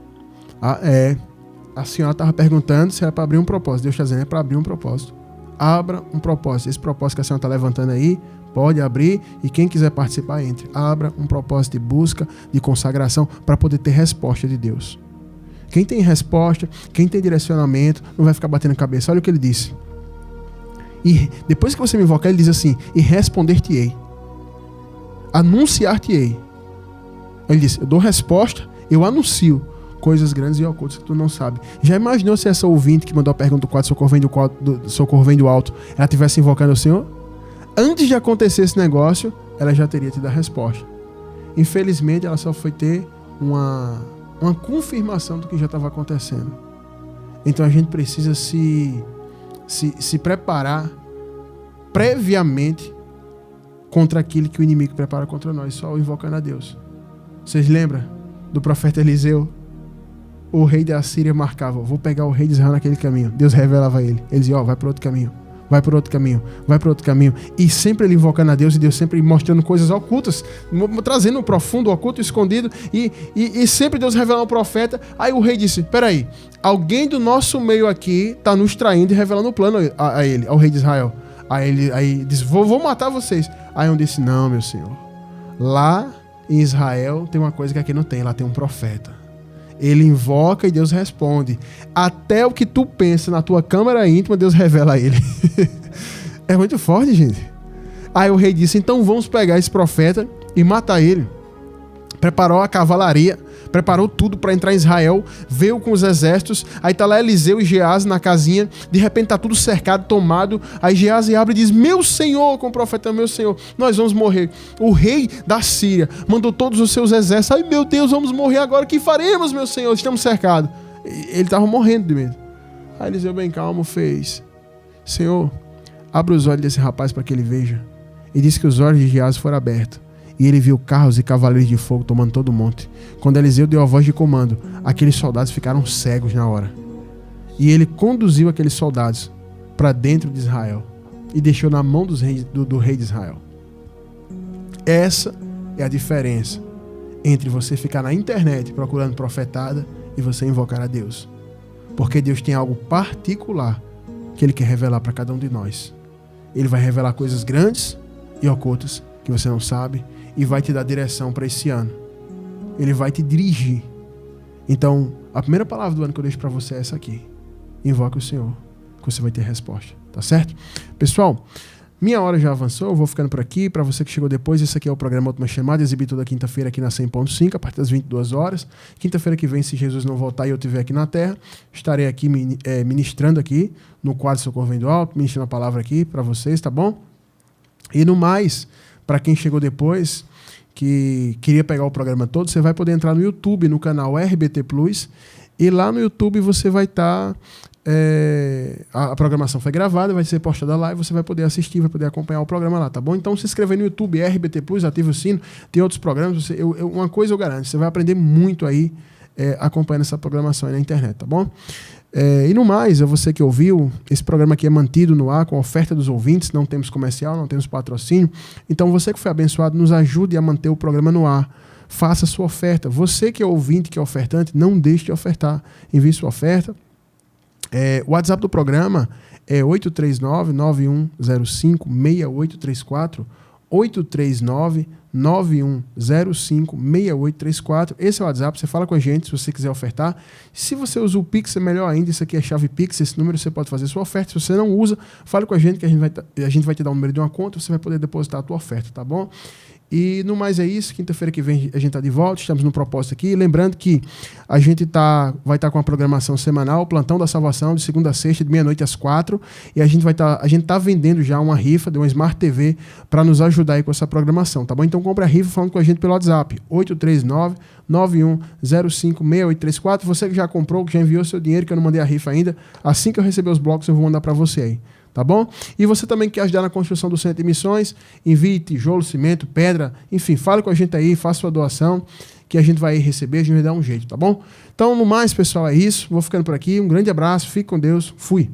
A senhora estava perguntando se era para abrir um propósito. Deus está dizendo, é para abrir um propósito. Abra um propósito. Esse propósito que a senhora está levantando aí, pode abrir, e quem quiser participar, entre. Abra um propósito de busca, de consagração, para poder ter resposta de Deus. Quem tem resposta, quem tem direcionamento, não vai ficar batendo cabeça. Olha o que ele disse. E depois que você me invocar, ele diz assim, e responder-te-ei. Anunciar-te-ei. Ele disse, eu dou resposta, eu anuncio coisas grandes e ocultas que tu não sabe. Já imaginou se essa ouvinte que mandou a pergunta do quadro Socorro Vem do Alto, ela estivesse invocando o Senhor? Antes de acontecer esse negócio, ela já teria tido a resposta. Infelizmente, ela só foi ter uma confirmação do que já estava acontecendo. Então a gente precisa se preparar previamente contra aquilo que o inimigo prepara contra nós, só invocando a Deus. Vocês lembram do profeta Eliseu? O rei da Assíria marcava, vou pegar o rei de Israel naquele caminho. Deus revelava a ele. Ele dizia, vai para outro caminho. Vai para outro caminho, vai para outro caminho. E sempre ele invocando a Deus, e Deus sempre mostrando coisas ocultas, trazendo o profundo, o oculto, o escondido, e sempre Deus revelando ao profeta. Aí o rei disse, peraí, alguém do nosso meio aqui está nos traindo e revelando o plano a ele, ao rei de Israel. Aí ele disse, vou matar vocês. Aí um disse, não, meu senhor, lá em Israel tem uma coisa que aqui não tem, lá tem um profeta. Ele invoca e Deus responde. Até o que tu pensa na tua câmara íntima, Deus revela a ele. É muito forte, gente. Aí o rei disse, então vamos pegar esse profeta e matar ele. Preparou a cavalaria, preparou tudo para entrar em Israel, veio com os exércitos, aí tá lá Eliseu e Geazi na casinha, de repente tá tudo cercado, tomado, aí Geazi abre e diz, meu senhor, com o profeta, meu senhor, nós vamos morrer. O rei da Síria mandou todos os seus exércitos, ai meu Deus, vamos morrer agora, o que faremos, meu senhor, estamos cercados. Ele tava morrendo de medo. Aí Eliseu bem calmo fez, Senhor, abre os olhos desse rapaz para que ele veja. E disse que os olhos de Geazi foram abertos. E ele viu carros e cavaleiros de fogo tomando todo o monte. Quando Eliseu deu a voz de comando, aqueles soldados ficaram cegos na hora. E ele conduziu aqueles soldados para dentro de Israel e deixou na mão do rei de Israel. Essa é a diferença entre você ficar na internet procurando profetada e você invocar a Deus. Porque Deus tem algo particular que Ele quer revelar para cada um de nós. Ele vai revelar coisas grandes e ocultas que você não sabe e vai te dar direção para esse ano. Ele vai te dirigir. Então, a primeira palavra do ano que eu deixo para você é essa aqui. Invoque o Senhor, que você vai ter resposta. Tá certo? Pessoal, minha hora já avançou, eu vou ficando por aqui. Para você que chegou depois, esse aqui é o programa Última Chamada, exibido toda quinta-feira aqui na 100.5, a partir das 22 horas. Quinta-feira que vem, se Jesus não voltar e eu estiver aqui na Terra, estarei aqui ministrando aqui no quadro Socorro Vem do Alto, ministrando a palavra aqui para vocês, tá bom? E no mais, para quem chegou depois, que queria pegar o programa todo, você vai poder entrar no YouTube, no canal RBT Plus, e lá no YouTube você vai estar... a programação foi gravada, vai ser postada lá e você vai poder assistir, vai poder acompanhar o programa lá, tá bom? Então se inscreve no YouTube, RBT Plus, ative o sino, tem outros programas, uma coisa eu garanto, você vai aprender muito aí acompanhando essa programação aí na internet, tá bom? E no mais, você que ouviu, esse programa aqui é mantido no ar com a oferta dos ouvintes, não temos comercial, não temos patrocínio, então você que foi abençoado, nos ajude a manter o programa no ar. Faça a sua oferta. Você que é ouvinte, que é ofertante, não deixe de ofertar. Envie sua oferta. O WhatsApp do programa é 839-9105-6834, 839-9105-6834. Esse é o WhatsApp, você fala com a gente se você quiser ofertar. Se você usa o Pix, é melhor ainda, isso aqui é chave Pix, esse número você pode fazer sua oferta. Se você não usa, fale com a gente que a gente vai te dar o número de uma conta, você vai poder depositar a tua oferta, tá bom? E no mais é isso, quinta-feira que vem a gente está de volta, estamos no propósito aqui, lembrando que a gente vai estar com a programação semanal, Plantão da Salvação, de segunda a sexta, de meia-noite às 4, e a gente está vendendo já uma rifa de uma Smart TV para nos ajudar aí com essa programação, tá bom? Então compre a rifa falando com a gente pelo WhatsApp, 839-9105-6834, você que já comprou, que já enviou seu dinheiro, que eu não mandei a rifa ainda, assim que eu receber os blocos eu vou mandar para você aí. Tá bom? E você também quer ajudar na construção do centro de missões, envie tijolo, cimento, pedra, enfim, fale com a gente aí, faça sua doação, que a gente vai receber, a gente vai dar um jeito, tá bom? Então, no mais, pessoal, é isso. Vou ficando por aqui. Um grande abraço, fique com Deus. Fui!